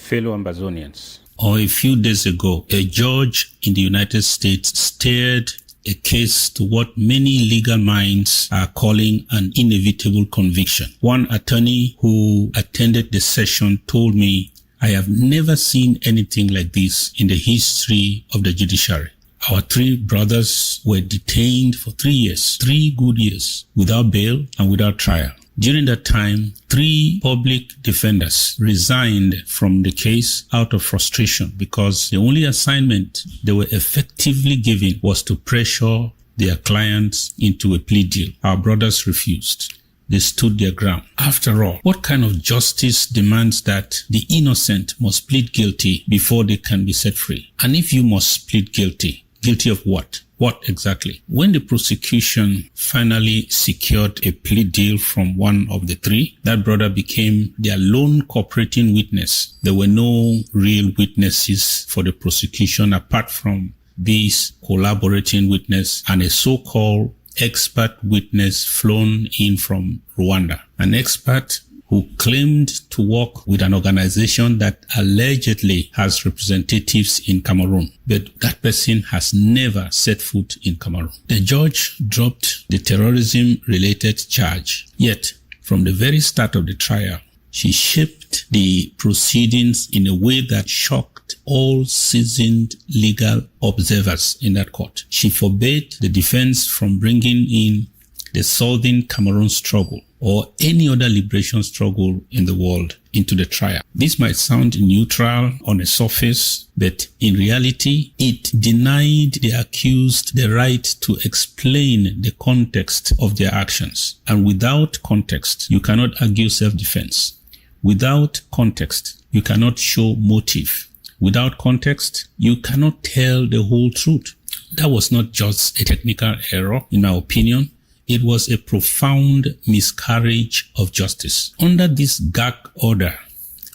fellow Ambazonians. A few days ago, a judge in the United States steered a case to what many legal minds are calling an inevitable conviction. One attorney who attended the session told me, "I have never seen anything like this in the history of the judiciary. Our three brothers were detained for 3 years, 3 good years, without bail and without trial. During that time, 3 public defenders resigned from the case out of frustration because the only assignment they were effectively given was to pressure their clients into a plea deal. Our brothers refused. They stood their ground. After all, what kind of justice demands that the innocent must plead guilty before they can be set free? And if you must plead guilty, guilty of what? What exactly? When the prosecution finally secured a plea deal from one of the 3, that brother became their lone cooperating witness. There were no real witnesses for the prosecution apart from this collaborating witness and a so-called expert witness flown in from Rwanda. An expert who claimed to work with an organization that allegedly has representatives in Cameroon, but that person has never set foot in Cameroon. The judge dropped the terrorism-related charge, yet from the very start of the trial, she shaped the proceedings in a way that shocked all seasoned legal observers in that court. She forbade the defense from bringing in the Southern Cameroon struggle or any other liberation struggle in the world into the trial. This might sound neutral on the surface, but in reality, it denied the accused the right to explain the context of their actions. And without context, you cannot argue self-defense. Without context, you cannot show motive. Without context, you cannot tell the whole truth. That was not just a technical error, in my opinion. It was a profound miscarriage of justice. Under this gag order,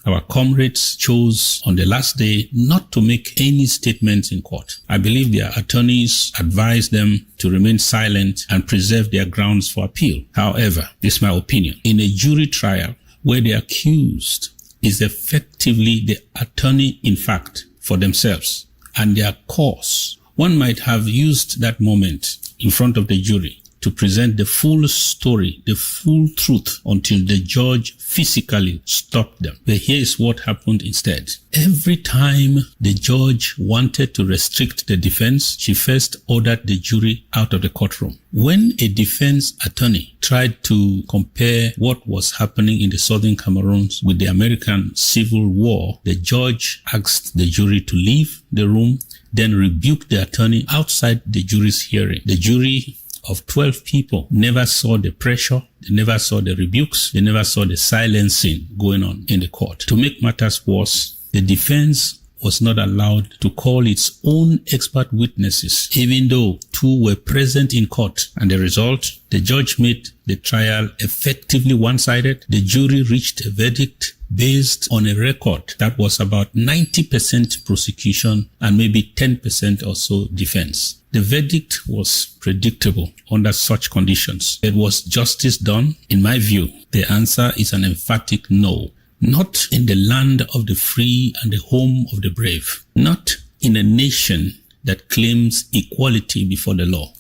our comrades chose on the last day not to make any statements in court. I believe their attorneys advised them to remain silent and preserve their grounds for appeal. However, this is my opinion. In a jury trial where the accused is effectively the attorney in fact for themselves and their cause, one might have used that moment in front of the jury to present the full story, the full truth, until the judge physically stopped them. But here is what happened instead. Every time the judge wanted to restrict the defense, she first ordered the jury out of the courtroom. When a defense attorney tried to compare what was happening in the Southern Cameroon with the American Civil War, the judge asked the jury to leave the room, then rebuked the attorney outside the jury's hearing. The jury of 12 people never saw the pressure, they never saw the rebukes, they never saw the silencing going on in the court. To make matters worse, the defense was not allowed to call its own expert witnesses, even though 2 were present in court. And the result, the judge made the trial effectively one-sided. The jury reached a verdict based on a record that was about 90% prosecution and maybe 10% or so defense. The verdict was predictable under such conditions. But was justice done? In my view, the answer is an emphatic no. Not in the land of the free and the home of the brave. Not in a nation that claims equality before the law.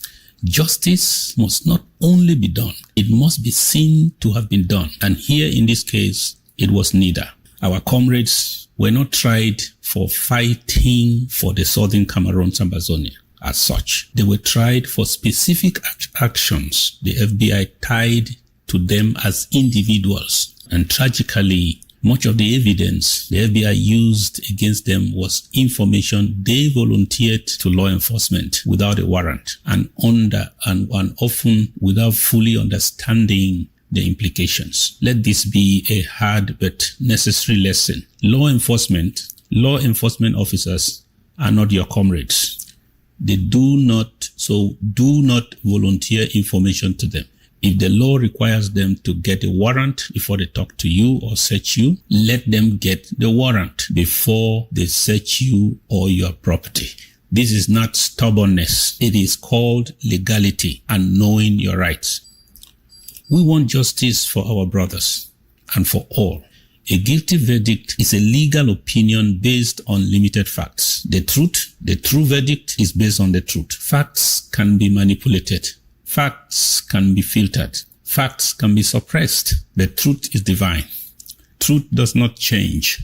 Justice must not only be done, it must be seen to have been done. And here in this case, it was neither. Our comrades were not tried for fighting for the Southern Cameroon's Ambazonia as such. They were tried for specific actions the FBI tied to them as individuals. And tragically, much of the evidence the FBI used against them was information they volunteered to law enforcement without a warrant and often without fully understanding the implications. Let this be a hard but necessary lesson. Law enforcement officers are not your comrades. They do not volunteer information to them. If the law requires them to get a warrant before they talk to you or search you, let them get the warrant before they search you or your property. This is not stubbornness. It is called legality and knowing your rights. We want justice for our brothers and for all. A guilty verdict is a legal opinion based on limited facts. The true verdict is based on the truth. Facts can be manipulated. Facts can be filtered. Facts can be suppressed. The truth is divine. Truth does not change.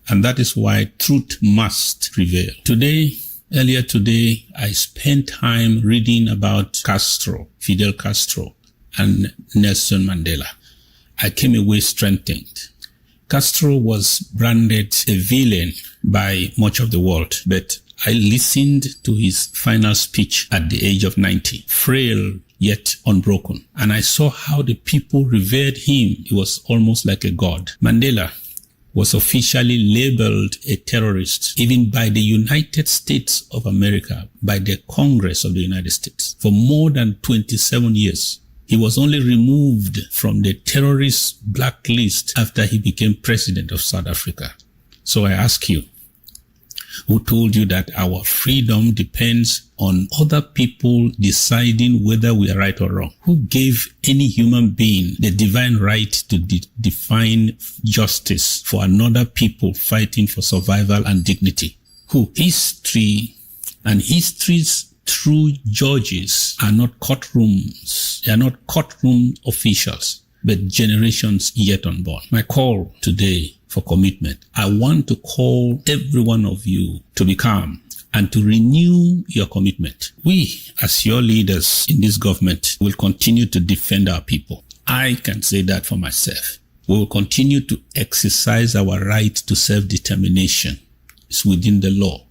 And that is why truth must prevail. Earlier today, I spent time reading about Fidel Castro, and Nelson Mandela. I came away strengthened. Castro was branded a villain by much of the world, but I listened to his final speech at the age of 90, frail yet unbroken. And I saw how the people revered him. He was almost like a god. Mandela was officially labeled a terrorist, even by the United States of America, by the Congress of the United States. For more than 27 years, he was only removed from the terrorist blacklist after he became president of South Africa. So I ask you, who told you that our freedom depends on other people deciding whether we are right or wrong? Who gave any human being the divine right to define justice for another people fighting for survival and dignity? Who? History and history's true judges are not courtrooms. They are not courtroom officials, but generations yet unborn. My call today for commitment. I want to call every one of you to be calm and to renew your commitment. We, as your leaders in this government, will continue to defend our people. I can say that for myself. We will continue to exercise our right to self-determination. It's within the law.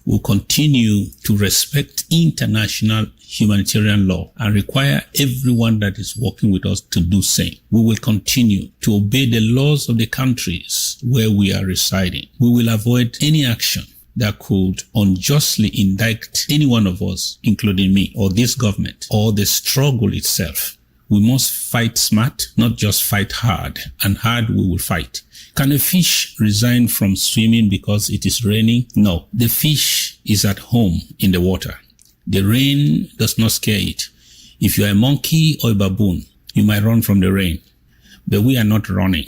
We'll continue to respect international humanitarian law and require everyone that is working with us to do same. We will continue to obey the laws of the countries where we are residing. We will avoid any action that could unjustly indict any one of us, including me, or this government, or the struggle itself. We must fight smart, not just fight hard. And hard we will fight. Can a fish resign from swimming because it is raining? No. The fish is at home in the water. The rain does not scare it. If you are a monkey or a baboon, you might run from the rain. But we are not running.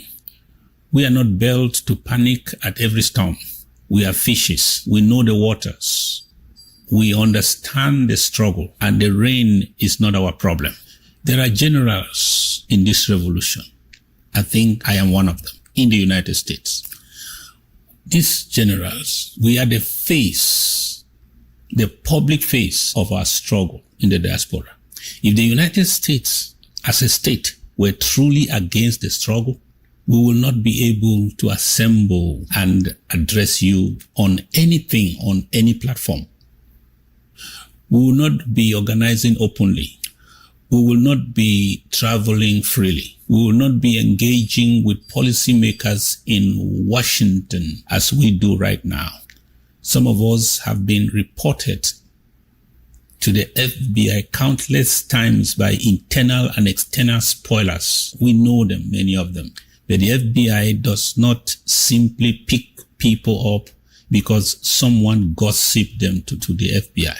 We are not built to panic at every storm. We are fishes. We know the waters. We understand the struggle, and the rain is not our problem. There are generals in this revolution. I think I am one of them in the United States. These generals, we are the face, the public face of our struggle in the diaspora. If the United States as a state were truly against the struggle, we will not be able to assemble and address you on anything, on any platform. We will not be organizing openly. We will not be traveling freely. We will not be engaging with policymakers in Washington as we do right now. Some of us have been reported to the FBI countless times by internal and external spoilers. We know them, many of them. But the FBI does not simply pick people up because someone gossiped them to the FBI.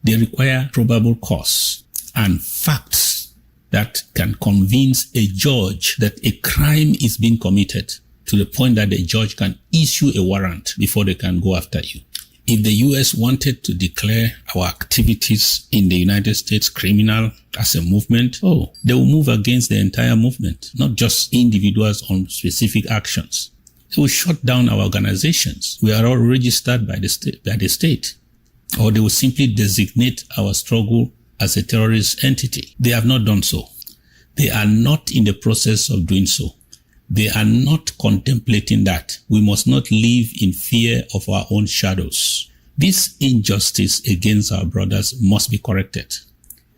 They require probable cause and facts that can convince a judge that a crime is being committed to the point that the judge can issue a warrant before they can go after you. If the U.S. wanted to declare our activities in the United States criminal as a movement, they will move against the entire movement, not just individuals on specific actions. They will shut down our organizations. We are all registered by the state. Or they will simply designate our struggle as a terrorist entity. They have not done so. They are not in the process of doing so. They are not contemplating that. We must not live in fear of our own shadows. This injustice against our brothers must be corrected.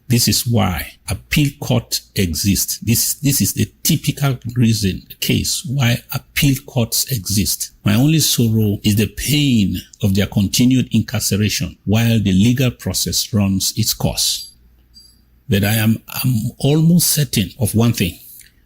This is why appeal court exists. This is the typical case why appeal courts exist. My only sorrow is the pain of their continued incarceration while the legal process runs its course. But I'm almost certain of one thing,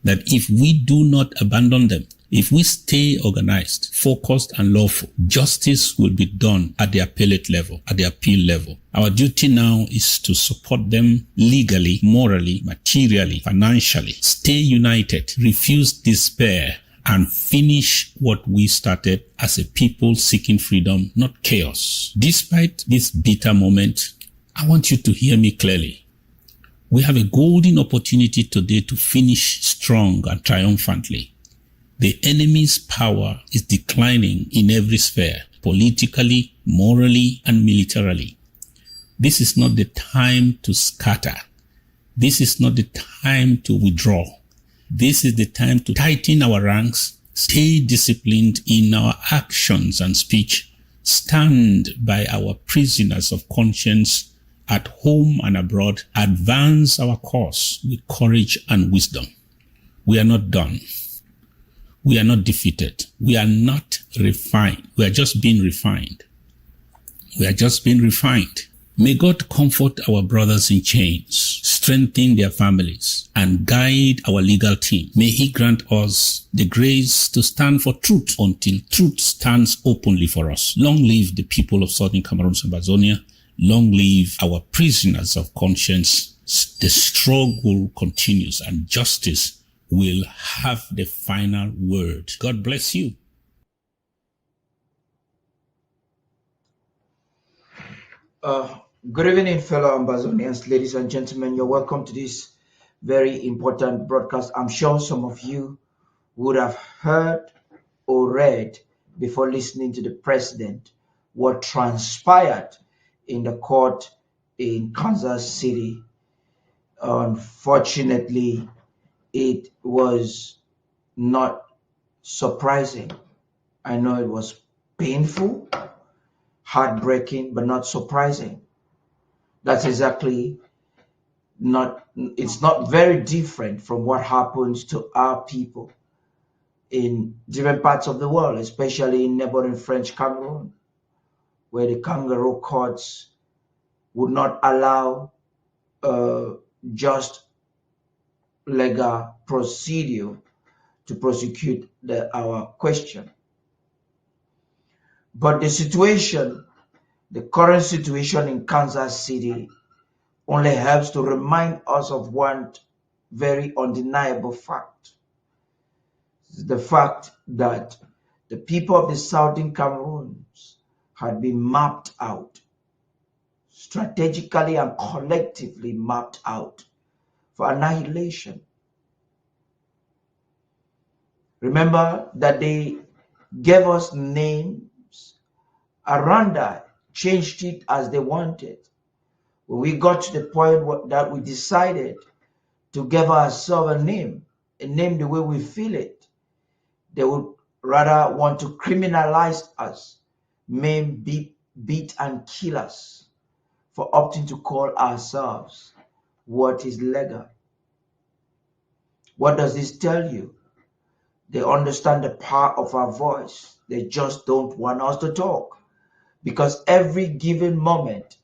that if we do not abandon them, if we stay organized, focused, and lawful, justice will be done at the appellate level, at the appeal level. Our duty now is to support them legally, morally, materially, financially. Stay united, refuse despair, and finish what we started as a people seeking freedom, not chaos. Despite this bitter moment, I want you to hear me clearly. We have a golden opportunity today to finish strong and triumphantly. The enemy's power is declining in every sphere, politically, morally, and militarily. This is not the time to scatter. This is not the time to withdraw. This is the time to tighten our ranks, stay disciplined in our actions and speech, stand by our prisoners of conscience at home and abroad, advance our cause with courage and wisdom. We are not done. We are not defeated. We are not refined. We are just being refined. We are just being refined. May God comfort our brothers in chains, strengthen their families, and guide our legal team. May He grant us the grace to stand for truth until truth stands openly for us. Long live the people of Southern Cameroon's Ambazonia. Long live our prisoners of conscience. The struggle continues and justice will have the final word. God bless you. Good evening, fellow Ambazonians, ladies and gentlemen. You're welcome to this very important broadcast. I'm sure some of you would have heard or read before listening to the president what transpired in the court in Kansas City. Unfortunately, it was not surprising. I know it was painful, heartbreaking, but not surprising. That's exactly it's not very different from what happens to our people in different parts of the world, especially in neighboring French Cameroon, where the kangaroo courts would not allow just legal procedure to prosecute our question. But the current situation in Kansas City only helps to remind us of one very undeniable fact. The fact that the people of the Southern Cameroons had been mapped out, strategically and collectively mapped out for annihilation. Remember that they gave us names. Aranda changed it as they wanted. When we got to the point that we decided to give ourselves a name the way we feel it, they would rather want to criminalize us, maim, beat, and kill us for opting to call ourselves what is legal. What does this tell you? They understand the power of our voice. They just don't want us to talk. Because every given moment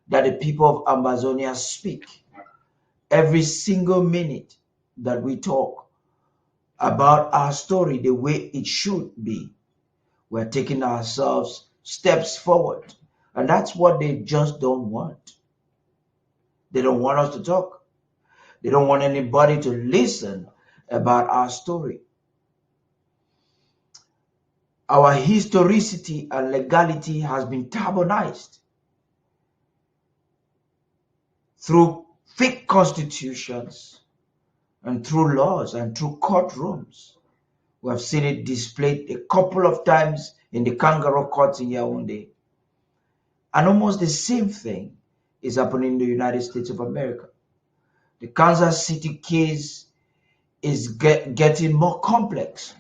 that the people of Ambazonia speak, every single minute that we talk about our story the way it should be, we're taking ourselves steps forward. And that's what they just don't want. They don't want us to talk. They don't want anybody to listen about our story. Our historicity and legality has been carbonized through fake constitutions and through laws and through courtrooms. We have seen it displayed a couple of times in the kangaroo courts in Yaoundé. And almost the same thing is happening in the United States of America. The Kansas City case is getting more complex.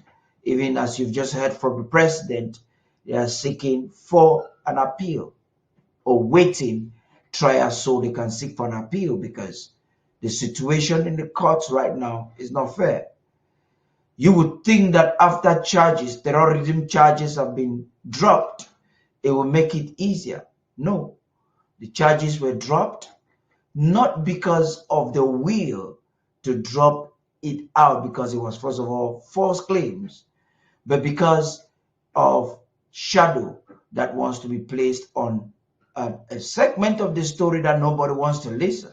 Even as you've just heard from the president, they are seeking for an appeal or waiting trial so they can seek for an appeal because the situation in the courts right now is not fair. You would think that after terrorism charges have been dropped, it will make it easier. No, the charges were dropped not because of the will to drop it out because it was, first of all, false claims, but because of shadow that wants to be placed on a segment of the story that nobody wants to listen.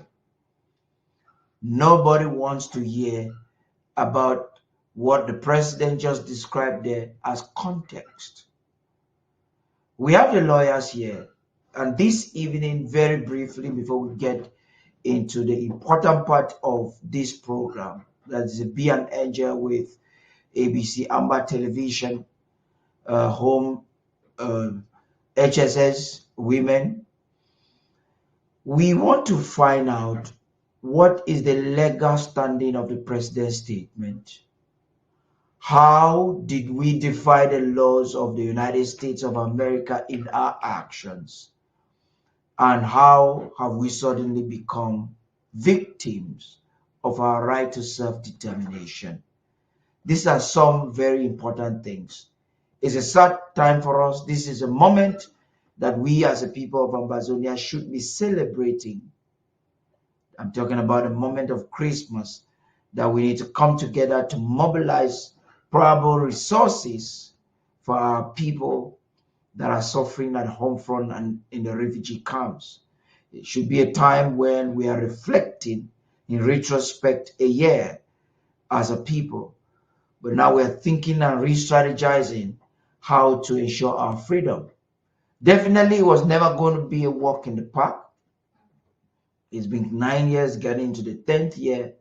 Nobody wants to hear about what the president just described there as context. We have the lawyers here, and this evening, very briefly, before we get into the important part of this program, that is Be an Angel with ABC Amba Television, Home, HSS Women, we want to find out what is the legal standing of the president's statement. How did we defy the laws of the United States of America in our actions? And how have we suddenly become victims of our right to self-determination? These are some very important things. It's a sad time for us. This is a moment that we as a people of Ambazonia should be celebrating. I'm talking about a moment of Christmas that we need to come together to mobilize probable resources for our people that are suffering at home front and in the refugee camps. It should be a time when we are reflecting in retrospect a year as a people. But now we're thinking and re-strategizing how to ensure our freedom. Definitely it was never going to be a walk in the park. It's been 9 years, getting into the 10th year,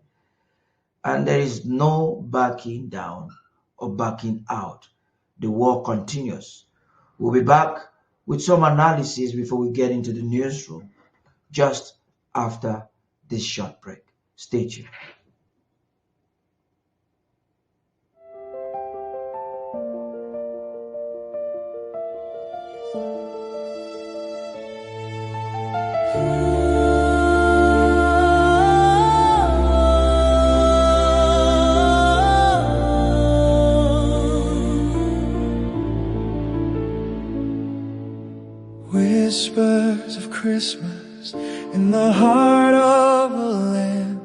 and there is no backing down or backing out. The war continues. We'll be back with some analysis before we get into the newsroom, just after this short break. Stay tuned. Whispers of Christmas in the heart of a lamb,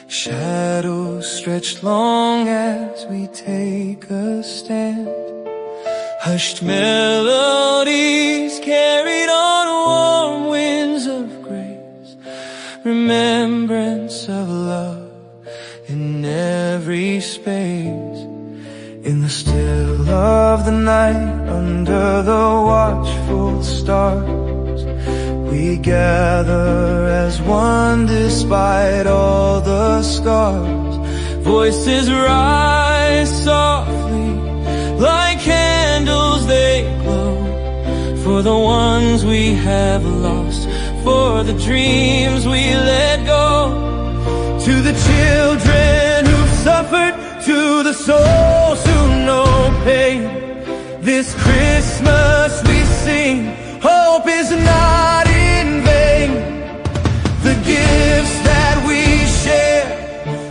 shadows stretched long as we take a stand. Hushed melodies carried on warm winds of grace, remembrance of love in every space. In the still of the night, under the watchful stars, we gather as one despite all the scars. Voices rise softly, like candles they glow, for the ones we have lost, for the dreams we let go. To the children who've suffered, to the souls who know pain, this Christmas we sing, hope is not in vain. The gifts that we share,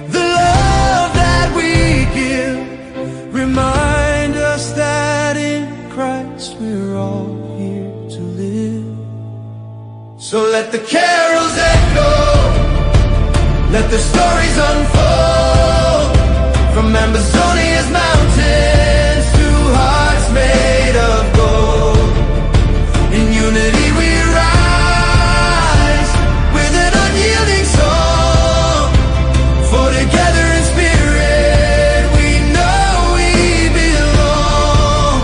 the love that we give, remind us that in Christ we're all here to live. So let the carols echo, let the stories unfold, from Ambazonia's mountains to hearts made of gold. In unity we rise, with an unyielding soul, for together in spirit we know we belong.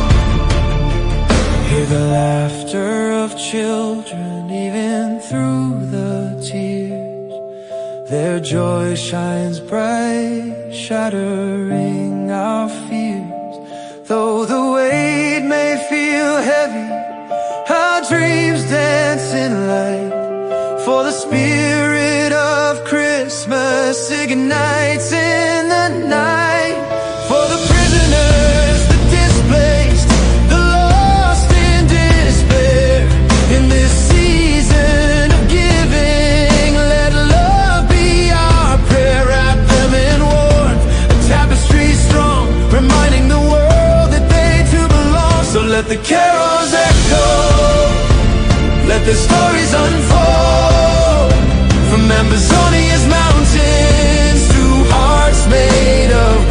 Hear the laughter of children even through the tears, their joy shines bright, shattering our fears. Though the weight may feel heavy, our dreams dance in light, for the spirit of Christmas ignites in the night. For the prisoners, the displaced, the lost in despair, in this season of giving, let love be our prayer. Wrap them in warmth, a tapestry strong, reminding the world that they too belong. So let the carols echo, let the stories unfold, from Ambazonia's mountains to hearts made of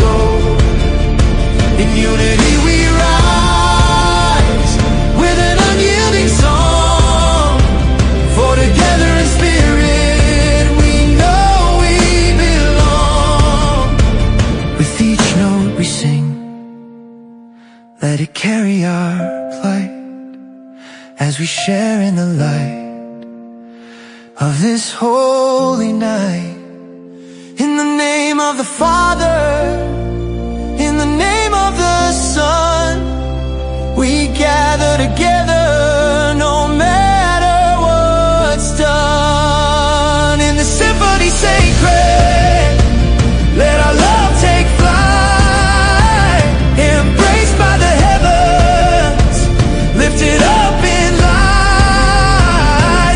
as we share in the light of this holy night. In the name of the Father, in the name of the Son, we gather together no matter what's done. In the symphony sacred, let our love take flight, embraced by the heavens, lifted up in light.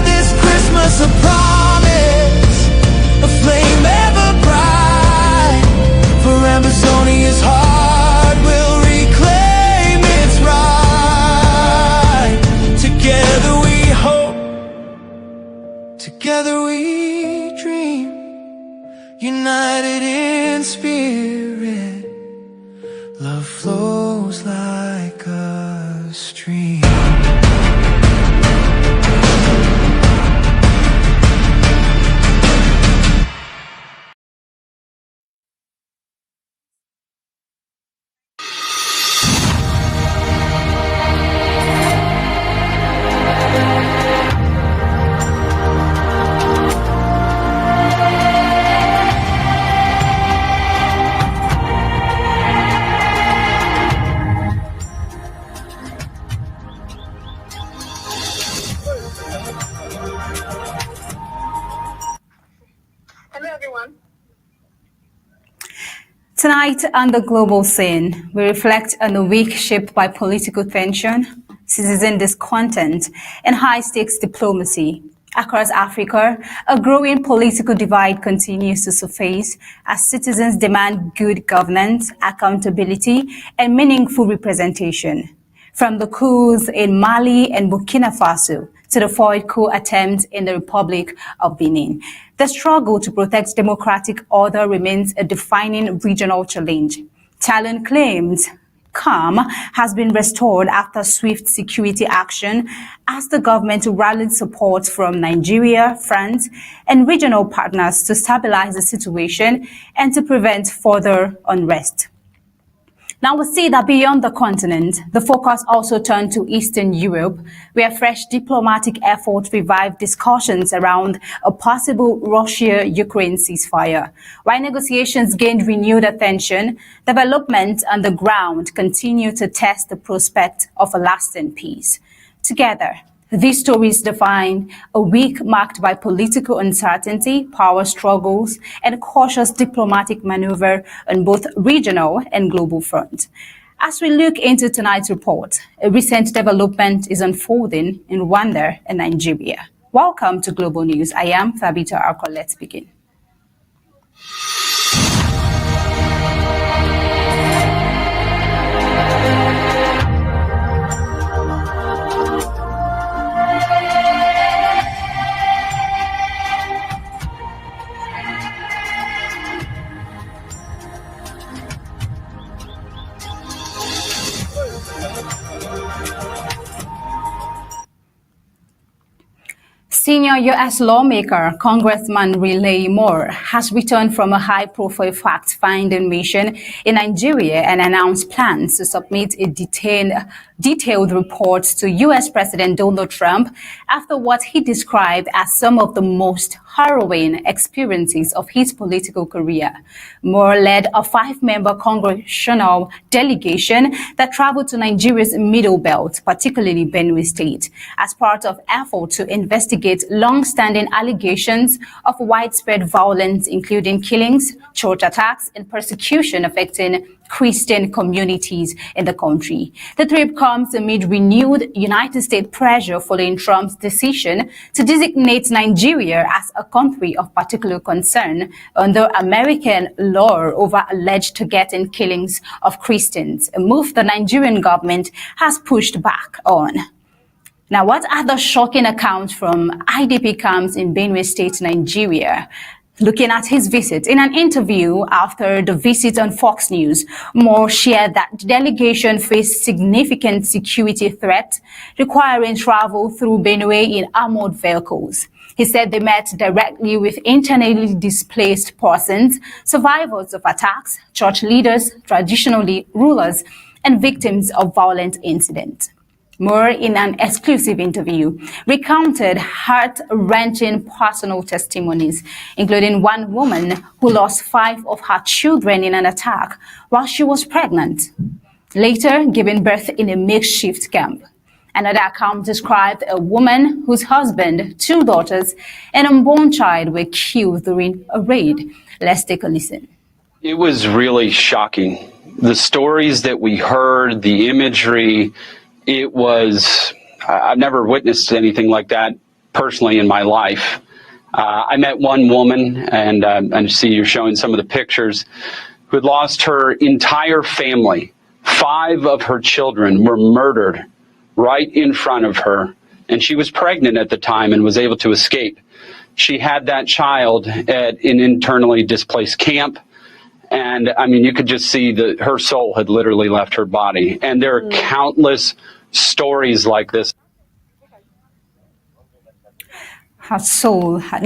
This Christmas a promise, a flame ever bright, for Ambazonia's heart will reclaim its right. Together we hope, together we dream, united in spirit, love flows like a stream. Hello, everyone. Tonight, on the global scene, we reflect on a week shaped by political tension, citizen discontent, and high-stakes diplomacy. Across Africa, a growing political divide continues to surface as citizens demand good governance, accountability, and meaningful representation. From the coups in Mali and Burkina Faso to the foiled coup attempt in the Republic of Benin, the struggle to protect democratic order remains a defining regional challenge. Talon claims calm has been restored after swift security action as the government rallied support from Nigeria, France, and regional partners to stabilize the situation and to prevent further unrest. Now we see that beyond the continent, the focus also turned to Eastern Europe, where fresh diplomatic efforts revived discussions around a possible Russia-Ukraine ceasefire. While negotiations gained renewed attention, developments on the ground continue to test the prospect of a lasting peace. Together, these stories define a week marked by political uncertainty, power struggles, and cautious diplomatic maneuver on both regional and global fronts. As we look into tonight's report, a recent development is unfolding in Rwanda and Nigeria. Welcome to Global News. I am Thabita Arko. Let's begin. Senior U.S. lawmaker Congressman Riley Moore has returned from a high-profile fact-finding mission in Nigeria and announced plans to submit a detailed report to U.S. President Donald Trump after what he described as some of the most harrowing experiences of his political career. Moore led a 5-member congressional delegation that traveled to Nigeria's Middle Belt, particularly Benue State, as part of efforts to investigate long-standing allegations of widespread violence, including killings, church attacks, and persecution affecting Christian communities in the country. The trip comes amid renewed United States pressure following Trump's decision to designate Nigeria as a country of particular concern under American law over alleged targeting killings of Christians, a move the Nigerian government has pushed back on. Now, what are the shocking accounts from IDP camps in Benue State, Nigeria? Looking at his visit, in an interview after the visit on Fox News, Moore shared that the delegation faced significant security threats, requiring travel through Benue in armored vehicles. He said they met directly with internally displaced persons, survivors of attacks, church leaders, traditionally rulers, and victims of violent incidents. Moore, in an exclusive interview, recounted heart-wrenching personal testimonies, including one woman who lost 5 of her children in an attack while she was pregnant, later giving birth in a makeshift camp. Another account described a woman whose husband, 2 daughters, and unborn child were killed during a raid. Let's take a listen. It was really shocking. The stories that we heard, the imagery, it was, I've never witnessed anything like that personally in my life. I met one woman, and I see you're showing some of the pictures, who had lost her entire family. 5 of her children were murdered right in front of her, and she was pregnant at the time and was able to escape. She had that child at an internally displaced camp. And I mean, you could just see that her soul had literally left her body. And there are countless stories like this. Her soul had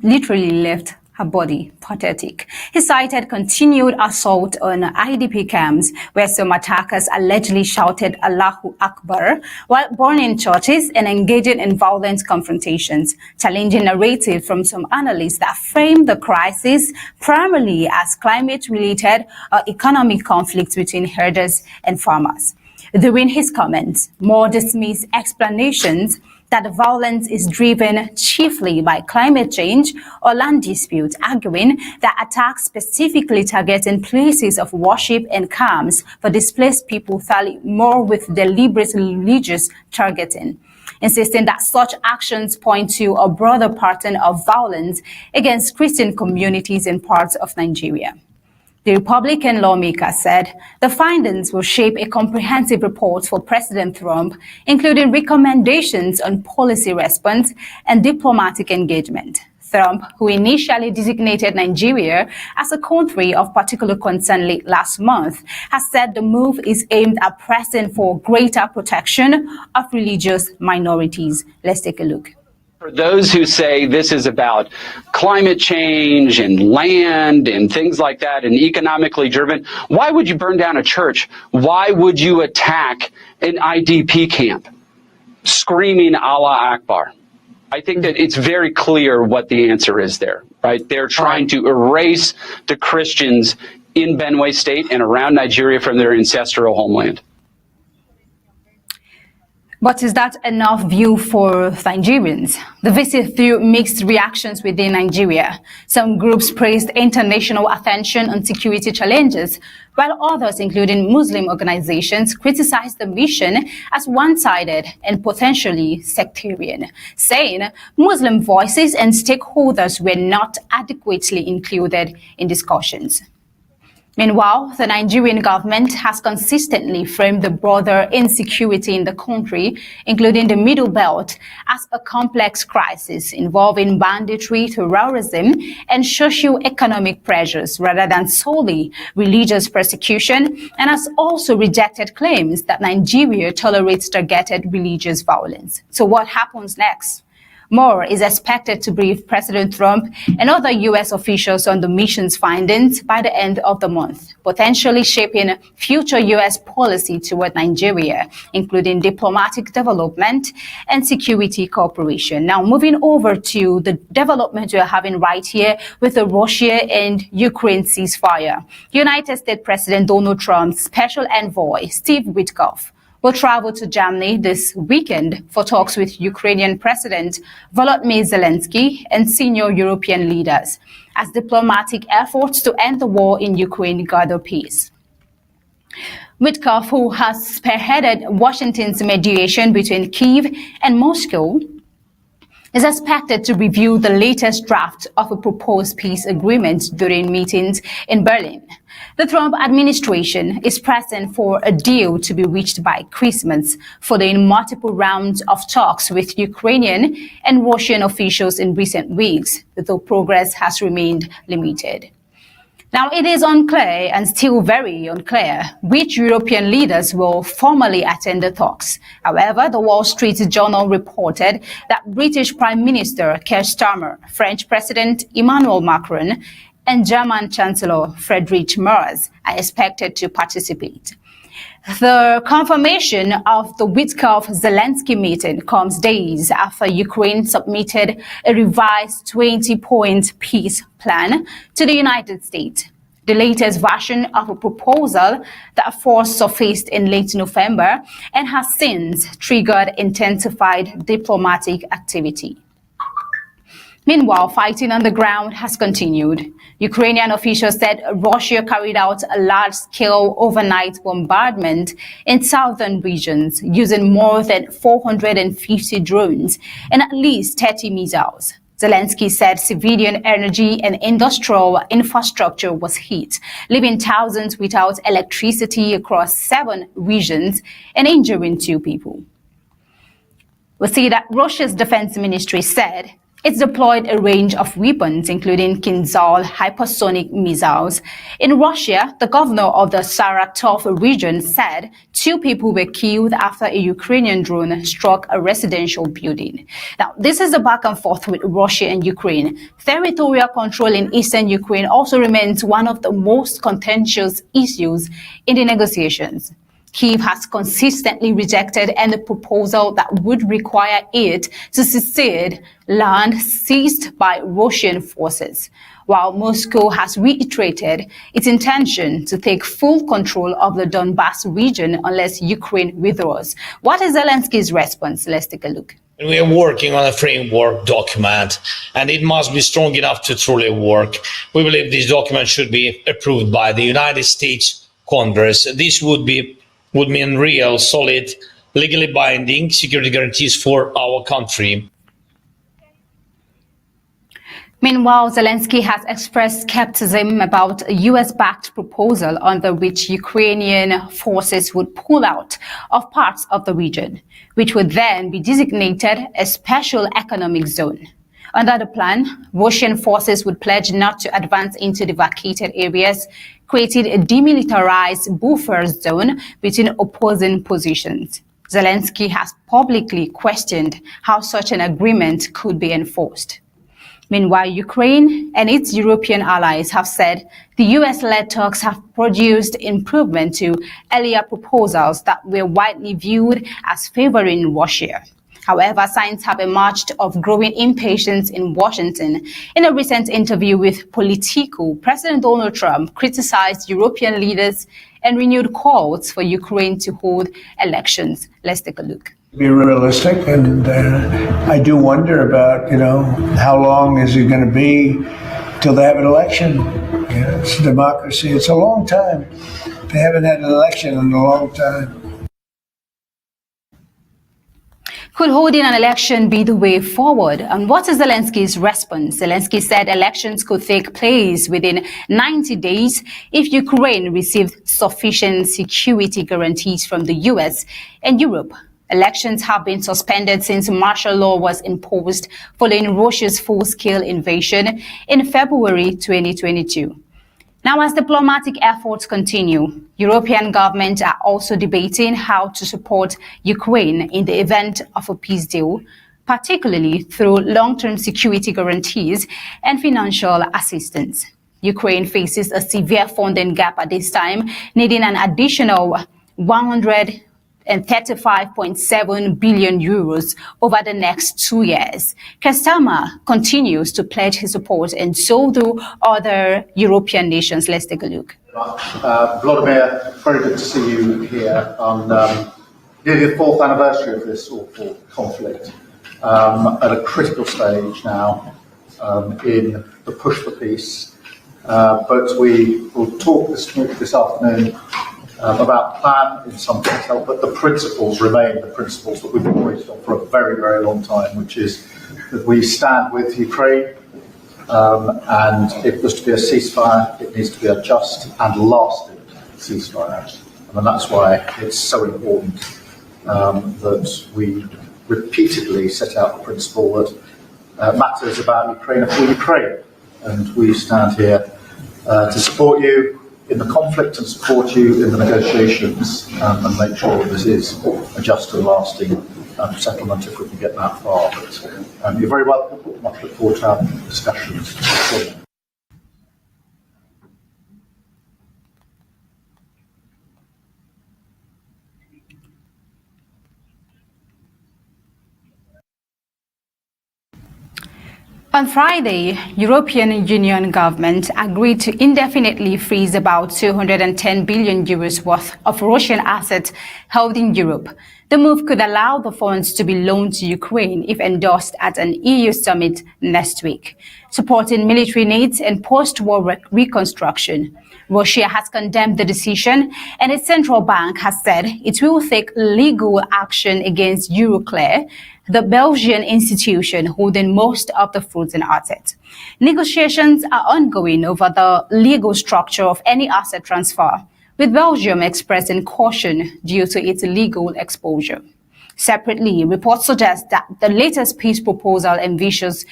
literally left her body. Pathetic. He cited continued assault on IDP camps, where some attackers allegedly shouted Allahu Akbar while burning churches and engaging in violent confrontations, challenging narrative from some analysts that frame the crisis primarily as climate-related or economic conflicts between herders and farmers. During his comments, Moore dismissed explanations that the violence is driven chiefly by climate change or land disputes, arguing that attacks specifically targeting places of worship and camps for displaced people tally more with deliberate religious targeting, insisting that such actions point to a broader pattern of violence against Christian communities in parts of Nigeria. The Republican lawmaker said the findings will shape a comprehensive report for President Trump, including recommendations on policy response and diplomatic engagement. Trump, who initially designated Nigeria as a country of particular concern late last month, has said the move is aimed at pressing for greater protection of religious minorities. Let's take a look. For those who say this is about climate change and land and things like that and economically driven, why would you burn down a church? Why would you attack an IDP camp? Screaming Allah Akbar. I think that it's very clear what the answer is there, right? They're trying to erase the Christians in Benue State and around Nigeria from their ancestral homeland. But is that enough view for Nigerians? The visit threw mixed reactions within Nigeria. Some groups praised international attention on security challenges, while others, including Muslim organizations, criticized the mission as one-sided and potentially sectarian, saying Muslim voices and stakeholders were not adequately included in discussions. Meanwhile, the Nigerian government has consistently framed the broader insecurity in the country, including the Middle Belt, as a complex crisis involving banditry, terrorism, and socio-economic pressures rather than solely religious persecution, and has also rejected claims that Nigeria tolerates targeted religious violence. So what happens next? Moore is expected to brief President Trump and other U.S. officials on the mission's findings by the end of the month, potentially shaping future U.S. policy toward Nigeria, including diplomatic development and security cooperation. Now, moving over to the development we're having right here with the Russia and Ukraine ceasefire. United States President Donald Trump's special envoy, Steve Witkoff, will travel to Germany this weekend for talks with Ukrainian President Volodymyr Zelensky and senior European leaders as diplomatic efforts to end the war in Ukraine gather pace. Witkoff, who has spearheaded Washington's mediation between Kyiv and Moscow, is expected to review the latest draft of a proposed peace agreement during meetings in Berlin. The Trump administration is pressing for a deal to be reached by Christmas, following multiple rounds of talks with Ukrainian and Russian officials in recent weeks, though progress has remained limited. Now, it is unclear and still very unclear which European leaders will formally attend the talks. However, the Wall Street Journal reported that British Prime Minister Keir Starmer, French President Emmanuel Macron, and German Chancellor Friedrich Merz are expected to participate. The confirmation of the Witkoff-Zelensky meeting comes days after Ukraine submitted a revised 20-point peace plan to the United States, the latest version of a proposal that first surfaced in late November and has since triggered intensified diplomatic activity. Meanwhile, fighting on the ground has continued. Ukrainian officials said Russia carried out a large-scale overnight bombardment in southern regions using more than 450 drones and at least 30 missiles. Zelensky said civilian energy and industrial infrastructure was hit, leaving thousands without electricity across 7 regions and injuring 2 people. We see that Russia's defense ministry said it's deployed a range of weapons, including Kinzhal hypersonic missiles. In Russia, the governor of the Saratov region said 2 people were killed after a Ukrainian drone struck a residential building. Now, this is the back and forth with Russia and Ukraine. Territorial control in eastern Ukraine also remains one of the most contentious issues in the negotiations. Kyiv has consistently rejected any proposal that would require it to cede land seized by Russian forces, while Moscow has reiterated its intention to take full control of the Donbas region unless Ukraine withdraws. What is Zelensky's response? Let's take a look. We are working on a framework document, and it must be strong enough to truly work. We believe this document should be approved by the United States Congress. This would mean real, solid, legally binding security guarantees for our country. Meanwhile, Zelensky has expressed skepticism about a US-backed proposal under which Ukrainian forces would pull out of parts of the region, which would then be designated a special economic zone. Under the plan, Russian forces would pledge not to advance into the vacated areas, creating a demilitarized buffer zone between opposing positions. Zelensky has publicly questioned how such an agreement could be enforced. Meanwhile, Ukraine and its European allies have said the US-led talks have produced improvement to earlier proposals that were widely viewed as favoring Russia. However, signs have emerged of growing impatience in Washington. In a recent interview with Politico, President Donald Trump criticized European leaders and renewed calls for Ukraine to hold elections. Let's take a look. Be realistic, and I do wonder about, how long is it going to be till they have an election? It's a democracy. It's a long time. They haven't had an election in a long time. Could holding an election be the way forward? And what is Zelensky's response? Zelensky said elections could take place within 90 days if Ukraine received sufficient security guarantees from the US and Europe. Elections have been suspended since martial law was imposed following Russia's full-scale invasion in February 2022. Now, as diplomatic efforts continue, European governments are also debating how to support Ukraine in the event of a peace deal, particularly through long-term security guarantees and financial assistance. Ukraine faces a severe funding gap at this time, needing an additional 135.7 billion euros over the next 2 years. Zama continues to pledge his support, and so do other European nations. Let's take a look. Vladimir, very good to see you here on nearly the 4th anniversary of this awful conflict, at a critical stage now in the push for peace. But we will talk this afternoon about the plan in some detail, but the principles remain the principles that we've been waiting on for a very, very long time, which is that we stand with Ukraine, and if there's to be a ceasefire, it needs to be a just and lasting ceasefire. And that's why it's so important that we repeatedly set out the principle that matters about Ukraine are for Ukraine. And we stand here to support you in the conflict and support you in the negotiations, and make sure that this is a just and lasting settlement if we can get that far. But you're very welcome. Much look forward to having discussions. On Friday, European Union government agreed to indefinitely freeze about 210 billion euros worth of Russian assets held in Europe. The move could allow the funds to be loaned to Ukraine if endorsed at an EU summit next week, supporting military needs and post-war reconstruction. Russia has condemned the decision, and its central bank has said it will take legal action against Euroclear, the Belgian institution holding most of the frozen assets. Negotiations are ongoing over the legal structure of any asset transfer, with Belgium expressing caution due to its legal exposure. Separately, reports suggest that the latest peace proposal envisions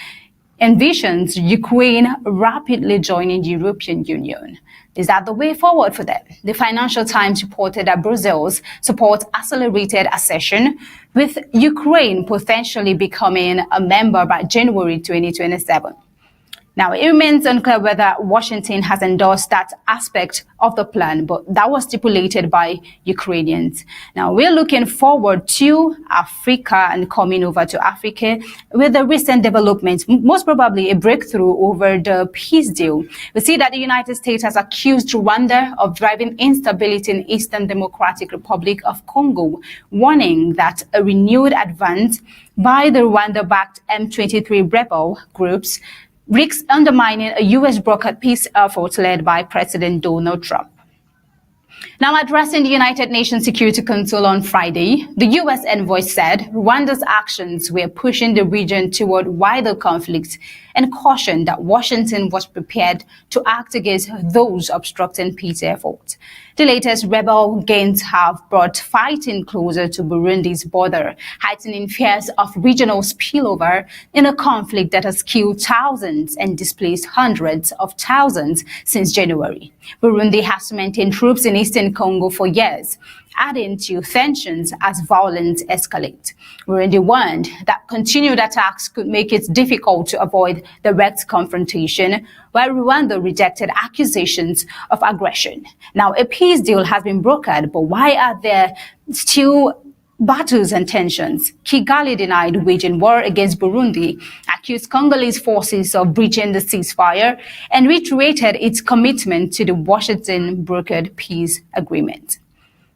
Ukraine rapidly joining the European Union. Is that the way forward for them? The Financial Times reported that Brussels supports accelerated accession, with Ukraine potentially becoming a member by January 2027. Now, it remains unclear whether Washington has endorsed that aspect of the plan, but that was stipulated by Ukrainians. Now, we're looking forward to Africa and coming over to Africa with the recent developments, most probably a breakthrough over the peace deal. We see that the United States has accused Rwanda of driving instability in Eastern Democratic Republic of Congo, warning that a renewed advance by the Rwanda-backed M23 rebel groups risks undermining a U.S.-brokered peace effort led by President Donald Trump. Now, addressing the United Nations Security Council on Friday, the U.S. envoy said Rwanda's actions were pushing the region toward wider conflict and cautioned that Washington was prepared to act against those obstructing peace efforts. The latest rebel gains have brought fighting closer to Burundi's border, heightening fears of regional spillover in a conflict that has killed thousands and displaced hundreds of thousands since January. Burundi has maintained troops in eastern Congo for years, adding to tensions as violence escalates. Burundi warned that continued attacks could make it difficult to avoid direct confrontation, while Rwanda rejected accusations of aggression. Now, a peace deal has been brokered, but why are there still battles and tensions? Kigali denied waging war against Burundi, accused Congolese forces of breaching the ceasefire, and reiterated its commitment to the Washington-brokered peace agreement.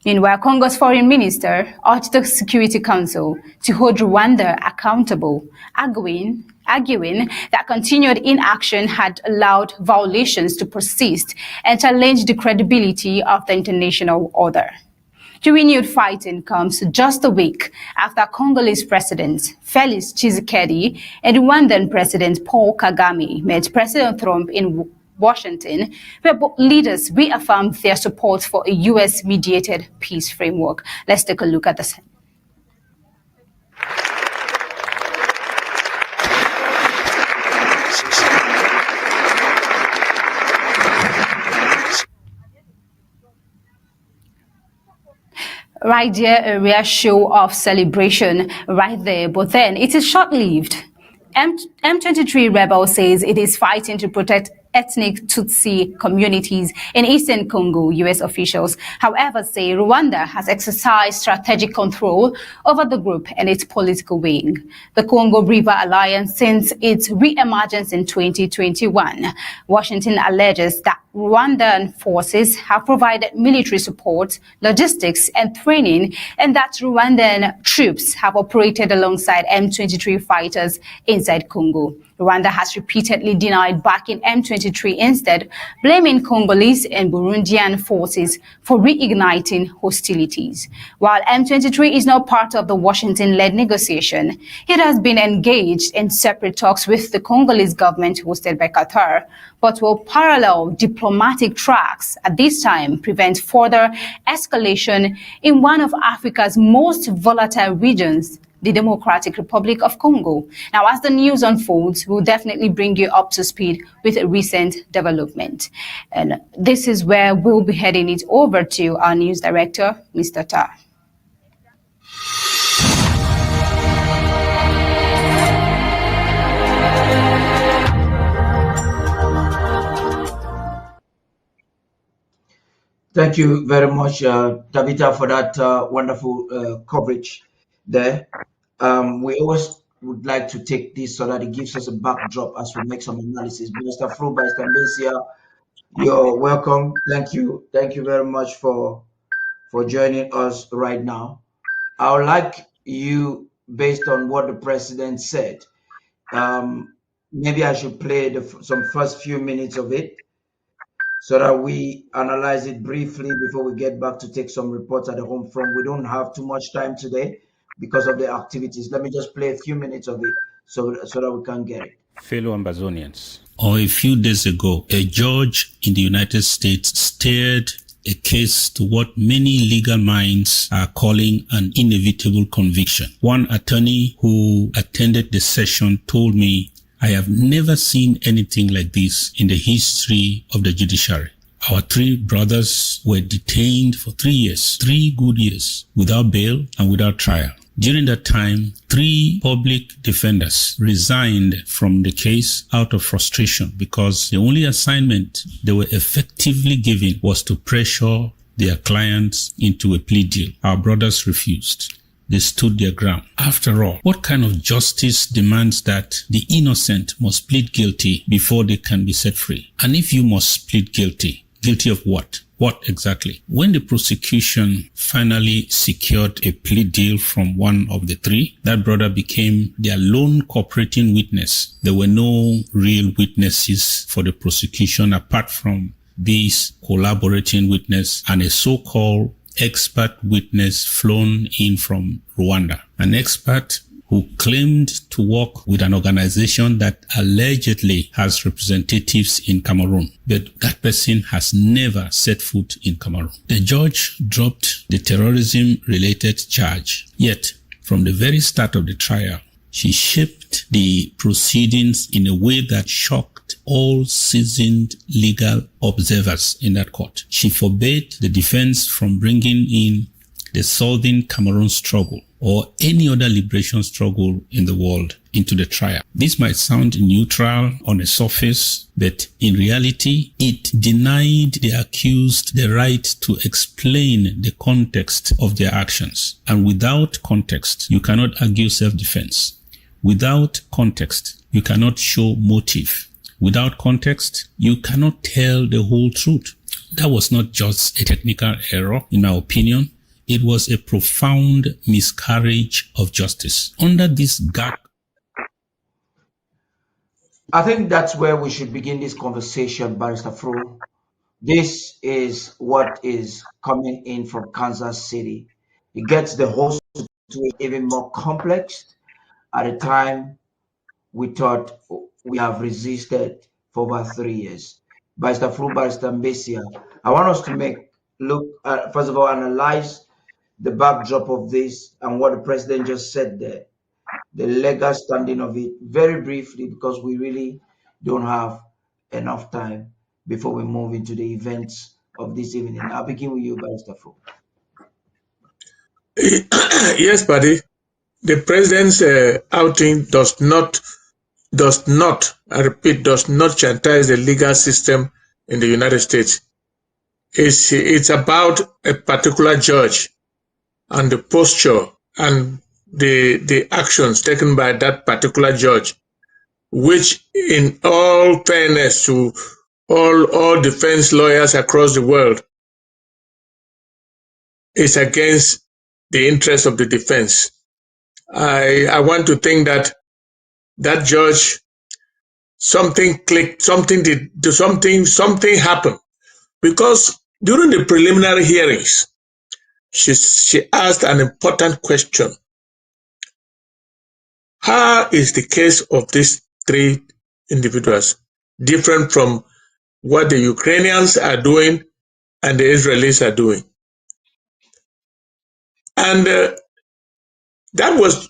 Meanwhile, Congo's foreign minister urged the Security Council to hold Rwanda accountable, arguing that continued inaction had allowed violations to persist and challenged the credibility of the international order. The renewed fighting comes just a week after Congolese President Felix Tshisekedi and Rwandan President Paul Kagame met President Trump in Washington, where both leaders reaffirmed their support for a U.S.-mediated peace framework. Let's take a look at this. Right there, a rare show of celebration right there, but then it is short-lived. M23 rebel says it is fighting to protect ethnic Tutsi communities in eastern Congo, U.S. officials, however, say Rwanda has exercised strategic control over the group and its political wing. The Congo River Alliance, since its re-emergence in 2021, Washington alleges that Rwandan forces have provided military support, logistics, and training, and that Rwandan troops have operated alongside M23 fighters inside Congo. Rwanda has repeatedly denied backing M23, instead blaming Congolese and Burundian forces for reigniting hostilities. While M23 is not part of the Washington-led negotiation, it has been engaged in separate talks with the Congolese government hosted by Qatar, but will parallel diplomatic tracks at this time prevent further escalation in one of Africa's most volatile regions, the Democratic Republic of Congo. Now, as the news unfolds, we'll definitely bring you up to speed with a recent development. And this is where we'll be heading it over to our news director, Mr. Tar. Thank you very much, Tabitha, for that wonderful coverage there. We would like to take this so that it gives us a backdrop as we make some analysis. Mr. Fru, Mr. Mbeseha, you're welcome. Thank you. Thank you very much for joining us right now. I would like you, based on what the president said, maybe I should play some first few minutes of it so that we analyze it briefly before we get back to take some reports at the home front. We don't have too much time today because of the activities. Let me just play a few minutes of it so that we can get it. Fellow Ambazonians, or a few days ago, a judge in the United States steered a case to what many legal minds are calling an inevitable conviction. One attorney who attended the session told me, "I have never seen anything like this in the history of the judiciary." Our 3 brothers were detained for 3 years, 3 good years, without bail and without trial. During that time, 3 public defenders resigned from the case out of frustration because the only assignment they were effectively given was to pressure their clients into a plea deal. Our brothers refused. They stood their ground. After all, what kind of justice demands that the innocent must plead guilty before they can be set free? And if you must plead guilty, guilty of what? What exactly? When the prosecution finally secured a plea deal from one of the 3, that brother became their lone cooperating witness. There were no real witnesses for the prosecution apart from this collaborating witness and a so-called expert witness flown in from Rwanda. An expert who claimed to work with an organization that allegedly has representatives in Cameroon, but that person has never set foot in Cameroon. The judge dropped the terrorism-related charge, yet from the very start of the trial, she shaped the proceedings in a way that shocked all seasoned legal observers in that court. She forbade the defense from bringing in the Southern Cameroon struggle or any other liberation struggle in the world into the trial. This might sound neutral on the surface, but in reality, it denied the accused the right to explain the context of their actions. And without context, you cannot argue self-defense. Without context, you cannot show motive. Without context, you cannot tell the whole truth. That was not just a technical error, in my opinion. It was a profound miscarriage of justice. Under this gap, I think that's where we should begin this conversation, Barrister Fru. This is what is coming in from Kansas City. It gets the whole situation even more complex. At a time, we thought we have resisted for over 3 years. Barrister Fru, Barrister Mbeseha, I want us to first of all, analyze the backdrop of this and what the president just said there, the legal standing of it, very briefly, because we really don't have enough time before we move into the events of this evening. I'll begin with you, Barrister Fru. Yes, buddy. The president's outing does not, I repeat, does not chastise the legal system in the United States. It's about a particular judge and the posture and the actions taken by that particular judge, which in all fairness to all defense lawyers across the world is against the interests of the defense. I want to think that judge, something clicked, something happened, because during the preliminary hearings, she asked an important question. How is the case of these 3 individuals different from what the Ukrainians are doing and the Israelis are doing? And that was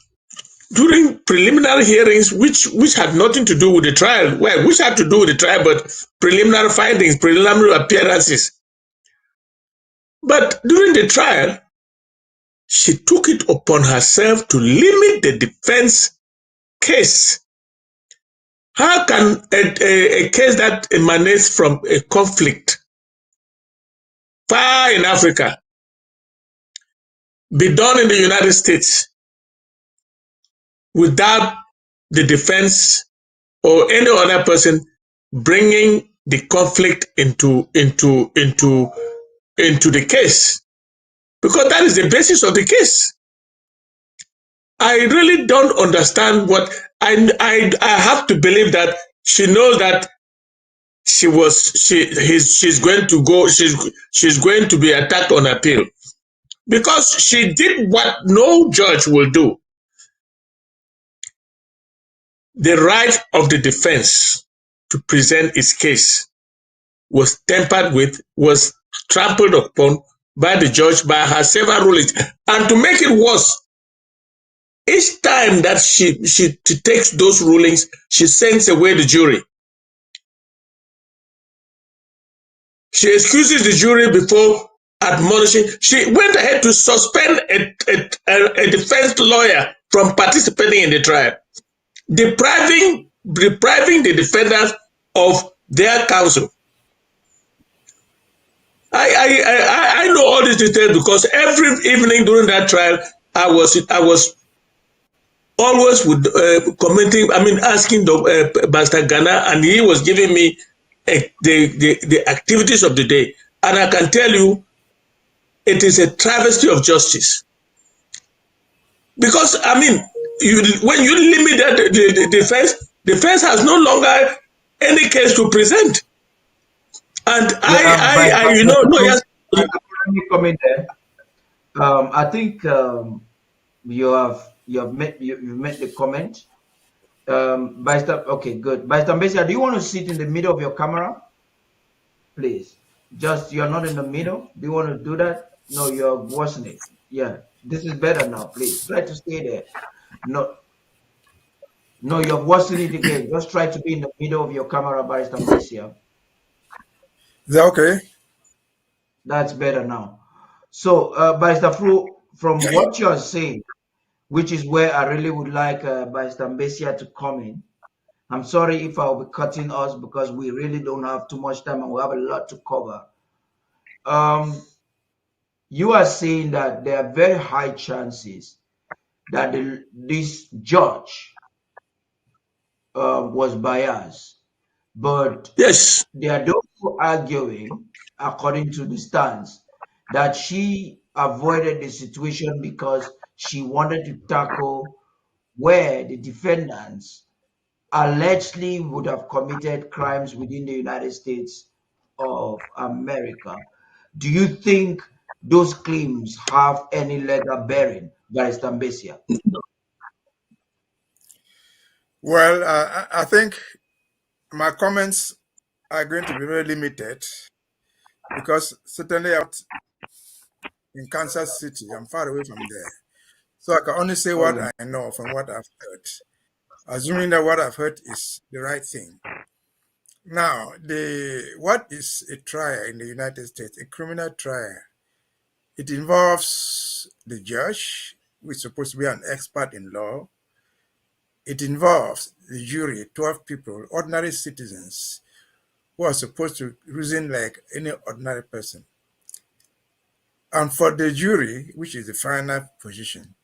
during preliminary hearings, which had nothing to do with the trial. Well, which had to do with the trial, but preliminary findings, preliminary appearances. But during the trial, she took it upon herself to limit the defense case. How can a case that emanates from a conflict far in Africa be done in the United States without the defense or any other person bringing the conflict into the case, because that is the basis of the case. I really don't understand what I have to believe that she knows that she's going to be attacked on appeal, because she did what no judge will do. The right of the defense to present its case was tampered with, was trampled upon by the judge, by her several rulings. And to make it worse, each time that she takes those rulings, she sends away the jury. She excuses the jury before admonishing. She went ahead to suspend a defense lawyer from participating in the trial, depriving the defendants of their counsel. I know all these details because every evening during that trial, I was always commenting. Asking Pastor Ghana, and he was giving me the activities of the day, and I can tell you, it is a travesty of justice. Because when you limit the defense has no longer any case to present. And yes. Let me comment there. I think you've made the comment. Okay, good. Mbeseha, do you want to sit in the middle of your camera, please? Just, you're not in the middle. Do you want to do that? No, you're worsening. Yeah, this is better now. Please try to stay there. No, you're worsening it again. Just try to be in the middle of your camera, Mbeseha. Is that okay? That's better now. So, Barrister Fru, from what you're saying, which is where I really would like Barrister Mbeseha to come in. I'm sorry if I'll be cutting us because we really don't have too much time and we have a lot to cover. You are saying that there are very high chances that this judge was biased, but yes, there are those who are arguing, according to the stance, that she avoided the situation because she wanted to tackle where the defendants allegedly would have committed crimes within the United States of America. Do you think those claims have any legal bearing, Barrister Mbeseha? Well, I think my comments are going to be very limited because certainly out in Kansas City, I'm far away from there. So I can only say what I know from what I've heard, assuming that what I've heard is the right thing. Now, what is a trial in the United States? A criminal trial. It involves the judge, who is supposed to be an expert in law. It involves the jury, 12 people, ordinary citizens, who are supposed to reason like any ordinary person. And for the jury, which is the final position,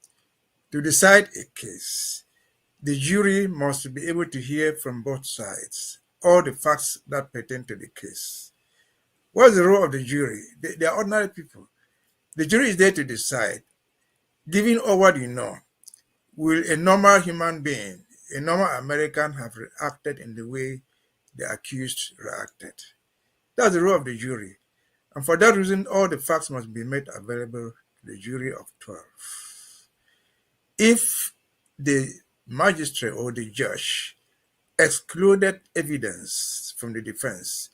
to decide a case, the jury must be able to hear from both sides all the facts that pertain to the case. What's the role of the jury? They are ordinary people. The jury is there to decide, given all what you know, will a normal human being, a normal American, have reacted in the way the accused reacted? That's the role of the jury. And for that reason, all the facts must be made available to the jury of 12. If the magistrate or the judge excluded evidence from the defense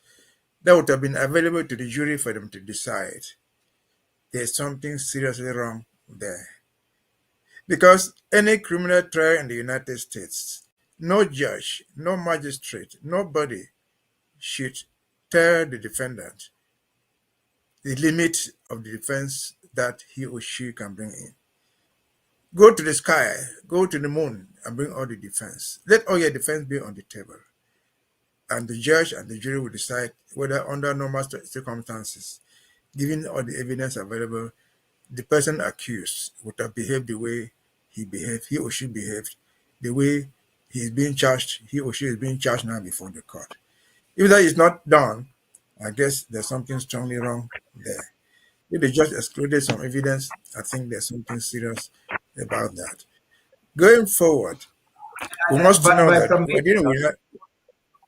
that would have been available to the jury for them to decide, there's something seriously wrong there. Because any criminal trial in the United States, no judge, no magistrate, nobody should tell the defendant the limit of the defense that he or she can bring in. Go to the sky, go to the moon, and bring all the defense. Let all your defense be on the table. And the judge and the jury will decide whether under normal circumstances, given all the evidence available, the person accused would have behaved the way he behaved, he or she behaved, the way he's being charged, he or she is being charged now before the court. If that is not done, I guess there's something strongly wrong there. If the judge excluded some evidence, I think there's something serious about that. Going forward, we must know that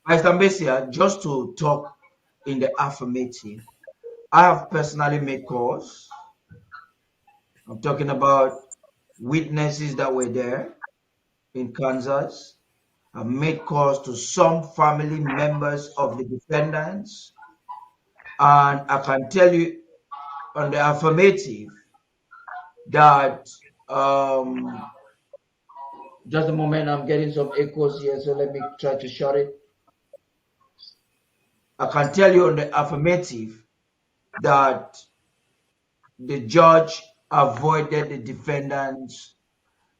Mr. Mbeseha, just to talk in the affirmative, I have personally made calls. I'm talking about witnesses that were there in Kansas. I've made calls to some family members of the defendants. And I can tell you on the affirmative that, just a moment, I'm getting some echoes here, so let me try to shut it. I can tell you on the affirmative that the judge avoided the defendants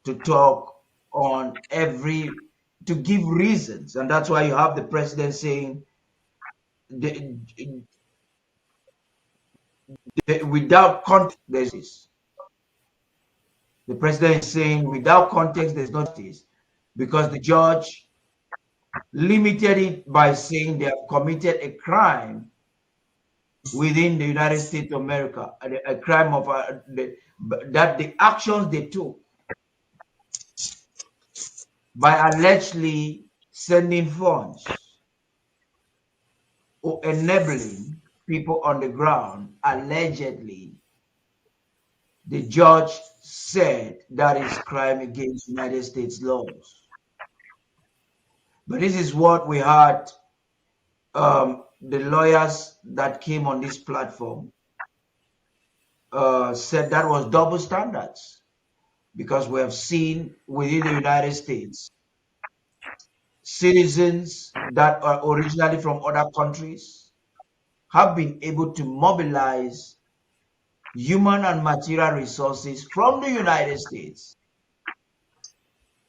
to talk on to give reasons. And that's why you have the president saying without context, there's this. The president is saying without context, there's no justice, because the judge limited it by saying they have committed a crime within the United States of America, a crime of that the actions they took by allegedly sending funds or enabling people on the ground, allegedly, the judge said that is crime against United States laws. But this is what we had the lawyers that came on this platform said that was double standards, because we have seen within the United States citizens that are originally from other countries have been able to mobilize human and material resources from the United States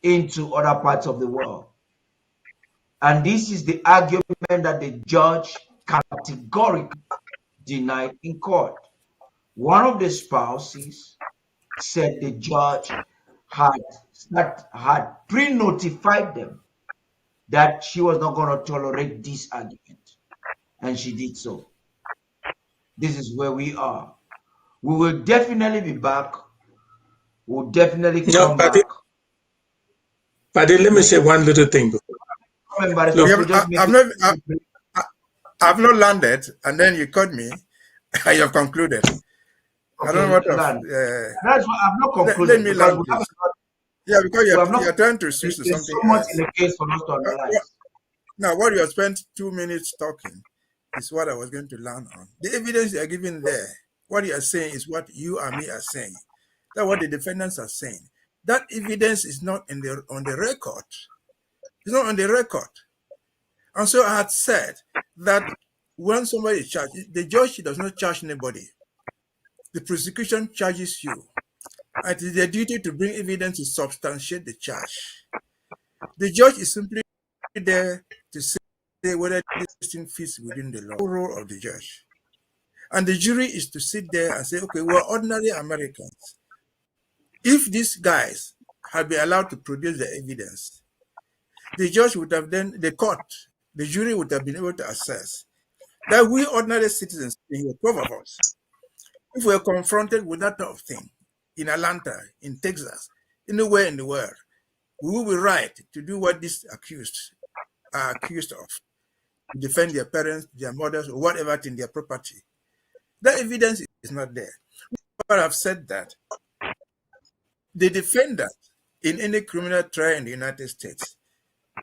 into other parts of the world. And this is the argument that the judge categorically denied in court. One of the spouses said the judge had pre-notified them that she was not going to tolerate this argument, and she did so. This is where we are. We will definitely be back. We'll definitely come back. But let me say one little thing. I've not landed, and then you cut me. I have concluded. Okay, I don't know what that's what I've not concluded. Let me land. Because you're trying to switch to something so much in the case for us to analyze. Now, what you have spent 2 minutes talking is what I was going to land on. The evidence you are giving there, what you are saying is what you and me are saying. That's what the defendants are saying. That evidence is not on the record. It's not on the record. And so I had said that when somebody is charged, the judge does not charge anybody. The prosecution charges you. It is their duty to bring evidence to substantiate the charge. The judge is simply there to say whether this thing fits within the law. The role of the judge. And the jury is to sit there and say, okay, we're ordinary Americans. If these guys had been allowed to produce the evidence, the judge would have then, the jury would have been able to assess that we ordinary citizens, the 12 of us, if we're confronted with that type of thing in Atlanta, in Texas, anywhere in the world, we will be right to do what these accused are accused of, to defend their parents, their mothers, or whatever in their property. That evidence is not there. But I've said that the defendant in any criminal trial in the United States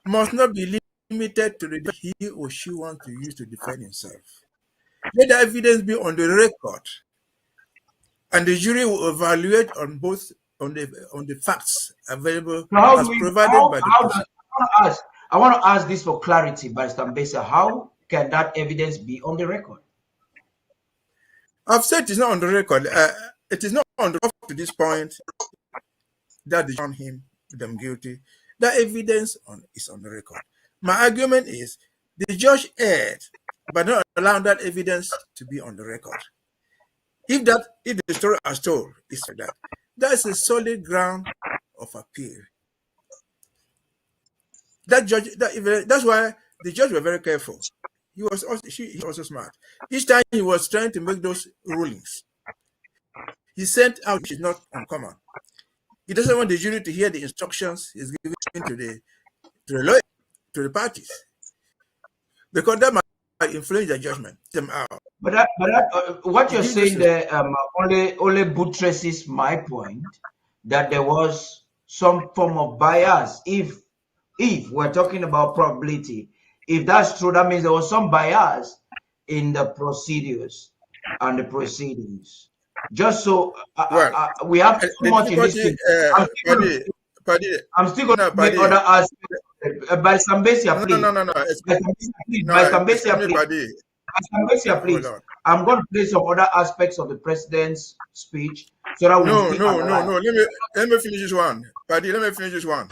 must not be limited to the he or she wants to use to defend himself. Let the evidence be on the record, and the jury will evaluate on both on the facts available as provided by the prosecution. I want to ask this for clarity, Mbeseha. How can that evidence be on the record? I've said it's not on the record. It is not on the record to this point that they found them guilty. That evidence is on the record. My argument is the judge erred by not allowing that evidence to be on the record. If the story as told is like that is a solid ground of appeal. That judge, that's why the judge were very careful. He was also smart. Each time he was trying to make those rulings, he sent out, which is not uncommon. He doesn't want the jury to hear the instructions he's giving to the lawyer, to the parties, because that might influence their judgment. Them out. But what you're saying there only buttresses my point that there was some form of bias. If we're talking about probability, if that's true, that means there was some bias in the procedures and the proceedings. Just so we have too much in this thing. I'm still going to make other aspects. By Mbeseha, please. No. By Mbeseha, please. I'm going to play some other aspects of the president's speech. So that no. Let me finish this one. Paddy, let me finish this one.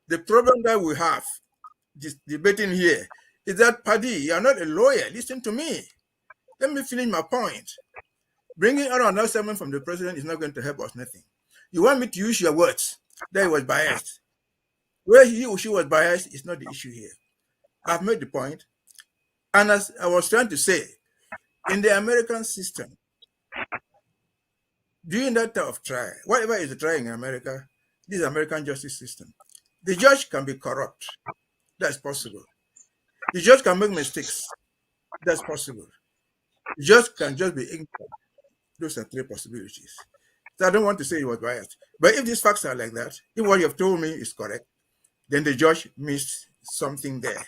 The problem that we have debating here is that, Paddy, you are not a lawyer. Listen to me. Let me finish my point. Bringing out an announcement from the president is not going to help us nothing. You want me to use your words that he was biased. Where he or she was biased is not the issue here. I've made the point. And as I was trying to say, in the American system, during that type of trial, whatever is the trial in America, this is American justice system. The judge can be corrupt. That's possible. The judge can make mistakes. That's possible. The judge can just be ignorant. Those are three possibilities. So I don't want to say he was biased. But if these facts are like that, if what you have told me is correct, then the judge missed something there.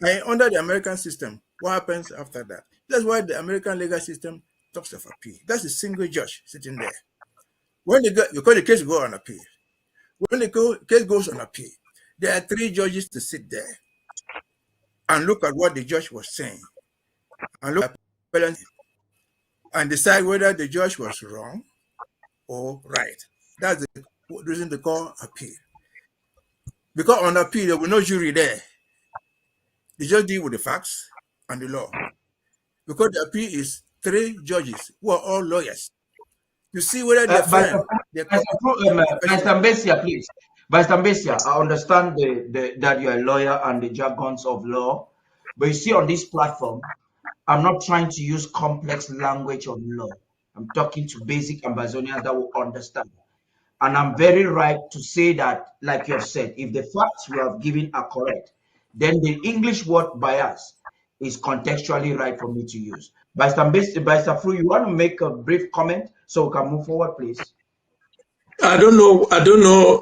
And under the American system, what happens after that? That's why the American legal system talks of appeal. That's a single judge sitting there. Because the case goes on appeal. When the case goes on appeal, there are three judges to sit there and look at what the judge was saying and look at and decide whether the judge was wrong or right. That's the reason they call appeal. Because on appeal, there will be no jury there. They just deal with the facts and the law. Because the appeal is three judges who are all lawyers. You see whether they're Mbeseha, please. Mbeseha, I understand that you're a lawyer and the jargons of law, but you see on this platform, I'm not trying to use complex language of law. I'm talking to basic Ambazonians that will understand. And I'm very right to say that, like you have said, if the facts you have given are correct, then the English word bias is contextually right for me to use. Mbeseha, Fru, you want to make a brief comment so we can move forward, please? I don't know.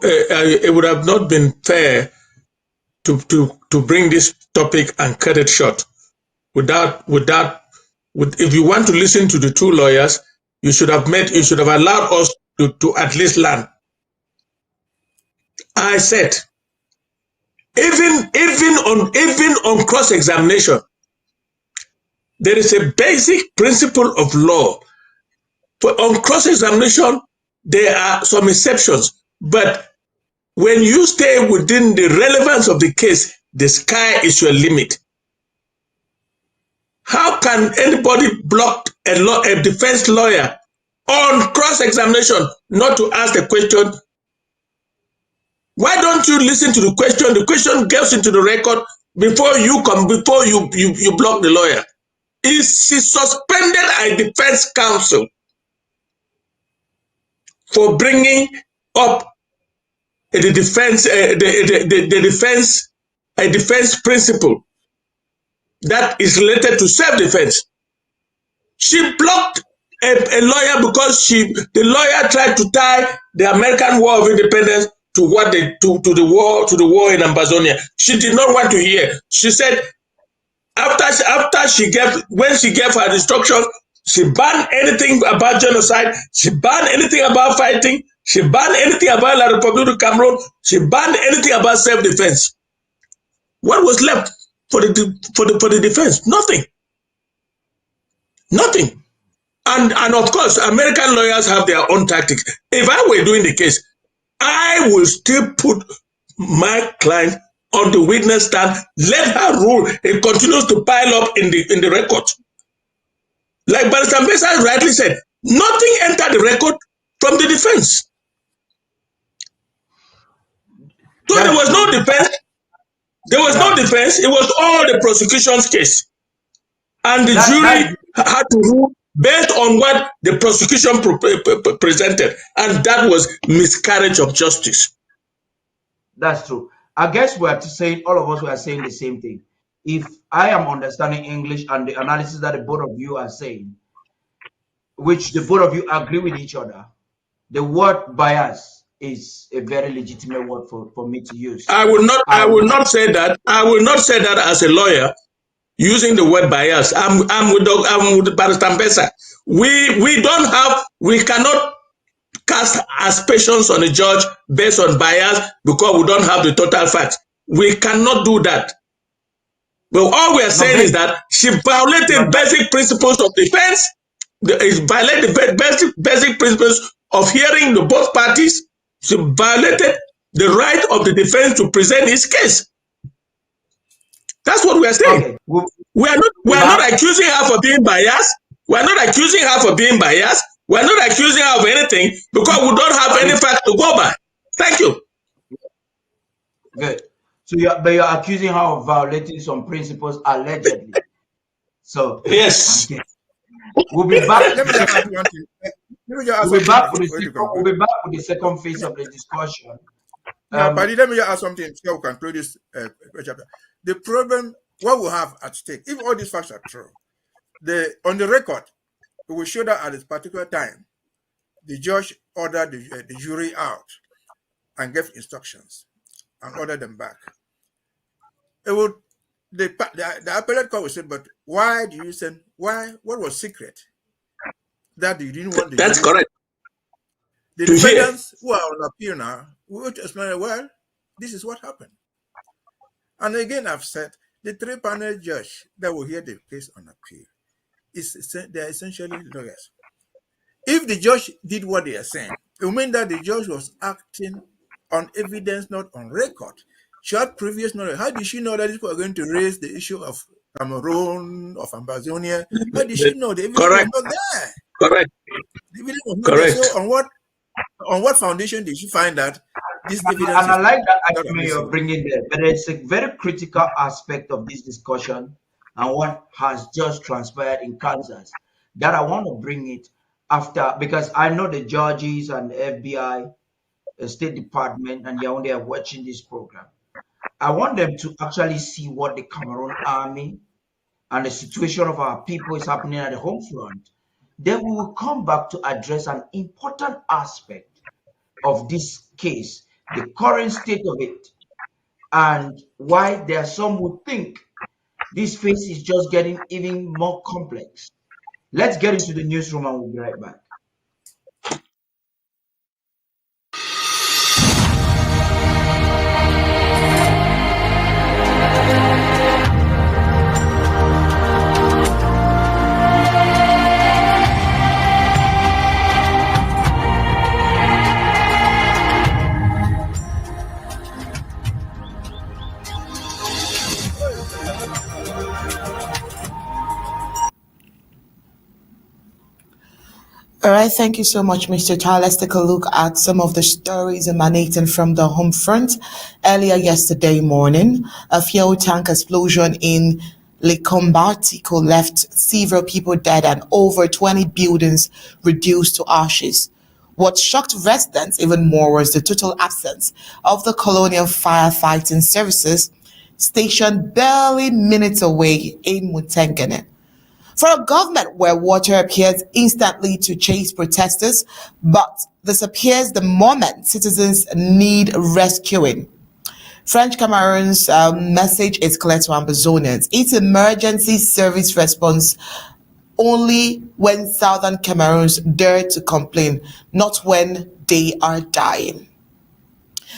It would have not been fair to bring this topic and cut it short. If you want to listen to the two lawyers, you should have allowed us to at least learn. I said, even on cross-examination, there is a basic principle of law. On cross-examination, there are some exceptions, but when you stay within the relevance of the case, the sky is your limit. How can anybody block a defense lawyer on cross-examination not to ask the question? Why don't you listen to the question? The question gets into the record before you block the lawyer. She suspended a defense counsel for bringing up a defense principle that is related to self-defense. She blocked a lawyer because the lawyer tried to tie the American War of Independence to the war in Ambazonia. She did not want to hear. She said when she gave her instructions, she banned anything about genocide. She banned anything about fighting. She banned anything about La Republic of Cameroon. She banned anything about self-defense. What was left for the defense? Nothing. Nothing. And of course, American lawyers have their own tactics. If I were doing the case, I will still put my client on the witness stand, let her rule. It continues to pile up in the record. Like Mbeseha rightly said, nothing entered the record from the defense. So there was no defense. There was no defense. It was all the prosecution's case. And the jury had to rule based on what the prosecution presented. And that was miscarriage of justice. That's true. I guess we're saying, all of us were saying the same thing. If I am understanding English and the analysis that the both of you are saying, which the both of you agree with each other, the word bias is a very legitimate word for me to use. I will not say that. I will not say that as a lawyer using the word bias. I'm with Barrister Mbeseha. We cannot cast aspersions on a judge based on bias because we don't have the total facts. We cannot do that. But all we are saying is that she violated basic principles of defense. It violated the basic principles of hearing the both parties. She violated the right of the defense to present his case. That's what we are saying. Okay. We are not accusing her for being biased. We are not accusing her for being biased. We are not accusing her of anything because we don't have any facts to go by. Thank you. Good. So you're accusing her of violating some principles allegedly. So yes. Okay. We'll be back. We'll be back with the second phase of the discussion. But let me just add something so we can close this chapter. The problem, what we have at stake, if all these facts are true, on the record, we will show that at this particular time, the judge ordered the jury out and gave instructions and ordered them back. It would the appellate court will say, but why do you send? Why? What was secret that you didn't want? That's correct. The defendants who are on appeal now will explain, well, this is what happened. And again, I've said the three-panel judge that will hear the case on appeal they're essentially lawyers. If the judge did what they are saying, it will mean that the judge was acting on evidence, not on record. She had previous knowledge. How did she know that people are going to raise the issue of Cameroon, of Ambazonia? How did she know the evidence was not there? Correct. The evidence was not there. So on what foundation did she find that this evidence? And I like that argument you're bringing there, but it's a very critical aspect of this discussion and what has just transpired in Kansas that I want to bring it after, because I know the judges and the FBI, the State Department, and they are watching this program. I want them to actually see what the Cameroon army and the situation of our people is happening at the home front. Then we will come back to address an important aspect of this case, the current state of it, and why there are some who think this phase is just getting even more complex. Let's get into the newsroom and we'll be right back. All right, thank you so much, Mr. Charles. Let's take a look at some of the stories emanating from the home front. Earlier yesterday morning, a fuel tank explosion in Likomba left several people dead and over 20 buildings reduced to ashes. What shocked residents even more was the total absence of the colonial firefighting services stationed barely minutes away in Mutengene. For a government where water appears instantly to chase protesters, but disappears the moment citizens need rescuing. French Cameroon's message is clear to Ambazonians. Its emergency service response only when Southern Cameroons dare to complain, not when they are dying.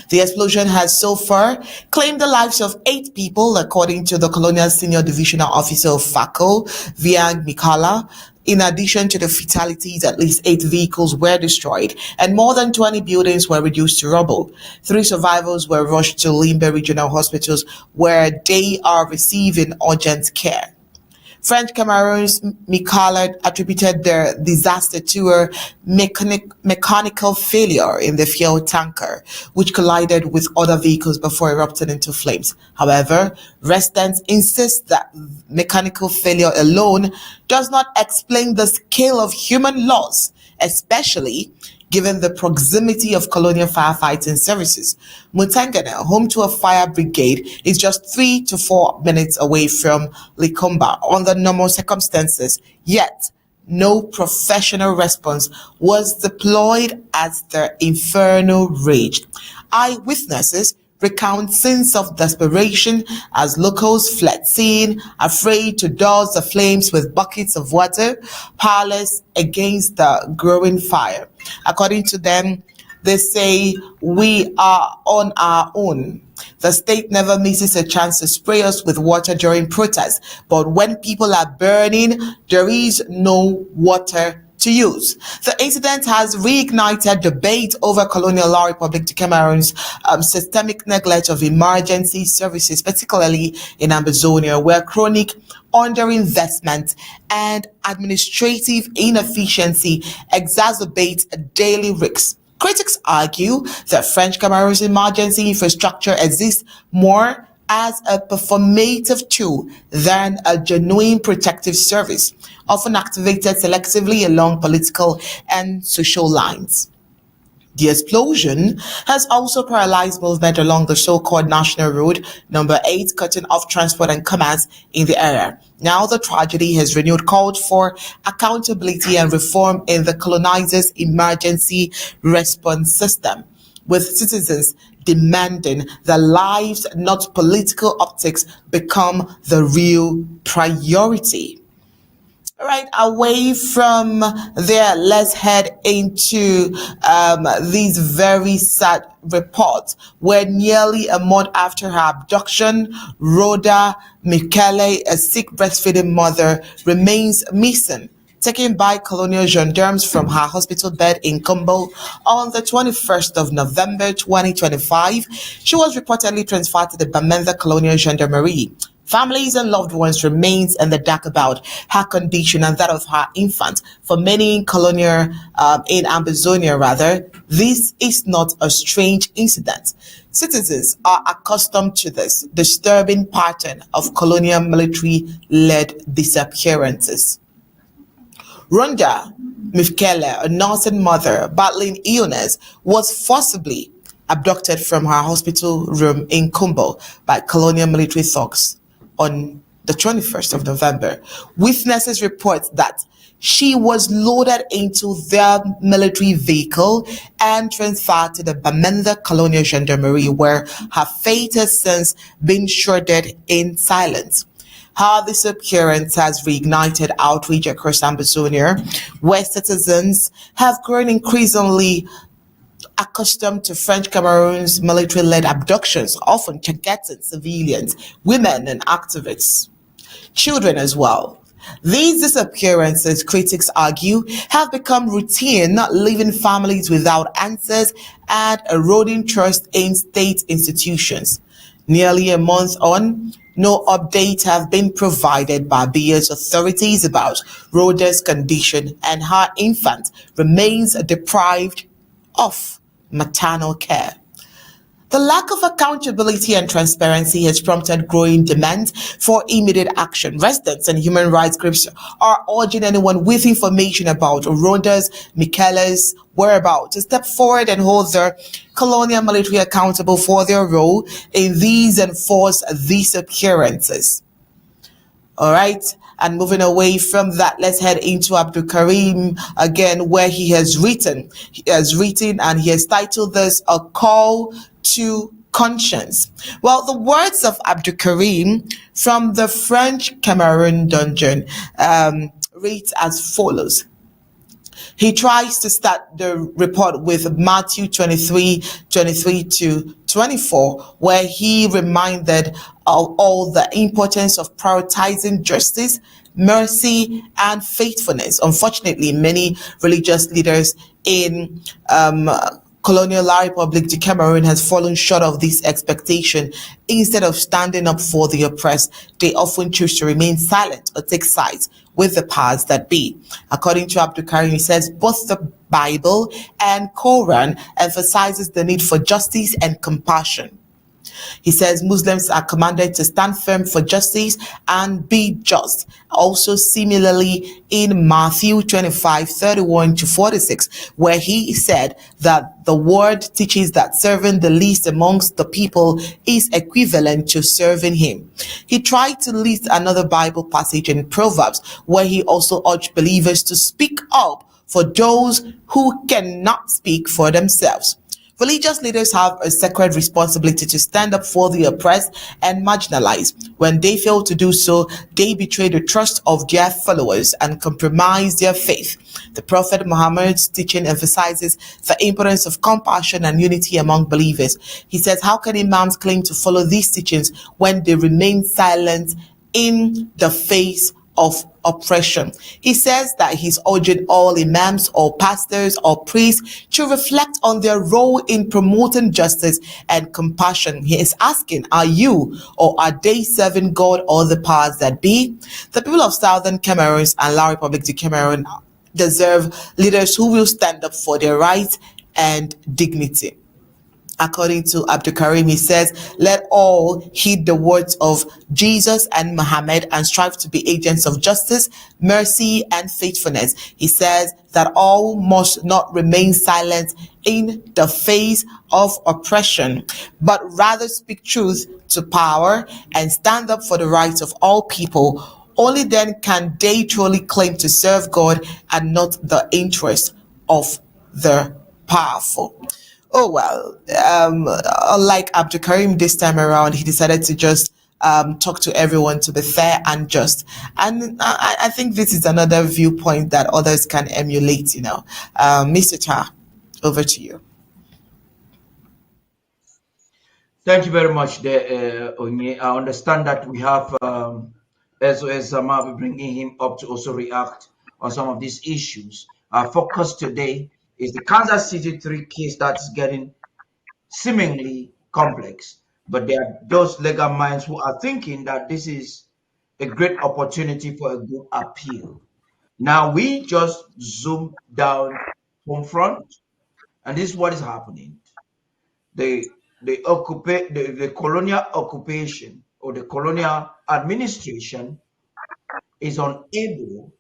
The explosion has so far claimed the lives of 8 people, according to the Colonial Senior Divisional Officer of FACO, Viang Mikala. In addition to the fatalities, at least 8 vehicles were destroyed and more than 20 buildings were reduced to rubble. 3 survivors were rushed to Limbe Regional Hospitals where they are receiving urgent care. French Cameroon's Mikala attributed their disaster to a mechanical failure in the fuel tanker, which collided with other vehicles before erupting into flames. However, residents insist that mechanical failure alone does not explain the scale of human loss, especially given the proximity of colonial firefighting services. Mutangana, home to a fire brigade, is just 3 to 4 minutes away from Likomba under normal circumstances, yet no professional response was deployed as the inferno raged. Eyewitnesses recount scenes of desperation as locals fled scene, afraid to douse the flames with buckets of water, powerless against the growing fire. According to them, they say, "We are on our own. The state never misses a chance to spray us with water during protests, but when people are burning, there is no water to use." The incident has reignited debate over colonial law Republic of Cameroon's systemic neglect of emergency services, particularly in Ambazonia, where chronic underinvestment and administrative inefficiency exacerbate daily risks. Critics argue that French Cameroon's emergency infrastructure exists more as a performative tool than a genuine protective service, often activated selectively along political and social lines. The explosion has also paralyzed movement along the so-called National Road number 8, cutting off transport and commerce in the area. Now the tragedy has renewed calls for accountability and reform in the colonizers' emergency response system, with citizens demanding that lives, not political optics, become the real priority. All right, away from there, let's head into these very sad reports where nearly a month after her abduction, Rhoda Mikele, a sick breastfeeding mother, remains missing, taken by colonial gendarmes from her hospital bed in Kumbo on the 21st of November 2025. She was reportedly transferred to the Bamenda Colonial Gendarmerie. Families and loved ones remains in the dark about her condition and that of her infant. For many in Ambazonia rather, this is not a strange incident. Citizens are accustomed to this disturbing pattern of colonial military-led disappearances. Rhoda Mikele, a nursing mother battling illness, was forcibly abducted from her hospital room in Kumbo by colonial military thugs on the 21st of November. Witnesses report that she was loaded into their military vehicle and transferred to the Bamenda Colonial Gendarmerie, where her fate has since been shrouded in silence. Her disappearance has reignited outrage across Ambazonia, where citizens have grown increasingly accustomed to French Cameroon's military-led abductions, often targeting civilians, women, and activists, children as well. These disappearances, critics argue, have become routine, leaving families without answers and eroding trust in state institutions. Nearly a month on, no updates have been provided by BS authorities about Rhoda's condition, and her infant remains deprived of maternal care. The lack of accountability and transparency has prompted growing demand for immediate action. Residents and human rights groups are urging anyone with information about Rhoda Mikele's whereabouts to step forward and hold the colonial military accountable for their role in these enforced disappearances. All right. And moving away from that, let's head into Abdul Karim again, where he has written and he has titled this A Call to Conscience. Well, the words of Abdul Karim from the French Cameroon dungeon reads as follows. He tries to start the report with Matthew 23 to 24, where he reminded of all the importance of prioritizing justice, mercy, and faithfulness. Unfortunately, many religious leaders in Colonial La République du Cameroon has fallen short of this expectation. Instead of standing up for the oppressed, they often choose to remain silent or take sides with the powers that be. According to Abdul Karim, he says both the Bible and Quran emphasizes the need for justice and compassion. He says Muslims are commanded to stand firm for justice and be just. Also, similarly, in Matthew 25:31-46, where he said that the word teaches that serving the least amongst the people is equivalent to serving him. He tried to list another Bible passage in Proverbs, where he also urged believers to speak up for those who cannot speak for themselves. Religious leaders have a sacred responsibility to stand up for the oppressed and marginalized. When they fail to do so, they betray the trust of their followers and compromise their faith. The Prophet Muhammad's teaching emphasizes the importance of compassion and unity among believers. He says, how can imams claim to follow these teachings when they remain silent in the face of oppression? He says that he's urging all imams or pastors or priests to reflect on their role in promoting justice and compassion. He is asking, are you or are they serving God or the powers that be? The people of Southern Cameroon and La République du Cameroon deserve leaders who will stand up for their rights and dignity. According to Abdul Karim, he says, let all heed the words of Jesus and Muhammad and strive to be agents of justice, mercy, and faithfulness. He says that all must not remain silent in the face of oppression, but rather speak truth to power and stand up for the rights of all people. Only then can they truly claim to serve God and not the interest of the powerful. Oh, well, unlike Abdul Karim this time around, he decided to just talk to everyone to be fair and just. And I think this is another viewpoint that others can emulate, Mr. Cha, over to you. Thank you very much, Onye. I understand that we have SOS Zama bringing him up to also react on some of these issues. Our focus today is the Kansas City 3 case that's getting seemingly complex. But there are those legal minds who are thinking that this is a great opportunity for a good appeal. Now we just zoom down home front, and this is what is happening. The colonial occupation or the colonial administration is unable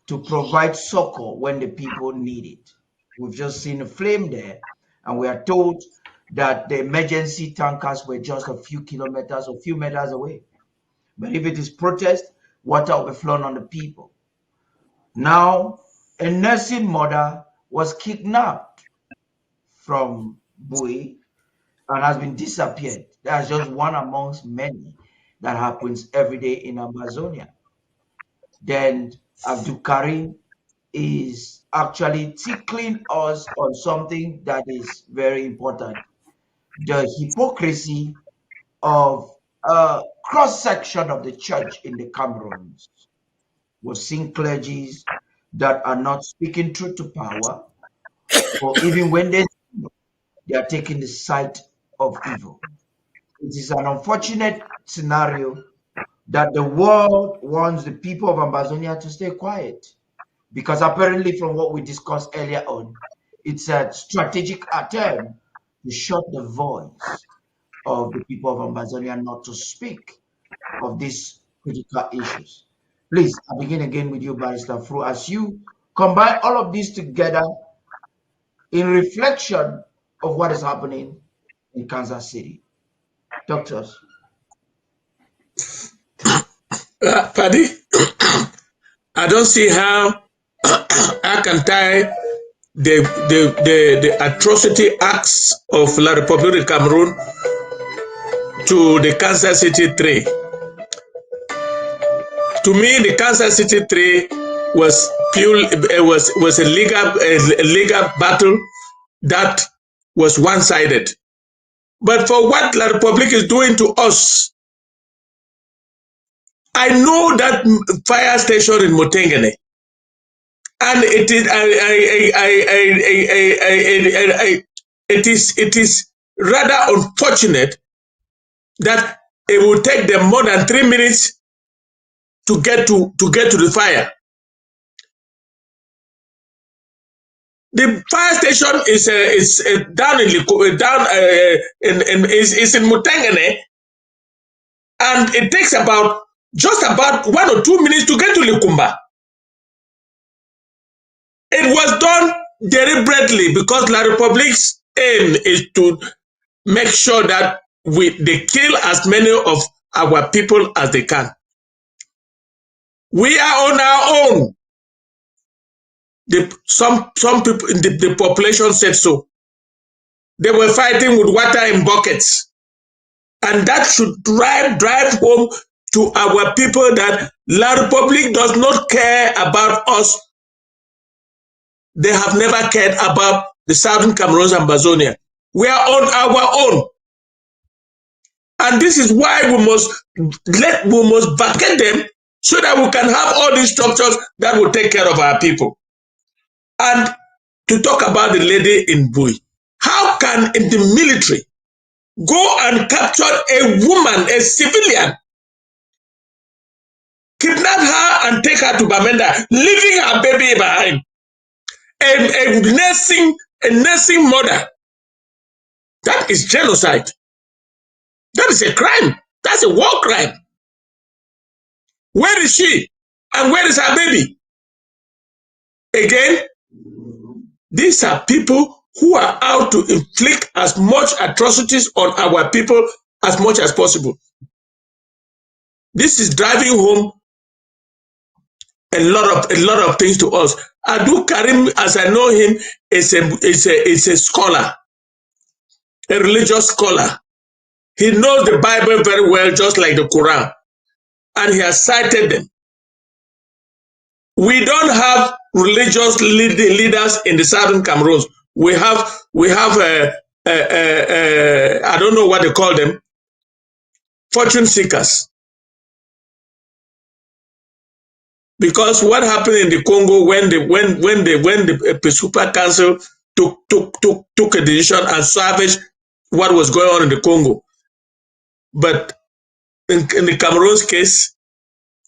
to provide succor when the people need it. We've just seen a flame there, and we are told that the emergency tankers were just a few kilometers or few meters away. But if it is protest, water will be flowing on the people. Now, a nursing mother was kidnapped from Bui and has been disappeared. That's just one amongst many that happens every day in Ambazonia. Then Abdul Karim is actually tickling us on something that is very important. The hypocrisy of a cross-section of the church in the Cameroons. We've seen clergies that are not speaking truth to power, or even when they are taking the side of evil. It is an unfortunate scenario that the world wants the people of Ambazonia to stay quiet, because apparently from what we discussed earlier on, it's a strategic attempt to shut the voice of the people of Ambazonia not to speak of these critical issues. Please, I begin again with you, Barrister Fru, as you combine all of this together in reflection of what is happening in Kansas City. Doctors. Paddy, I don't see how I can tie the atrocity acts of La République du Cameroon to the Kansas City 3. To me, the Kansas City 3 was pure. Was a legal battle that was one-sided. But for what La République is doing to us, I know that fire station in Motengene, and it is it is rather unfortunate that it will take them more than 3 minutes to get to the fire. The fire station is down in Mutengene, and it takes just about 1 or 2 minutes to get to Likumba. It was done deliberately because La Republic's aim is to make sure that they kill as many of our people as they can. We are on our own. Some people in the population said so. They were fighting with water in buckets. And that should drive home to our people that La Republic does not care about us. They have never cared about the Southern Cameroons and Ambazonia. We are on our own. And this is why we must vacate them so that we can have all these structures that will take care of our people. And to talk about the lady in Bui, how can in the military go and capture a woman, a civilian, kidnap her and take her to Bamenda, leaving her baby behind? A nursing mother. That is genocide. That is a crime. That's a war crime. Where is she? And where is her baby? Again, these are people who are out to inflict as much atrocities on our people as much as possible. This is driving home a lot of things to us. Adu Karim, as I know him, is a scholar, a religious scholar. He knows the Bible very well, just like the Quran, and he has cited them. We don't have religious leaders in the Southern Cameroons. We have I don't know what they call them, fortune seekers. Because what happened in the Congo when the Episcopal Council took a decision and savaged what was going on in the Congo. But in the Cameroon's case,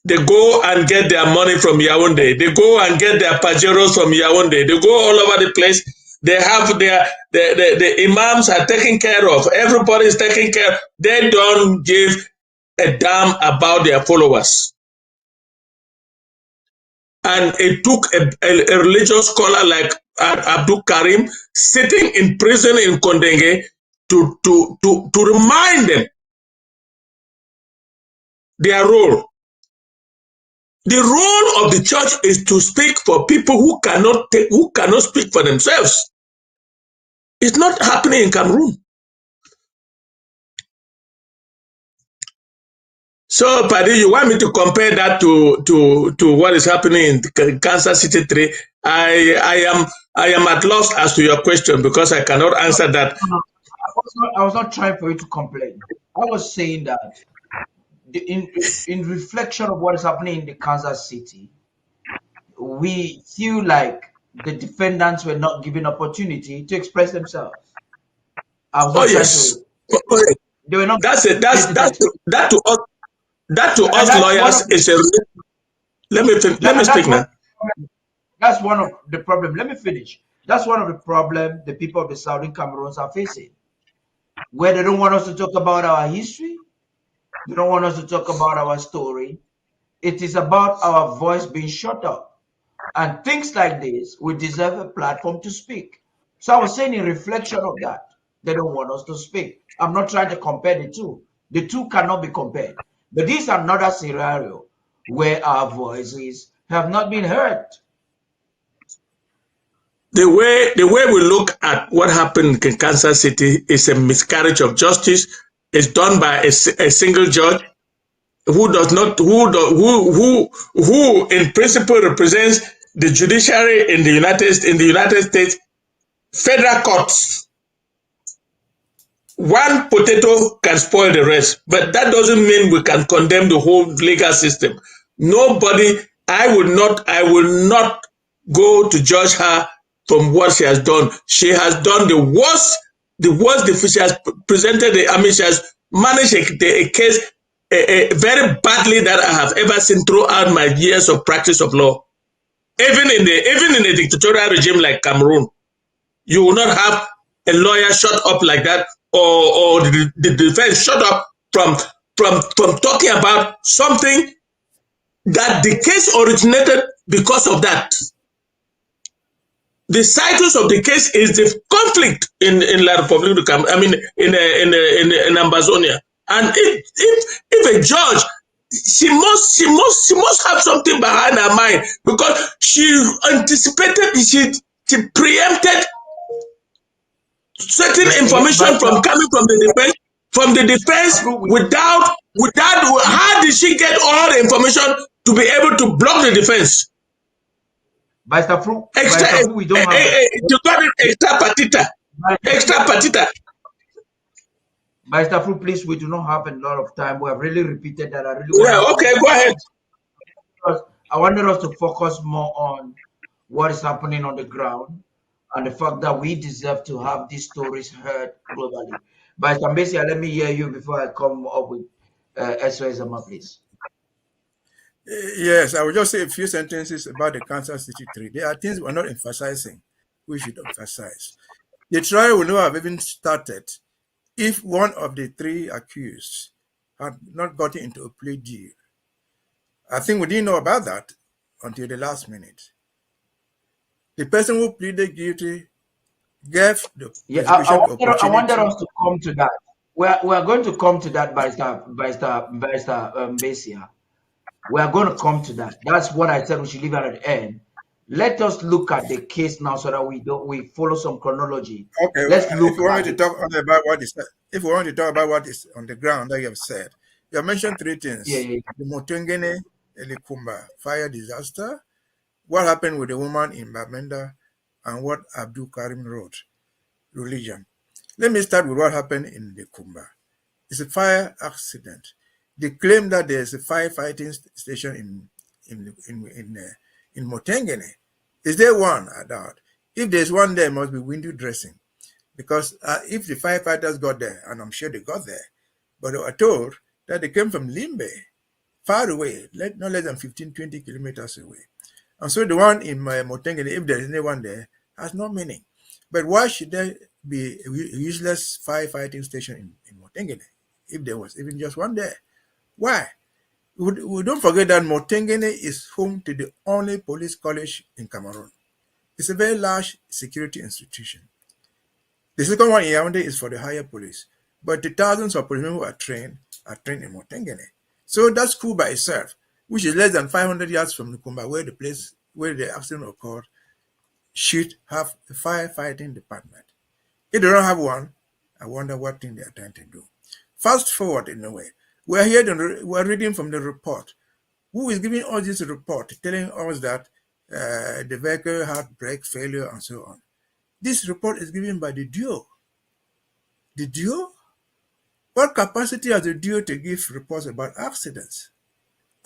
they go and get their money from Yaoundé. They go and get their pajeros from Yaoundé. They go all over the place. They have the imams are taken care of. Everybody is taken care of. They don't give a damn about their followers. And it took a religious scholar like Abdul Karim sitting in prison in Kondenge to remind them their role. The role of the church is to speak for people who cannot speak for themselves. It's not happening in Cameroon. So, Paddy, you want me to compare that to what is happening in Kansas City 3? I am at loss as to your question because I cannot answer that. I was not trying for you to complain. I was saying that in reflection of what is happening in the Kansas City, we feel like the defendants were not given opportunity to express themselves. I was not trying to. They were not. That to us lawyers is a. Let me speak now. That's one of the problem. Let me finish. That's one of the problem the people of the Southern Cameroons are facing, where they don't want us to talk about our history. They don't want us to talk about our story. It is about our voice being shut up. And things like this, we deserve a platform to speak. So I was saying in reflection of that, they don't want us to speak. I'm not trying to compare the two. The two cannot be compared. But this is another scenario where our voices have not been heard. The way we look at what happened in Kansas City is a miscarriage of justice. It's done by a single judge who in principle represents the judiciary in the United States federal courts. One potato can spoil the rest, but that doesn't mean we can condemn the whole legal system. Nobody, I will not go to judge her from what she has done. She has done the worst the worst she has presented, she has managed a case very badly that I have ever seen throughout my years of practice of law. Even in a dictatorial regime like Cameroon, you will not have a lawyer shut up like that, or the defense shut up from talking about something that the case originated because of that. The citus of the case is the conflict in La Republic, in Ambazonia. And if a judge, she must have something behind her mind, because she anticipated, she preempted certain information from coming from the defense without how did she get all the information to be able to block the defense? We don't have extra patita. Mr. Fru, please, we do not have a lot of time. We have really repeated that. Okay, go ahead. I wanted us to focus more on what is happening on the ground and the fact that we deserve to have these stories heard globally. But Mbeseha, let me hear you before I come up with Sylvester Zama, please. Yes, I will just say a few sentences about the Kansas City 3. There are things we're not emphasizing. We should emphasize. The trial will not have even started if one of the three accused had not gotten into a plea deal. I think we didn't know about that until the last minute. The person who pleaded guilty gave the I wanted us to come to that. We are going to come to that by Mbeseha. We are going to come to that. That's what I said we should leave it at the end. Let us look at the case now so that we follow some chronology. Okay. Let's look. If we want to talk about what is, if we want to talk about what is on the ground that you have said, you have mentioned three things: the Motengene Elikumba fire disaster, what happened with the woman in Bamenda, and what Abdul Karim wrote, religion. Let me start with what happened in the Kumba. It's a fire accident. They claim that there's a firefighting station in Motengene. Is there one? I doubt. If there's one there, it must be window dressing. Because if the firefighters got there, and I'm sure they got there, but they were told that they came from Limbe, far away, not less than 15, 20 kilometers away. And so the one in Motengene, if there is anyone there, has no meaning. But why should there be a useless firefighting station in Motengene if there was even just one there? Why? We don't forget that Motengene is home to the only police college in Cameroon. It's a very large security institution. The second one in Yaoundé is for the higher police, but the thousands of policemen who are trained in Motengene. So that school by itself, which is less than 500 yards from Nukumba, where the accident occurred, should have a firefighting department. If they don't have one, I wonder what thing they are trying to do. Fast forward in a way. We're reading from the report. Who is giving us this report, telling us that the vehicle had brake failure and so on? This report is given by the DUO. The DUO? What capacity has the DUO to give reports about accidents?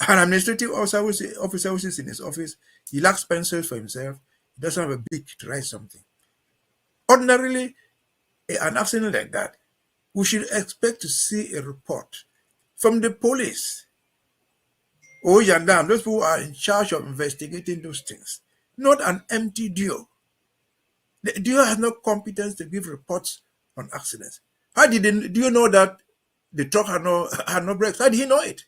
An administrative officer who sits in his office, he lacks pencils for himself, he doesn't have a beak to write something. Ordinarily, an accident like that, we should expect to see a report from the police or gendarmes, those who are in charge of investigating those things, not an empty DUO. The DUO has no competence to give reports on accidents. How did the DUO know that the truck had no brakes? How did he know it?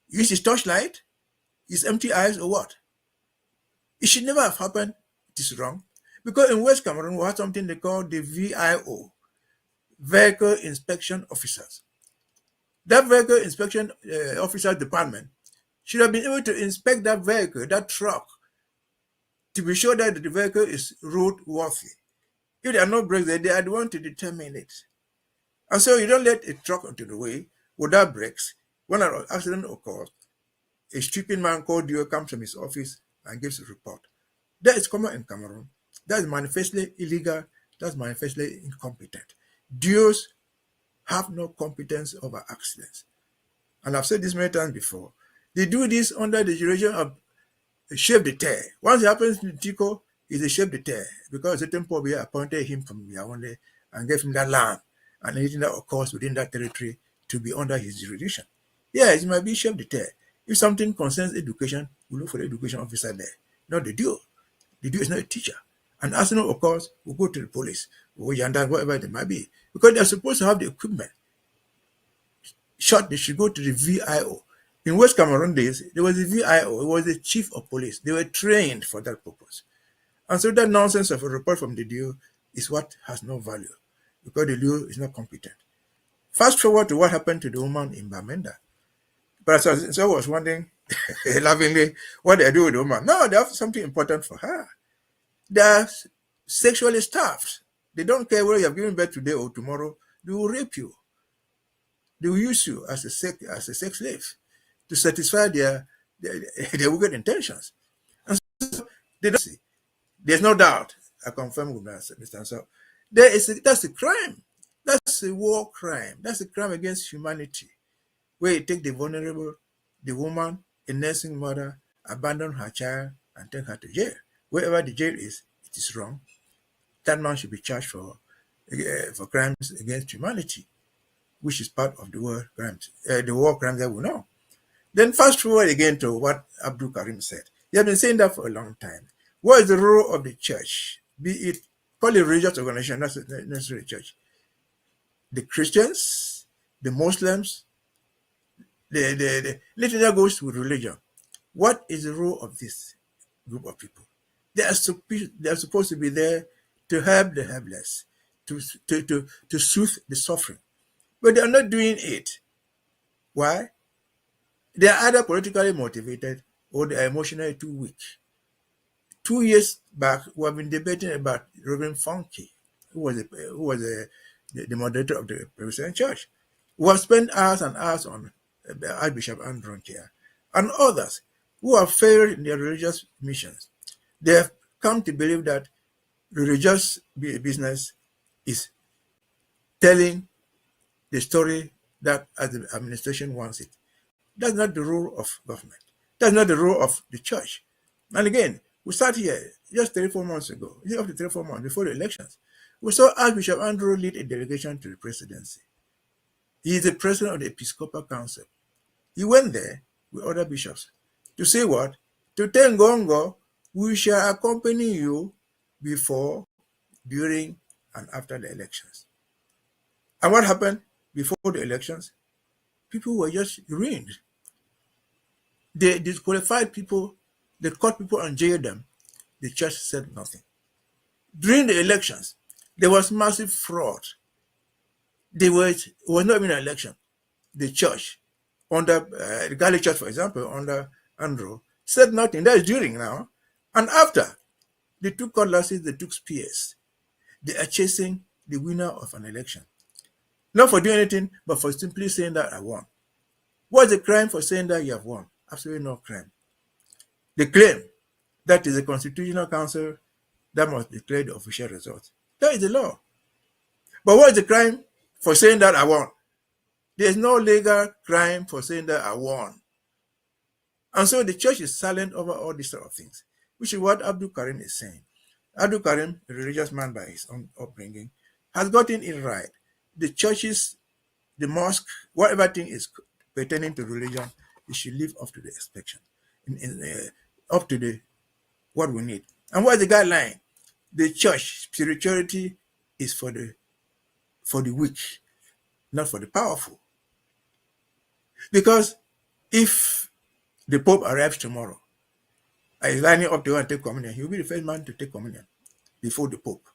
Use his torchlight, his empty eyes, or what? It should never have happened. It is wrong. Because in West Cameroon, we have something they call the VIO, Vehicle Inspection Officers. That Vehicle Inspection Officer Department should have been able to inspect that vehicle, that truck, to be sure that the vehicle is roadworthy. If there are no brakes there, they are the one to determine it. And so you don't let a truck onto the way without brakes. When an accident occurs, a stupid man called DUO comes from his office and gives a report. That is common in Cameroon. That is manifestly illegal. That's manifestly incompetent. DUOs have no competence over accidents. And I've said this many times before. They do this under the duration of a chef de terre. Once it happens to Tico, he's a chef de terre because certain people appointed him from Yaoundé and gave him that land, and anything that occurs within that territory to be under his jurisdiction. Yes, it might be chef de terre. If something concerns education, we look for the education officer there, not the DO. The DO is not a teacher. And accident occurs, we go to the police, or gendarme, whatever it might be, because they're supposed to have the equipment. Short, they should go to the VIO. In West Cameroon days, there was a VIO, it was the chief of police. They were trained for that purpose. And so that nonsense of a report from the DO is what has no value, because the DO is not competent. Fast forward to what happened to the woman in Bamenda. But so I was wondering, lovingly, what they do with the woman. No, they have something important for her. They're sexually starved. They don't care whether you have given birth today or tomorrow. They will rape you. They will use you as a sex slave to satisfy their wicked intentions. And so they don't see. There's no doubt. I confirm with Mr. Nsoh. That's a crime. That's a war crime. That's a crime against humanity, where you take the vulnerable, the woman, a nursing mother, abandon her child, and take her to jail. Wherever the jail is, it is wrong. That man should be charged for crimes against humanity, which is part of the war crimes, that we know. Then fast forward again to what Abdul Karim said. He has been saying that for a long time. What is the role of the church? Be it call it religious organization, not necessarily church. The Christians, the Muslims, the little that goes with religion. What is the role of this group of people? They are supposed to be there to help the helpless, to soothe the suffering. But they are not doing it. Why? They are either politically motivated or they are emotionally too weak. 2 years back, we have been debating about Reverend Funky, who was the moderator of the Presbyterian Church. We have spent hours and hours on Archbishop Andrew here and others who have failed in their religious missions. They have come to believe that religious business is telling the story that as the administration wants it. That's not the role of government. That's not the role of the church. And again, we sat here just 3-4 months ago, after 3-4 months before the elections. We saw Archbishop Andrew lead a delegation to the presidency. He is the president of the Episcopal Council. He went there with other bishops to say what? To tell Ngongo, we shall accompany you before, during, and after the elections. And what happened before the elections? People were just ruined. They disqualified people, they caught people and jailed them. The church said nothing. During the elections, there was massive fraud. It was not even an election. The church, under the Catholic Church, for example, under Andrew, said nothing. That is during now. And after, they took cutlasses, they took spears. They are chasing the winner of an election. Not for doing anything, but for simply saying that I won. What's the crime for saying that you have won? Absolutely no crime. They claim that is a constitutional council that must declare the official result. That is the law. But what is the crime for saying that I won? There is no legal crime for saying that I won. And so the church is silent over all these sort of things, which is what Abdul Karim is saying. Abdul Karim, a religious man by his own upbringing, has gotten it right. The churches, the mosque, whatever thing is pertaining to religion, it should live up to the expectation, up to what we need. And what is the guideline? The church spirituality is for the weak, not for the powerful. Because if the Pope arrives tomorrow and is lining up to go and take communion, he will be the first man to take communion before the Pope.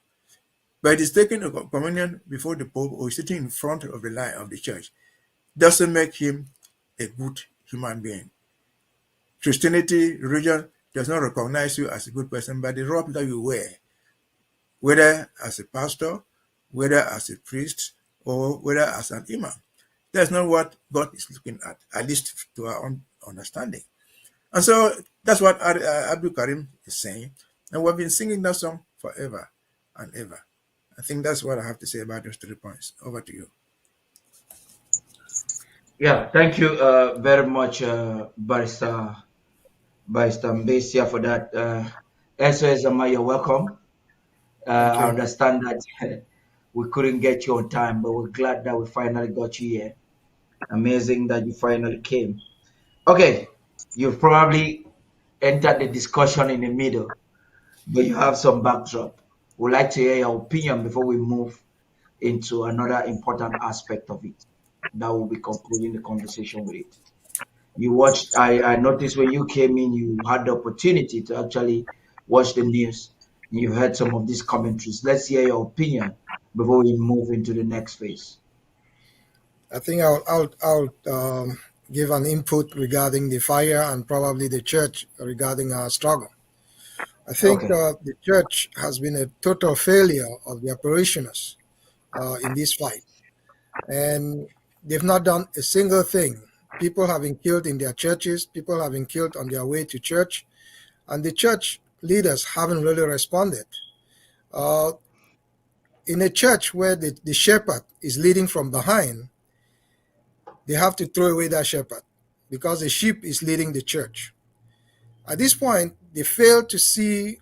But it is taking a communion before the Pope or sitting in front of the line of the church doesn't make him a good human being. Christianity, religion, does not recognize you as a good person by the robe that you wear, whether as a pastor, whether as a priest, or whether as an imam. That's not what God is looking at least to our own understanding. And so that's what Abdul Karim is saying. And we've been singing that song forever and ever. I think that's what I have to say about those 3 points. Over to you. Yeah, thank you very much, Barrister Mbeseha, for that. SOS Zama, you're welcome. I understand that we couldn't get you on time, but we're glad that we finally got you here. Amazing that you finally came. Okay, you've probably entered the discussion in the middle, but you have some backdrop. We'd like to hear your opinion before we move into another important aspect of it. That will be concluding the conversation with it. You watched, I noticed when you came in, you had the opportunity to actually watch the news. You've heard some of these commentaries. Let's hear your opinion before we move into the next phase. I think I'll give an input regarding the fire and probably the church regarding our struggle. I think the church has been a total failure of their parishioners in this fight. And they've not done a single thing. People have been killed in their churches. People have been killed on their way to church. And the church leaders haven't really responded. In a church where the shepherd is leading from behind, they have to throw away that shepherd because the sheep is leading the church. At this point, they fail to see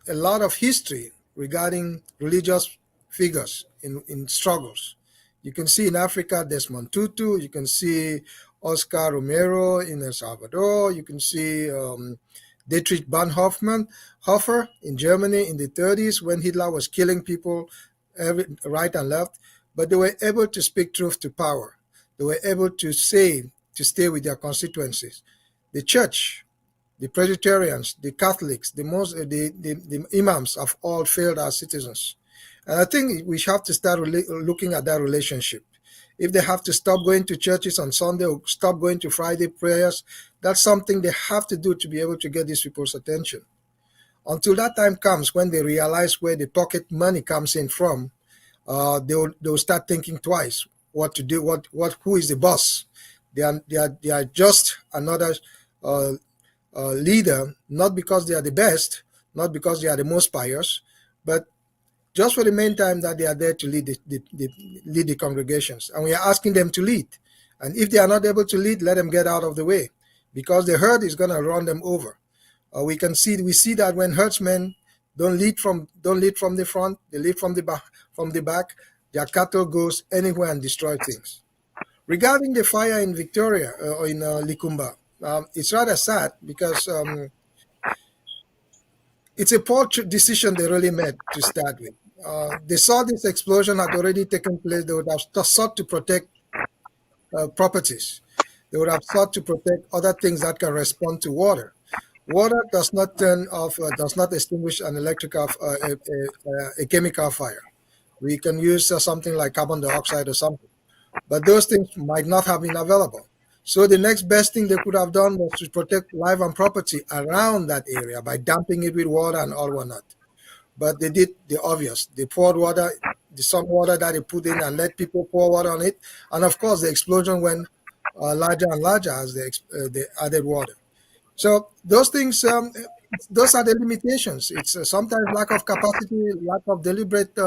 a lot of history regarding religious figures in struggles. You can see in Africa, Desmond Tutu. You can see Oscar Romero in El Salvador. You can see Dietrich Bonhoeffer in Germany in the 30s when Hitler was killing people right and left. But they were able to speak truth to power. They were able to stay with their constituencies. The church, the Presbyterians, the Catholics, the imams have all failed our citizens. And I think we have to start looking at that relationship. If they have to stop going to churches on Sunday or stop going to Friday prayers, that's something they have to do to be able to get these people's attention. Until that time comes when they realize where the pocket money comes in from, they'll start thinking twice what to do, who is the boss. They are just another leader, not because they are the best, not because they are the most pious, but just for the main time that they are there to lead the congregations. And we are asking them to lead. And if they are not able to lead, let them get out of the way, because the herd is going to run them over. We see that when herdsmen don't lead from the front, they lead from the back. Their cattle goes anywhere and destroy things. Regarding the fire in Victoria or in Likumba, it's rather sad because it's a poor decision they really made to start with. They saw this explosion had already taken place. They would have sought to protect properties. They would have sought to protect other things that can respond to water. Water does not turn off, does not extinguish an electrical, a chemical fire. We can use something like carbon dioxide or something, but those things might not have been available. So the next best thing they could have done was to protect life and property around that area by damping it with water and all whatnot. But they did the obvious. They poured water, some water that they put in and let people pour water on it. And of course, the explosion went larger and larger as they added water. So those things, those are the limitations. It's sometimes lack of capacity, lack of deliberate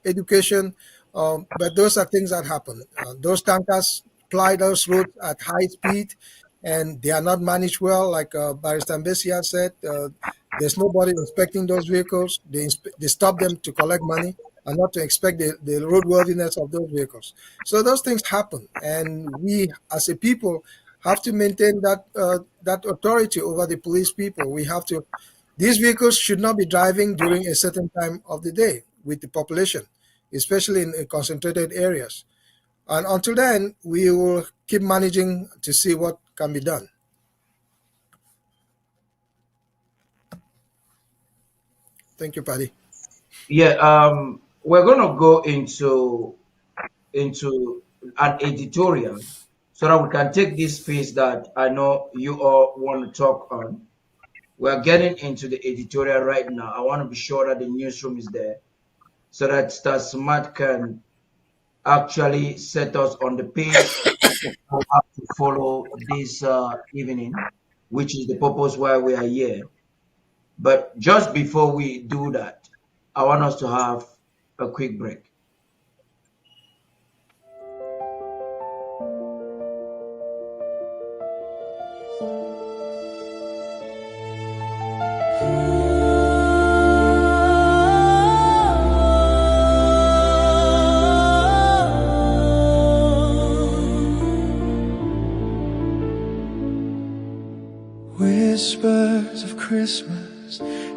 education, but those are things that happen. Those tankers ply those roads at high speed, and they are not managed well. Like Barrister Mbeseha said, there's nobody inspecting those vehicles. They stop them to collect money and not to inspect the roadworthiness of those vehicles. So those things happen, and we as a people have to maintain that authority over the police people. We have to. These vehicles should not be driving during a certain time of the day with the population, especially in concentrated areas. And until then, we will keep managing to see what can be done. Thank you, Paddy. Yeah, we're gonna go into an editorial so that we can take this piece that I know you all want to talk on. We're getting into the editorial right now. I want to be sure that the newsroom is there so that Star Smart can actually set us on the pace we have to follow this evening, which is the purpose why we are here. But just before we do that, I want us to have a quick break.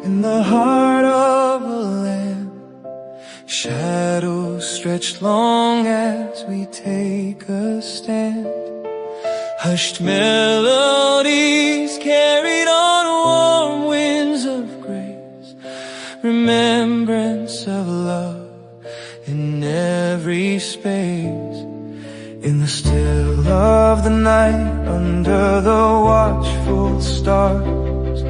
in the heart of a lamb. Shadows stretch long as we take a stand. Hushed melodies carried on warm winds of grace. Remembrance of love in every space. In the still of the night, under the watchful stars,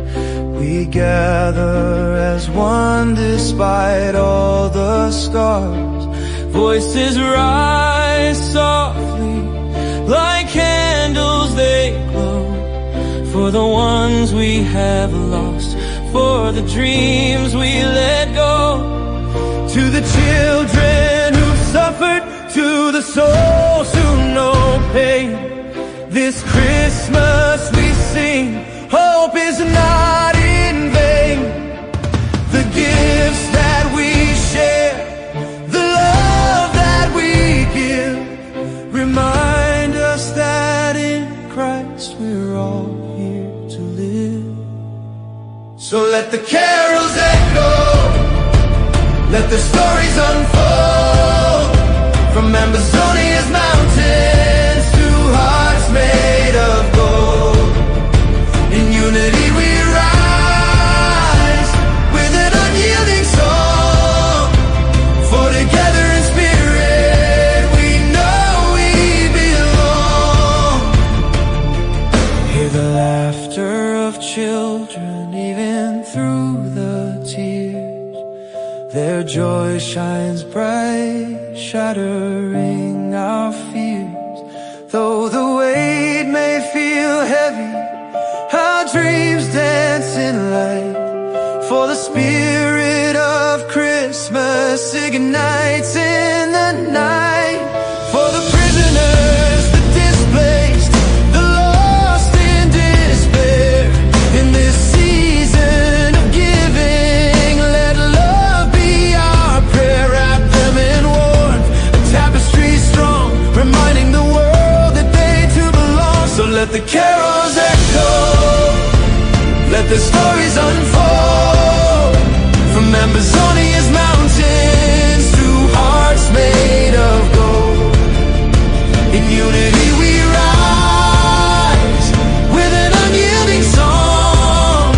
we gather as one despite all the scars. Voices rise softly like candles, they glow, for the ones we have lost, for the dreams we let go. To the children who've suffered, to the souls who know pain, this Christmas we sing, hope is not in vain. The gifts that we share, the love that we give, remind us that in Christ we're all here to live. So let the carols echo, let the stories unfold, from Ambazonia's mountains to hearts made of gold. In unity we rise with an unyielding song, for together in spirit we know we belong. Hear the laughter of children even through the tears. Their joy shines bright, shattering our fears. Though the weight may feel heavy, our dreams dance in light, for the spirit of Christmas ignites in the night. For the prisoners, the displaced, the lost in despair, in this season of giving, let love be our prayer. Wrap them in warmth, a tapestry strong, reminding the world that they too belong. So let the carols echo, let the stories unfold, from Ambazonia's mountains to hearts made of gold. In unity we rise with an unyielding song,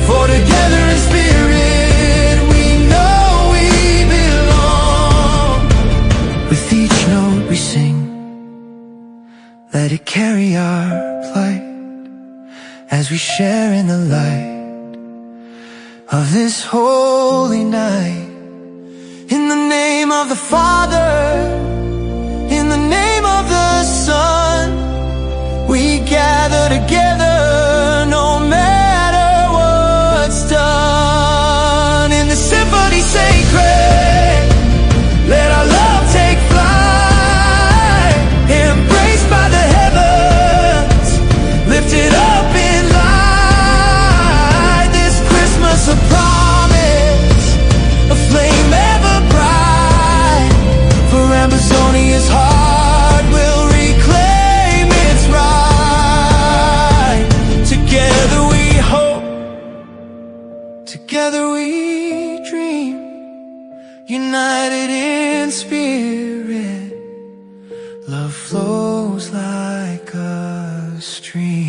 for together in spirit we know we belong. With each note we sing, let it carry our plight, as we share in the light of this holy night. In the name of the Father, in the name of the Son, we gather together no matter what's done. In the symphony sacred, let our love take flight, embraced by the heavens, lifted up in light. This Christmas a promise, a flame ever bright, for Ambazonia's heart will reclaim its right. Together we hope, together we dream, united in spirit, love flows like a stream.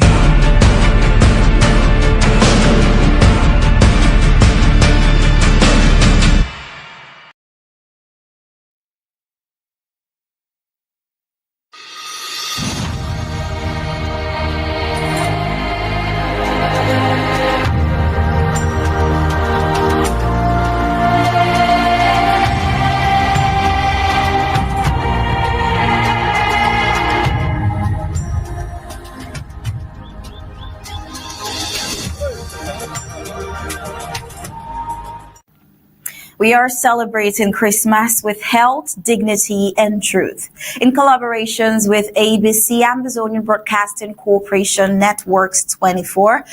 We are celebrating Christmas with health, dignity, and truth. In collaborations with ABC Ambazonian Broadcasting Corporation Networks 24,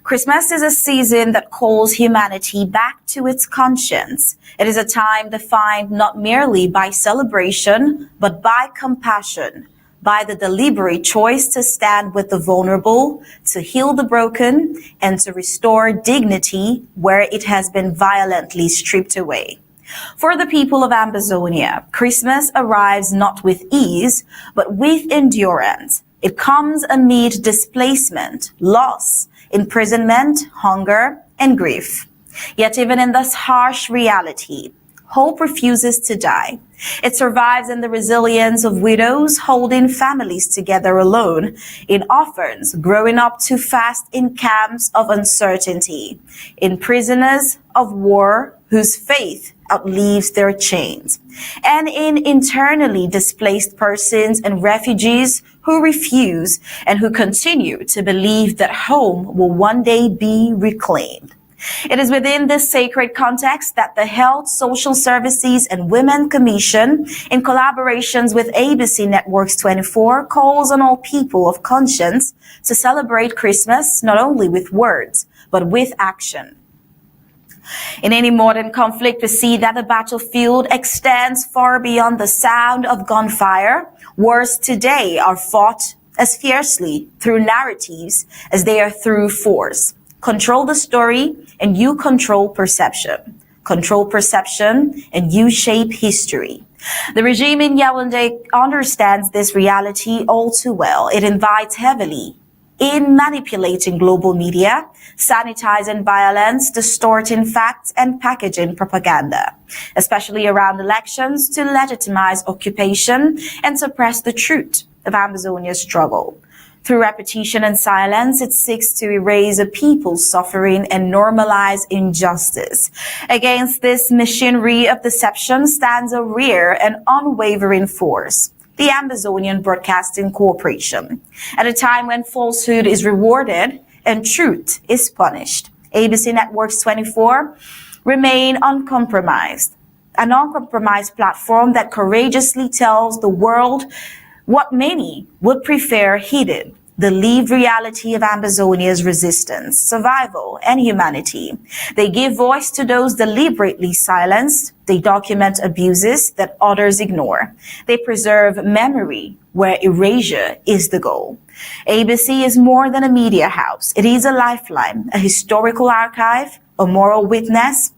Christmas is a season that calls humanity back to its conscience. It is a time defined not merely by celebration, but by compassion. by the deliberate choice to stand with the vulnerable, to heal the broken, and to restore dignity where it has been violently stripped away. For the people of Ambazonia, Christmas arrives not with ease, but with endurance. It comes amid displacement, loss, imprisonment, hunger, and grief. Yet even in this harsh reality, hope refuses to die. It survives in the resilience of widows holding families together alone, in orphans growing up too fast in camps of uncertainty, in prisoners of war whose faith outlives their chains, and in internally displaced persons and refugees who refuse and who continue to believe that home will one day be reclaimed. It is within this sacred context that the Health, Social Services and Women Commission, in collaborations with ABC Networks 24, calls on all people of conscience to celebrate Christmas not only with words, but with action. In any modern conflict, we see that the battlefield extends far beyond the sound of gunfire. Wars today are fought as fiercely through narratives as they are through force. Control the story and you control perception. Control perception and you shape history. The regime in Yaoundé understands this reality all too well. It invites heavily in manipulating global media, sanitizing violence, distorting facts, and packaging propaganda, especially around elections, to legitimize occupation and suppress the truth of Ambazonia's struggle. Through repetition and silence, it seeks to erase a people's suffering and normalize injustice. Against this machinery of deception stands a rare and unwavering force: the Ambazonian Broadcasting Corporation. At a time when falsehood is rewarded and truth is punished, ABC Networks 24 remain uncompromised, an uncompromised platform that courageously tells the world what many would prefer hidden: the lived reality of Ambazonia's resistance, survival, and humanity. They give voice to those deliberately silenced. They document abuses that others ignore. They preserve memory where erasure is the goal. ABC is more than a media house. It is a lifeline, a historical archive, a moral witness,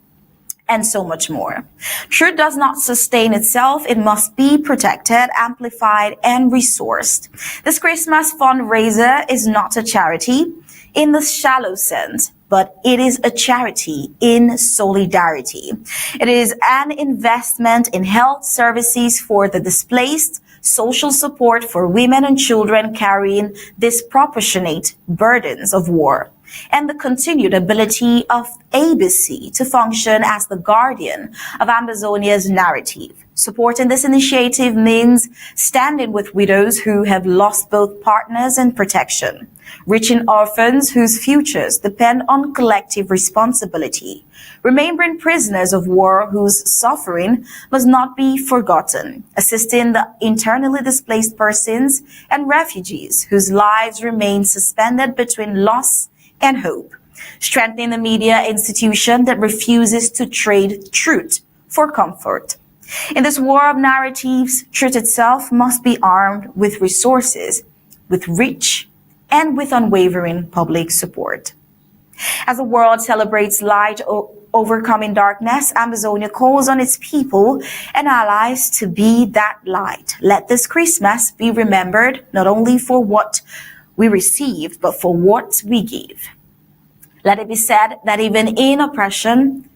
and so much more. Truth does not sustain itself. It must be protected, amplified, and resourced. This Christmas fundraiser is not a charity in the shallow sense, but it is a charity in solidarity. It is an investment in health services for the displaced, social support for women and children carrying disproportionate burdens of war, and the continued ability of ABC to function as the guardian of Ambazonia's narrative. Supporting this initiative means standing with widows who have lost both partners and protection, reaching orphans whose futures depend on collective responsibility, remembering prisoners of war whose suffering must not be forgotten, assisting the internally displaced persons and refugees whose lives remain suspended between loss and hope, strengthening the media institution that refuses to trade truth for comfort. In this war of narratives, truth itself must be armed with resources, with reach, and with unwavering public support. As the world celebrates light overcoming darkness, Ambazonia calls on its people and allies to be that light. Let this Christmas be remembered not only for what we received, but for what we give. Let it be said that even in oppression,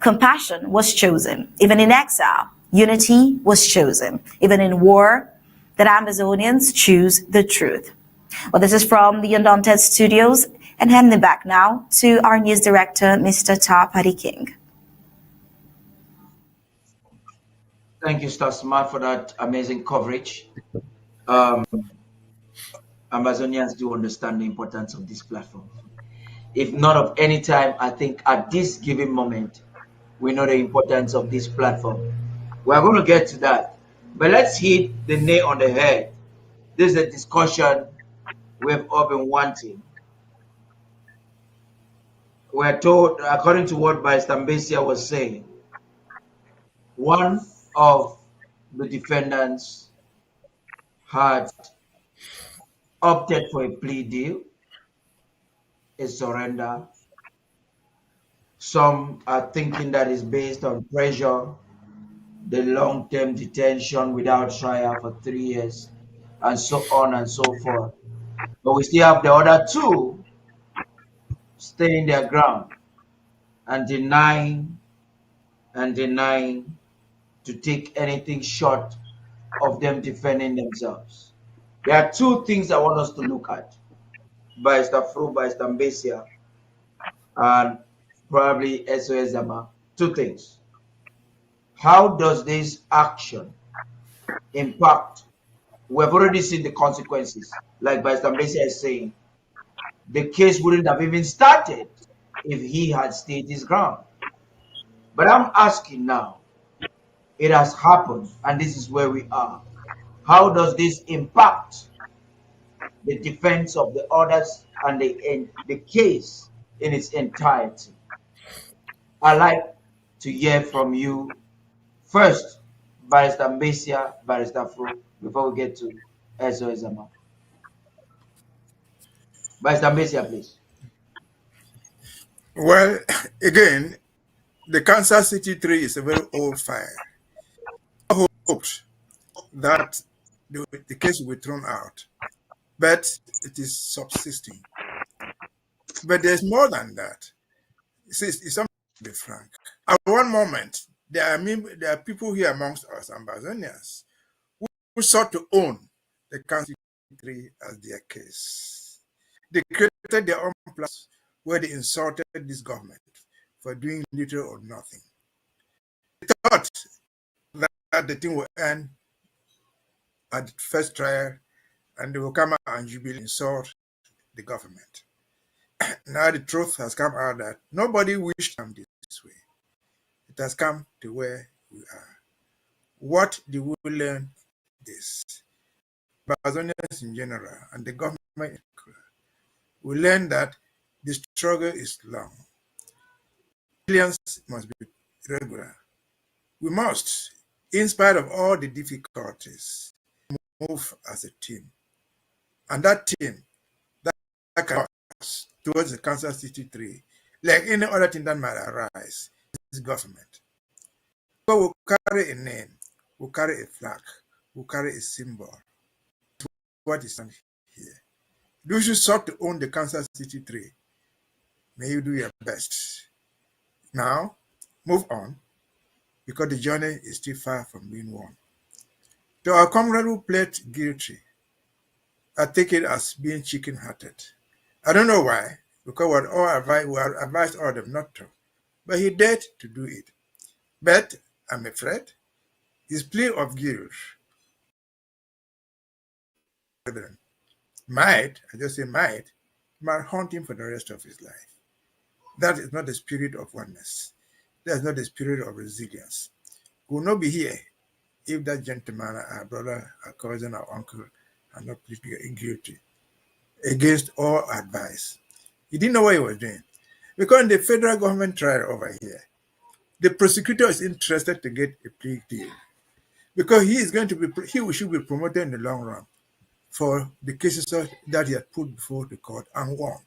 compassion was chosen. Even in exile, unity was chosen. Even in war, that Ambazonians choose the truth. Well, this is from the Undaunted Studios, and handing back now to our news director, Mr. Paddy King. Thank you, Star Smart, for that amazing coverage. Ambazonians do understand the importance of this platform. If not of any time, I think at this given moment, we know the importance of this platform. We're going to get to that. But let's hit the nail on the head. This is a discussion we've all been wanting. We're told, according to what Tim.Mbeseha was saying, one of the defendants had opted for a plea deal, a surrender. Some are thinking that it's based on pressure, the long-term detention without trial for 3 years, and so on and so forth. But we still have the other two staying their ground and denying to take anything short of them defending themselves. There are two things I want us to look at by Mbeseha, and probably Sylvester Zama. Two things. How does this action impact? We've already seen the consequences. Like Mbeseha is saying, the case wouldn't have even started if he had stayed his ground. But I'm asking now, it has happened, and this is where we are. How does this impact the defense of the others and the case in its entirety? I'd like to hear from you first, Mbeseha, Fru, before we get to Sylvester Zama. Mbeseha, please. Well, again, the Kansas City 3 is a very old fire. I hoped that the case will be thrown out, but it is subsisting. But there's more than that. It's something to be frank. At one moment, there are people here amongst us, Ambazonians, who sought to own the Kansas City 3 as their case. They created their own plans where they insulted this government for doing little or nothing. They thought that the thing will end at the first trial and they will come out and jubilate, insult the government. Now the truth has come out that nobody wished them this way. It has come to where we are. What do we learn this? Ambazonians in general and the government in particular, we learn that the struggle is long. Resilience must be regular. We must, in spite of all the difficulties, move as a team. And that team, that can us towards the Kansas City 3, like any other thing that might arise, is government. So we'll carry a name, we'll carry a flag, we'll carry a symbol. What is here? Those who sought to own the Kansas City 3, may you do your best. Now, move on, because the journey is still far from being won. To our comrade who pled guilty, I take it as being chicken-hearted. I don't know why, because we advised all of them not to, but he dared to do it. But I'm afraid his plea of guilt might haunt him for the rest of his life. That is not the spirit of oneness. That is not the spirit of resilience. We will not be here if that gentleman, our brother, our cousin, our uncle, had not pleaded guilty against all advice. He didn't know what he was doing. Because in the federal government trial over here, the prosecutor is interested to get a plea deal. Because he should be promoted in the long run for the cases that he had put before the court and won.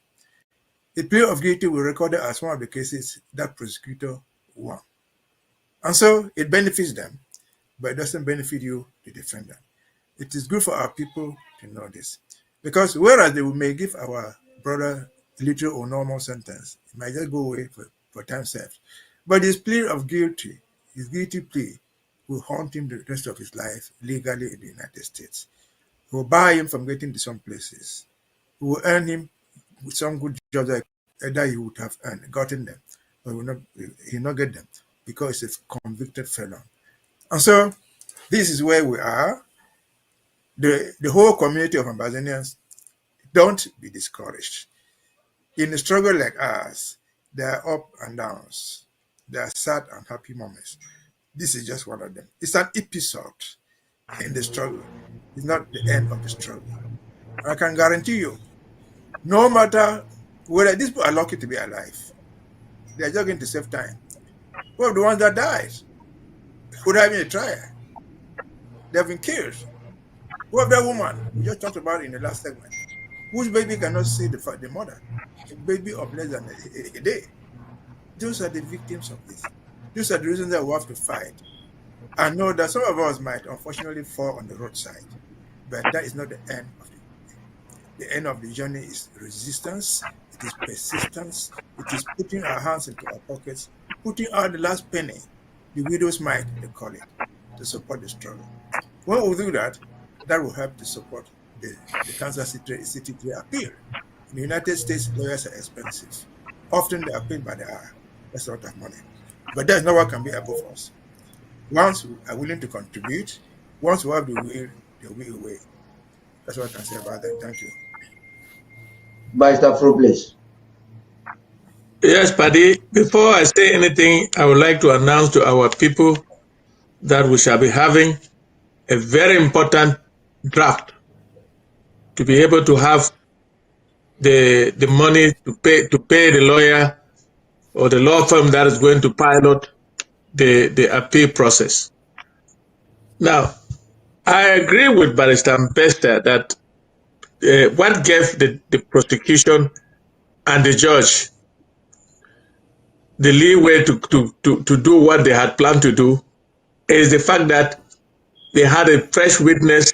The plea of guilty will record it as one of the cases that prosecutor won. And so it benefits them, but it doesn't benefit you, the defendant. It is good for our people to know this. Because whereas they may give our brother a little or normal sentence, it might just go away for time served. But his plea of guilty, his guilty plea, will haunt him the rest of his life legally in the United States. It will bar him from getting to some places. It will earn him with some good jobs that he would have gotten them, but he will not get them because he's a convicted felon. And so this is where we are. The whole community of Ambazonians, don't be discouraged. In a struggle like ours, there are ups and downs. There are sad and happy moments. This is just one of them. It's an episode in the struggle. It's not the end of the struggle. I can guarantee you, no matter whether these people are lucky to be alive, they are just going to save time. Well, the ones that died would have been a trial. They have been killed. We have that woman we just talked about in the last segment, whose baby cannot see the mother, a baby of less than a day. Those are the victims of this. Those are the reasons that we have to fight. I know that some of us might unfortunately fall on the roadside, but that is not the end of the journey. The end of the journey is resistance, it is persistence, it is putting our hands into our pockets, putting out the last penny, the widow's mite, they call it, to support the struggle. When we do that, that will help to support the Kansas City appeal. In the United States, lawyers are expensive. Often they are paid by the hour. That's a lot of money. But that's not what can be above us. Once we are willing to contribute, once we have the will, there will be a way. That's what I can say about that. Thank you. Barrister Fru, please. Yes, Paddy. Before I say anything, I would like to announce to our people that we shall be having a very important draft to be able to have the money to pay the lawyer or the law firm that is going to pilot the appeal process. Now, I agree with Barrister Mbeseha that what gave the prosecution and the judge the leeway to do what they had planned to do is the fact that they had a fresh witness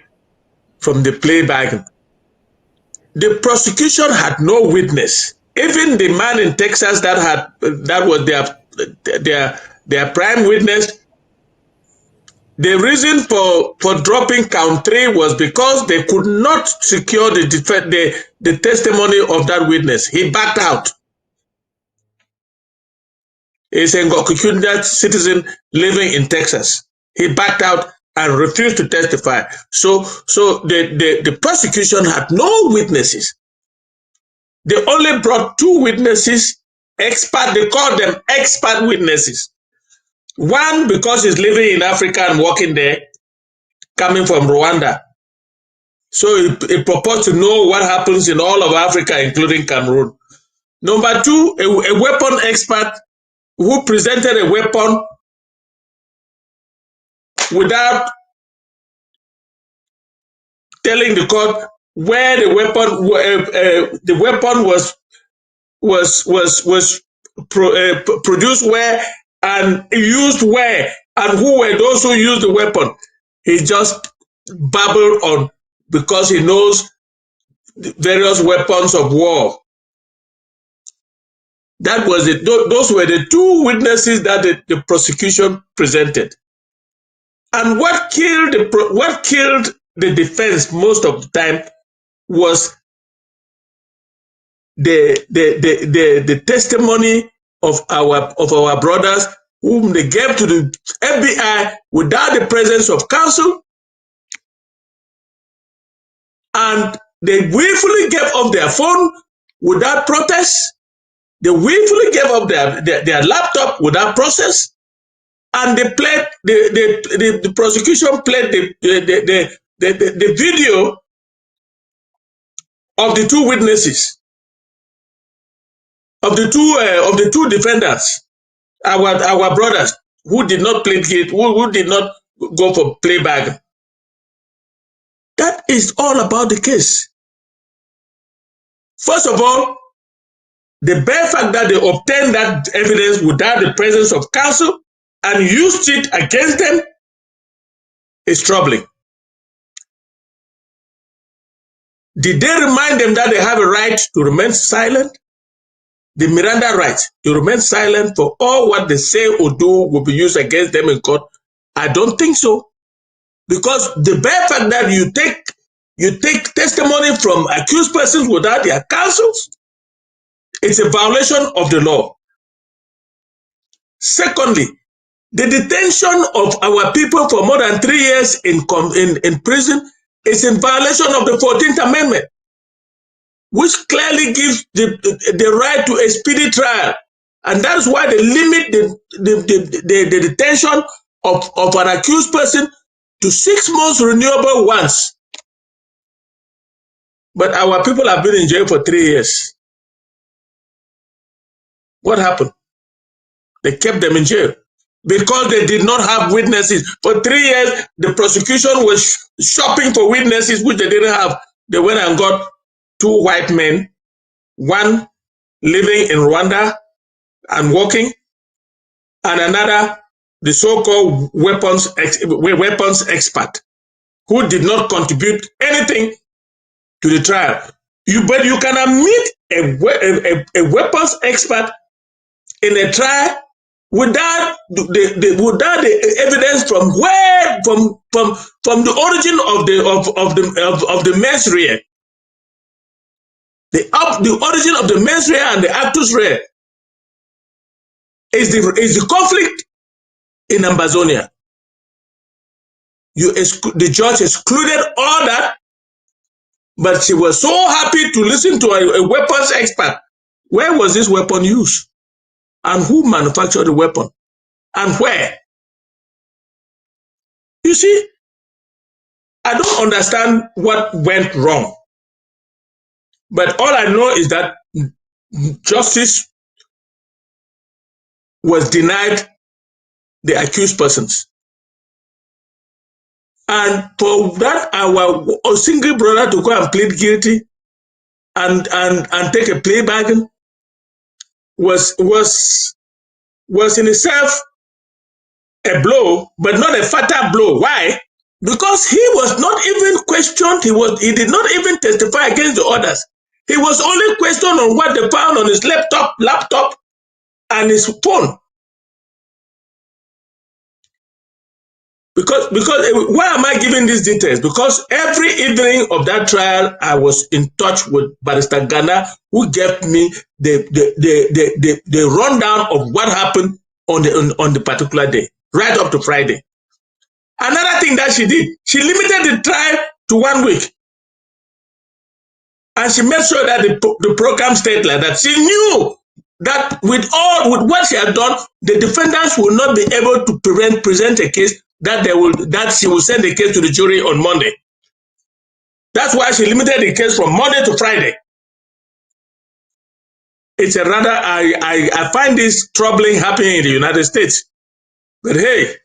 from the playback. The prosecution had no witness. Even the man in Texas that was their prime witness. The reason for dropping count 3 was because they could not secure the testimony of that witness. He backed out. He's a Ngokukunda citizen living in Texas. He backed out and refused to testify. So the prosecution had no witnesses. They only brought 2 witnesses, they called them expert witnesses. One, because he's living in Africa and working there, coming from Rwanda. So he proposed to know what happens in all of Africa, including Cameroon. Number 2, a weapon expert who presented a weapon without telling the court where the weapon was produced where and used where and who were those who used the weapon. He just babbled on because he knows various weapons of war. That was it. Those were the 2 witnesses that the prosecution presented. And what killed the defense most of the time was the testimony of our brothers whom they gave to the FBI without the presence of counsel, and they willfully gave up their phone without protest. They willfully gave up their laptop without process, and they played the prosecution played the video of the 2 witnesses, of the two defendants, our brothers who did not plead guilty, who did not go for playback. That is all about the case. First of all, the bare fact that they obtained that evidence without the presence of counsel and used it against them is troubling. Did they remind them that they have a right to remain silent? The Miranda right to remain silent for all what they say or do will be used against them in court? I don't think so. Because the bare fact that you take testimony from accused persons without their counsels, it's a violation of the law. Secondly, the detention of our people for more than 3 years in prison is in violation of the 14th Amendment, which clearly gives the right to a speedy trial. And that's why they limit the detention of an accused person to 6 months renewable once. But our people have been in jail for 3 years. What happened? They kept them in jail. because they did not have witnesses. For 3 years, the prosecution was shopping for witnesses, which they didn't have. They went and got 2 white men, one living in Rwanda and working, and another, the so-called weapons expert, who did not contribute anything to the trial. But you can admit a weapons expert in a trial without the evidence from the origin of the mens rea, the origin of the mens rea and the actus rea is the conflict in Ambazonia. The judge excluded all that, but she was so happy to listen to a weapons expert. Where was this weapon used? And who manufactured the weapon? And where? You see, I don't understand what went wrong. But all I know is that justice was denied the accused persons. And for that, our single brother to go and plead guilty and take a plea bargain was in itself a blow, but not a fatal blow. Why? Because he was not even questioned. He did not even testify against the others. He was only questioned on what they found on his laptop and his phone. Because why am I giving these details? Because every evening of that trial, I was in touch with Barrister Ghana, who gave me the rundown of what happened on the particular day, right up to Friday. Another thing that she did, she limited the trial to 1 week. And she made sure that the program stayed like that. She knew that with what she had done, the defendants will not be able to present a case that she will send the case to the jury on Monday. That's why she limited the case from Monday to Friday. It's a rather, I find this troubling happening in the United States. But hey,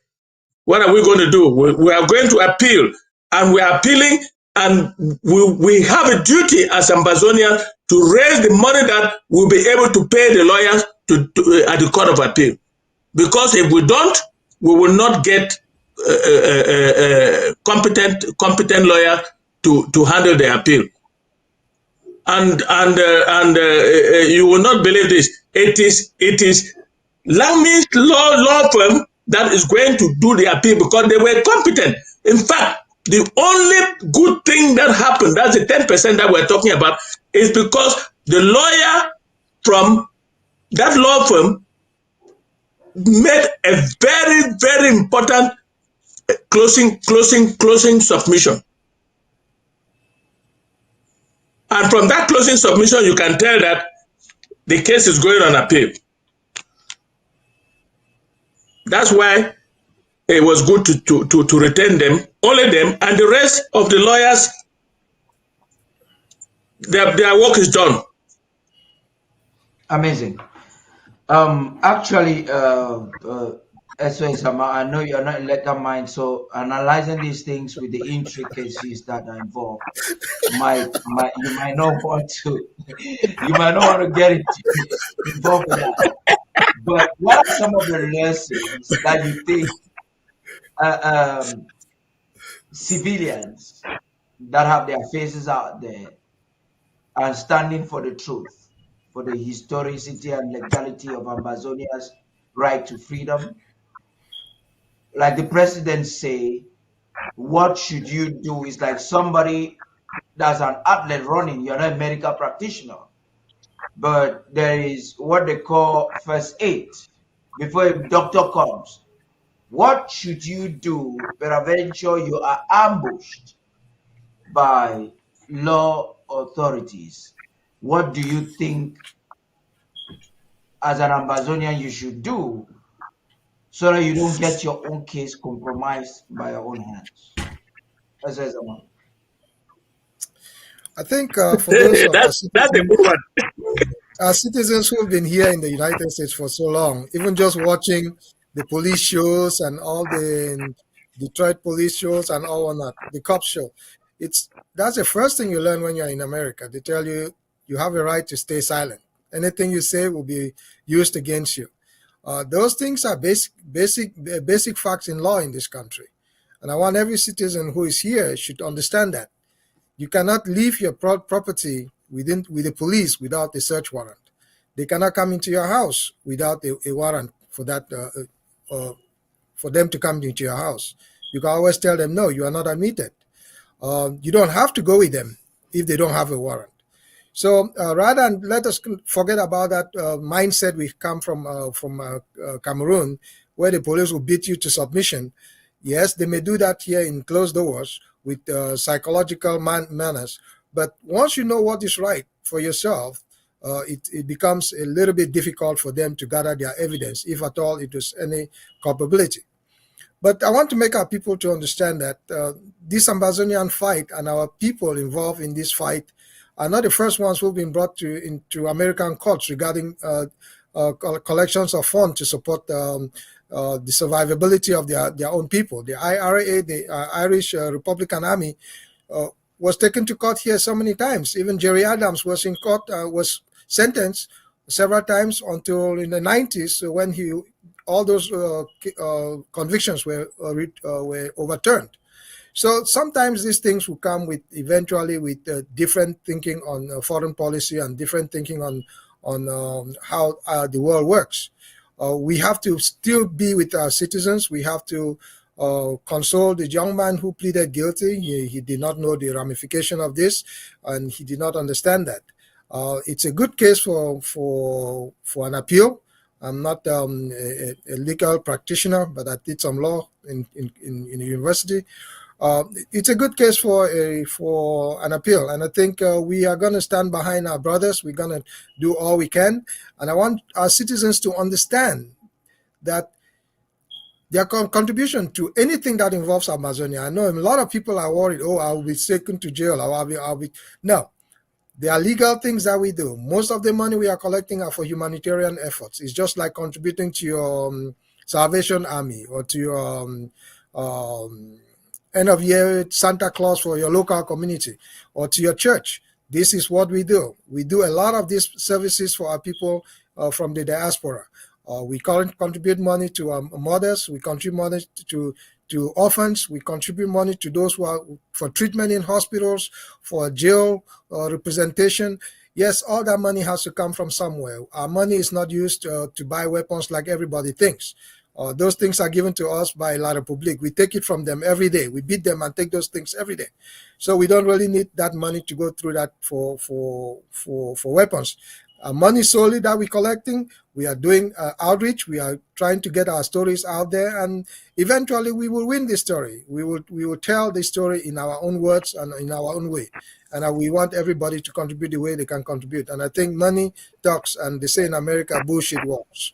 what are we going to do? We are going to appeal, and we are appealing, and we have a duty as Ambazonia to raise the money that we'll be able to pay the lawyers at the Court of Appeal. Because if we don't, we will not get competent lawyer to handle the appeal. And you will not believe this. It is Langmin's law firm that is going to do the appeal because they were competent. In fact, the only good thing that happened, that's the 10% that we're talking about, is because the lawyer from that law firm made a very, very important closing submission. And from that closing submission, you can tell that the case is going on appeal. That's why it was good to retain them, only them, and the rest of the lawyers, their work is done. Amazing. Actually, Sylvester Zama, I know you're not in letter mind, so analyzing these things with the intricacies that are involved, you might not want to get involved in that. But what are some of the lessons that you think civilians that have their faces out there and standing for the truth, for the historicity and legality of Ambazonia's right to freedom? Like the president say, what should you do? Is like somebody that's an athlete running, you're not a medical practitioner, but there is what they call first aid before a doctor comes. What should you do peradventure you are ambushed by law authorities? What do you think as an Ambazonian you should do so that you don't get your own case compromised by your own hands? I think for those of that's a good one. our citizens who have been here in the United States for so long, even just watching the police shows and all the Detroit police shows and all that, the cop show. That's the first thing you learn when you're in America. They tell you you have a right to stay silent. Anything you say will be used against you. Those things are basic facts in law in this country, and I want every citizen who is here should understand that you cannot leave your property with the police without a search warrant. They cannot come into your house without a warrant for that, for them to come into your house. You can always tell them, no, you are not admitted. You don't have to go with them if they don't have a warrant. So rather than let us forget about that mindset we've come from Cameroon, where the police will beat you to submission. Yes, they may do that here in closed doors with psychological manners. But once you know what is right for yourself, it becomes a little bit difficult for them to gather their evidence, if at all it was any culpability. But I want to make our people to understand that this Ambazonian fight and our people involved in this fight are not the first ones who've been brought into American courts regarding collections of funds to support the survivability of their own people. The IRA, the Irish Republican Army, was taken to court here so many times. Even Jerry Adams was in court, was sentenced several times until in the 90s when all those convictions were overturned. So sometimes these things will come with eventually with different thinking on foreign policy and different thinking on how the world works. We have to still be with our citizens. We have to console the young man who pleaded guilty. He did not know the ramification of this, and he did not understand that. It's a good case for an appeal. I'm not a legal practitioner, but I did some law in the university. It's a good case for an appeal, and I think we are going to stand behind our brothers. We're going to do all we can, and I want our citizens to understand that their contribution to anything that involves Amazonia. I know a lot of people are worried. Oh, I'll be taken to jail. I'll be. No, there are legal things that we do. Most of the money we are collecting are for humanitarian efforts. It's just like contributing to your Salvation Army or to your end of year Santa Claus for your local community or to your church. This is what we do. We do a lot of these services for our people from the diaspora. We contribute money to our mothers. We contribute money to orphans. We contribute money to those who are for treatment in hospitals, for jail representation. Yes, all that money has to come from somewhere. Our money is not used to buy weapons like everybody thinks. Those things are given to us by La République. We take it from them every day. We beat them and take those things every day. So we don't really need that money to go through that for weapons. Money solely that we're collecting, we are doing outreach. We are trying to get our stories out there, and eventually we will win this story. We will tell the story in our own words and in our own way. And we want everybody to contribute the way they can contribute. And I think money talks, and they say in America, bullshit walks.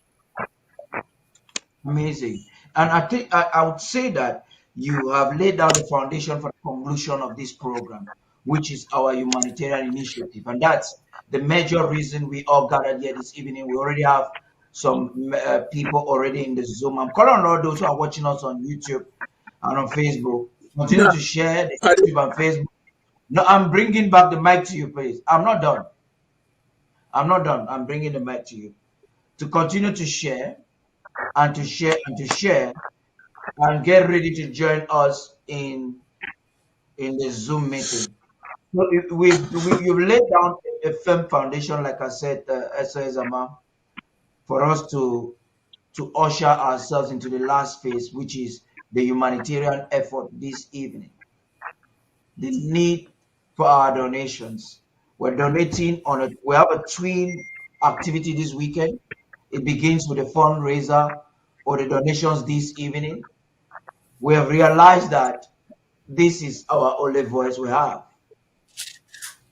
Amazing. And I think I would say that you have laid down the foundation for the conclusion of this program, which is our humanitarian initiative. And that's the major reason we all gathered here this evening. We already have some people already in the Zoom. I'm calling on all those who are watching us on YouTube and on Facebook. Continue to share the YouTube and Facebook. No, I'm bringing back the mic to you, please. I'm not done. I'm not done. I'm bringing the mic to you. To continue to share and to share and to share and get ready to join us in the Zoom meeting. So you've laid down a firm foundation, like I said, Sylvester Zama, for us to usher ourselves into the last phase, which is the humanitarian effort this evening. The need for our donations. We're donating we have a twin activity this weekend. It begins with a fundraiser or the donations this evening. We have realized that this is our only voice we have.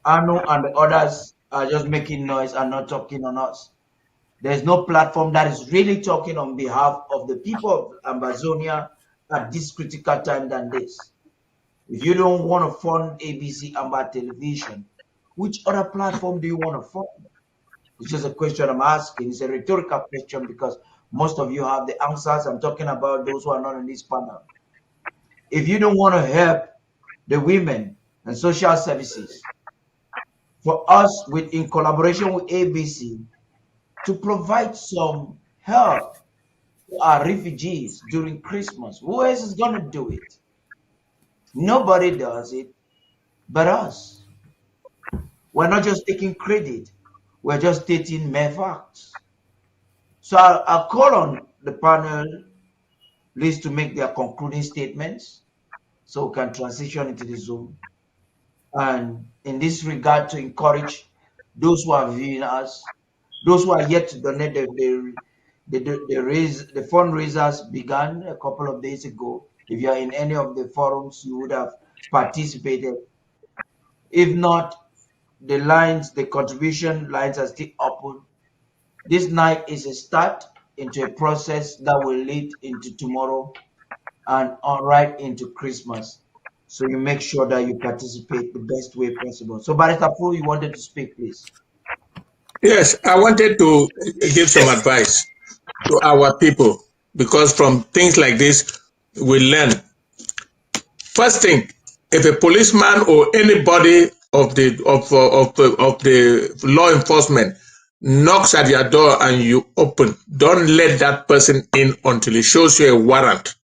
Arno and the others are just making noise and not talking on us. There's no platform that is really talking on behalf of the people of Ambazonia at this critical time than this. If you don't want to fund ABC Amba Television, which other platform do you want to fund? It's just a question I'm asking. It's a rhetorical question because Most of you have the answers. I'm talking about those who are not in this panel. If you don't want to help the women and social services, for us, in collaboration with ABC, to provide some help to our refugees during Christmas, who else is going to do it? Nobody does it but us. We're not just taking credit, we're just stating mere facts. So I'll call on the panel list to make their concluding statements so we can transition into the Zoom. And in this regard, to encourage those who are viewing us, those who are yet to donate, the fundraisers began a couple of days ago. If you are in any of the forums, you would have participated. If not, the contribution lines are still open. This night is a start into a process that will lead into tomorrow and right into Christmas. So you make sure that you participate the best way possible. So Barrister Fru, you wanted to speak, please. Yes, I wanted to give some advice to our people, because from things like this, we learn. First thing, if a policeman or anybody of the law enforcement knocks at your door and you open, don't let that person in until he shows you a warrant.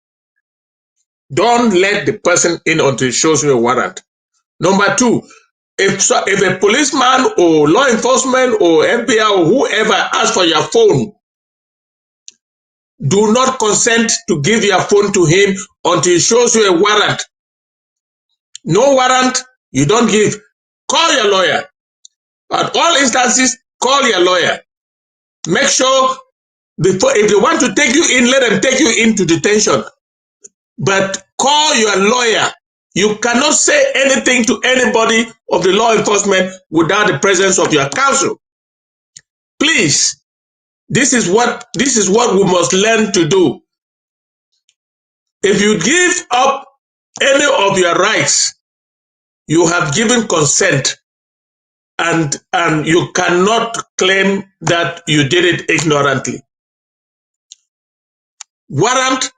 Don't let the person in until he shows you a warrant. Number two, if a policeman or law enforcement or FBI or whoever asks for your phone, do not consent to give your phone to him until he shows you a warrant. No warrant, you don't give. Call your lawyer. At all instances, call your lawyer. Make sure if they want to take you in, let them take you into detention. But call your lawyer. You cannot say anything to anybody of the law enforcement without the presence of your counsel. Please, this is what we must learn to do. If you give up any of your rights, you have given consent, and you cannot claim that you did it ignorantly. Warrant,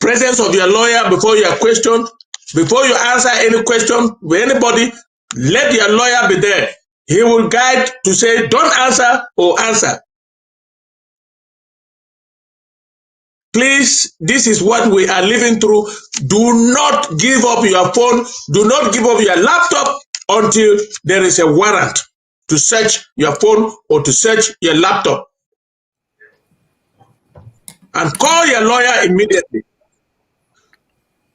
presence of your lawyer before you are questioned, before you answer any question with anybody, let your lawyer be there. He will guide to say, don't answer or answer. Please, this is what we are living through. Do not give up your phone. Do not give up your laptop until there is a warrant to search your phone or to search your laptop. And call your lawyer immediately.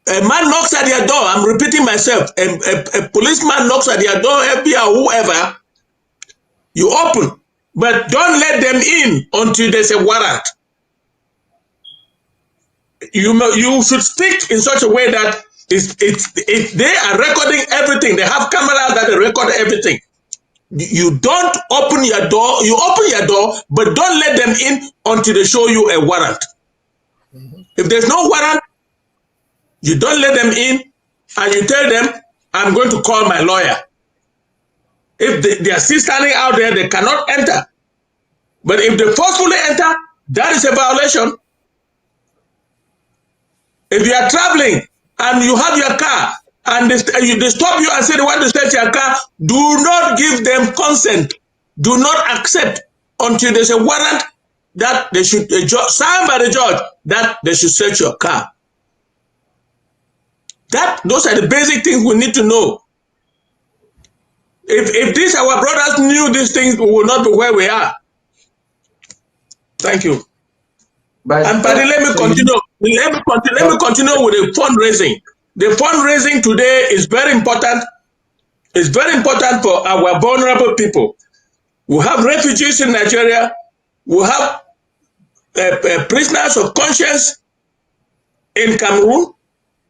A man knocks at your door. I'm repeating myself. A policeman knocks at your door, FBI or whoever. You open. But don't let them in until there's a warrant. You should speak in such a way that they are recording everything. They have cameras that they record everything. You don't open your door. You open your door, but don't let them in until they show you a warrant. If there's no warrant, you don't let them in, and you tell them, I'm going to call my lawyer. If they are still standing out there, they cannot enter. But if they forcefully enter, that is a violation. If you are traveling and you have your car and they stop you and say they want to search your car, do not give them consent. Do not accept until there's a warrant that they should signed by the judge that they should search your car. Those are the basic things we need to know. If these our brothers knew these things, we will not be where we are. Thank you. And Paddy, let me continue. Let me continue with the fundraising. The fundraising today is very important. It's very important for our vulnerable people. We have refugees in Nigeria. We have prisoners of conscience in Cameroon,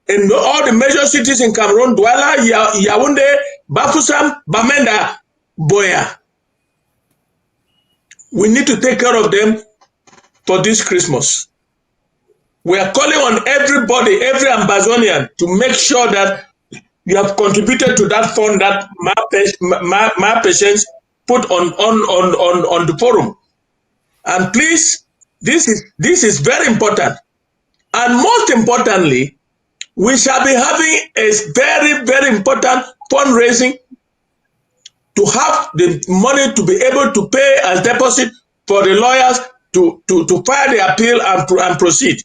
in all the major cities in Cameroon: Douala, Yaoundé, Bafoussam, Bamenda, Boya. We need to take care of them for this Christmas. We are calling on everybody, every Ambazonian, to make sure that you have contributed to that fund that my patients put on the forum. And please, This is very important. And most importantly, we shall be having a very, very important fundraising to have the money to be able to pay as deposit for the lawyers to file the appeal and proceed.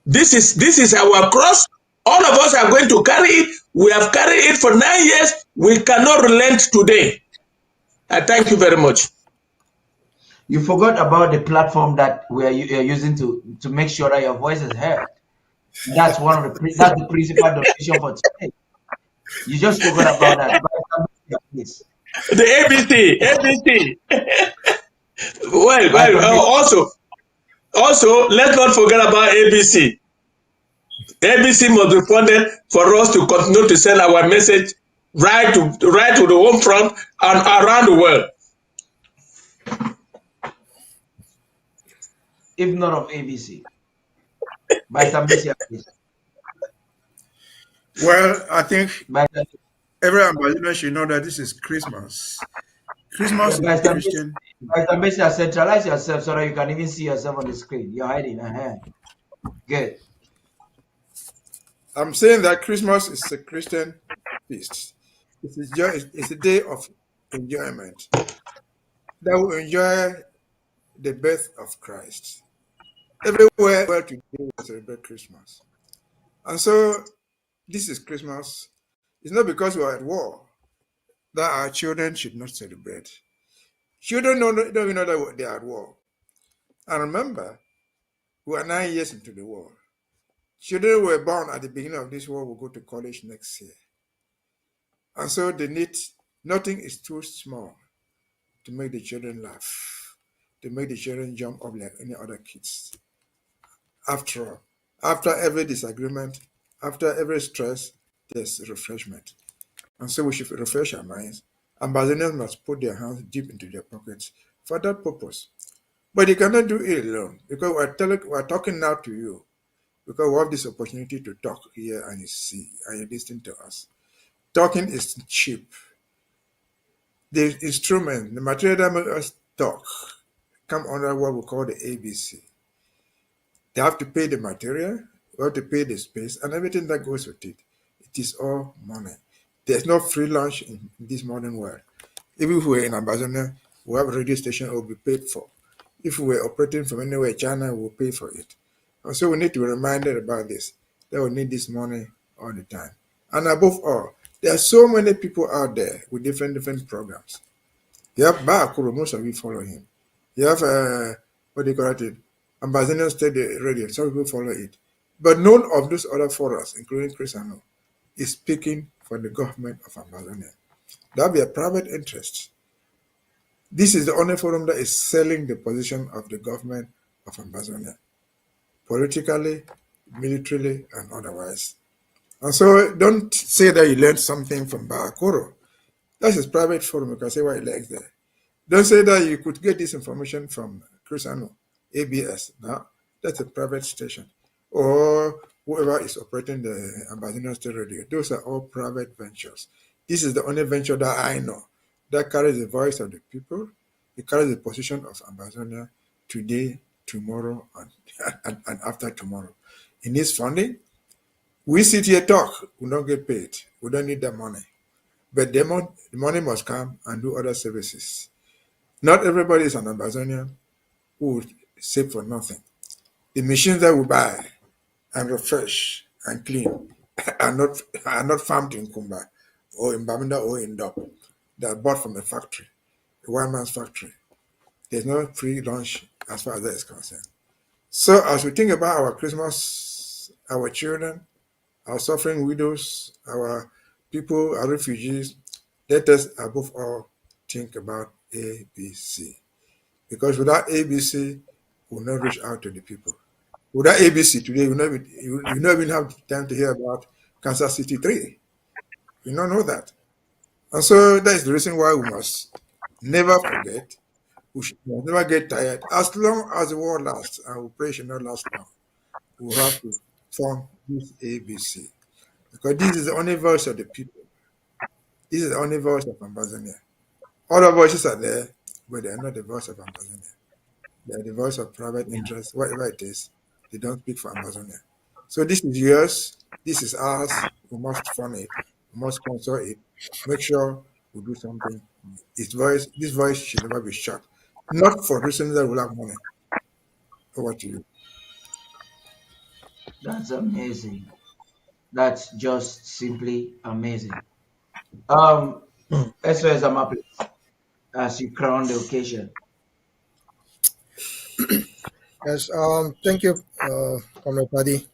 This is our cross. All of us are going to carry it. We have carried it for 9 years. We cannot relent today. I thank you very much. You forgot about the platform that we are using to make sure that your voice is heard. That's that's the principal donation for today. You just forgot about that. The ABC. Also, let's not forget about ABC. ABC must be funded for us to continue to send our message right to the home front and around the world. If not of ABC. By Terrorism. Well, I think every Ambazonian should know that this is Christmas. Christmas is Christian. By Terrorism, centralize yourself so that you can even see yourself on the screen. You're hiding. Good. I'm saying that Christmas is a Christian feast. It's a day of enjoyment. That will enjoy the birth of Christ. Everywhere today we celebrate Christmas. And so this is Christmas. It's not because we are at war that our children should not celebrate. Children don't even know that they are at war. And remember, we are 9 years into the war. Children who were born at the beginning of this war will go to college next year. And so nothing is too small to make the children laugh, to make the children jump up like any other kids. After all, after every disagreement, after every stress, there's refreshment. And so we should refresh our minds. Ambazonians must put their hands deep into their pockets for that purpose. But they cannot do it alone because we're talking now to you because we have this opportunity to talk here and you see and you listen to us. Talking is cheap. The instrument, the material that makes us talk, come under what we call the ABC. They have to pay the material, we have to pay the space, and everything that goes with it. It is all money. There's no free lunch in this modern world. Even if we're in Ambazonia, we have a radio station that will be paid for. If we're operating from anywhere in China, we'll pay for it. And so we need to be reminded about this, that we need this money all the time. And above all, there are so many people out there with different programs. You have Baakuru, most of you follow him. You have, what do you call it, Ambazonian State Radio, some people follow it. But none of those other forums, including Chris Ano, is speaking for the government of Ambazonia. That will be a private interest. This is the only forum that is selling the position of the government of Ambazonia, politically, militarily, and otherwise. And so don't say that you learned something from Baakuru. That's his private forum. You can say what he likes there. Don't say that you could get this information from Chris Ano, ABS. No, that's a private station. Or whoever is operating the Ambazonian State Radio. Those are all private ventures. This is the only venture that I know that carries the voice of the people. It carries the position of Ambazonia today, tomorrow, and after tomorrow. It needs funding. We sit here talk. We don't get paid. We don't need that money. But the money must come and do other services. Not everybody is an Ambazonian who would save for nothing. The machines that we buy and refresh and clean are not farmed in Kumba or in Bamenda or in Dop. They are bought from a factory, a one-man's factory. There's no free lunch as far as that is concerned. So as we think about our Christmas, our children, our suffering widows, our people, our refugees, let us above all think about ABC. Because without ABC, we'll not reach out to the people. Without ABC today, you not even have time to hear about Kansas City 3. You don't know that. And so that is the reason why we must never forget, we should never get tired. As long as the war lasts, and we pray it should not last long, we have to form this ABC. Because this is the only voice of the people. This is the only voice of Ambazonia. Other voices are there, but they are not the voice of Ambazonia. They're the voice of private interest, whatever it is. They don't speak for Ambazonia. So this is yours. This is ours. We must fund it. We must sponsor it. Make sure we do something. This voice should never be shut. Not for reasons that will have money. Over to you. That's amazing. That's just simply amazing. SOS Zama, as you crown the occasion. Yes, thank you, Comrade Paddy.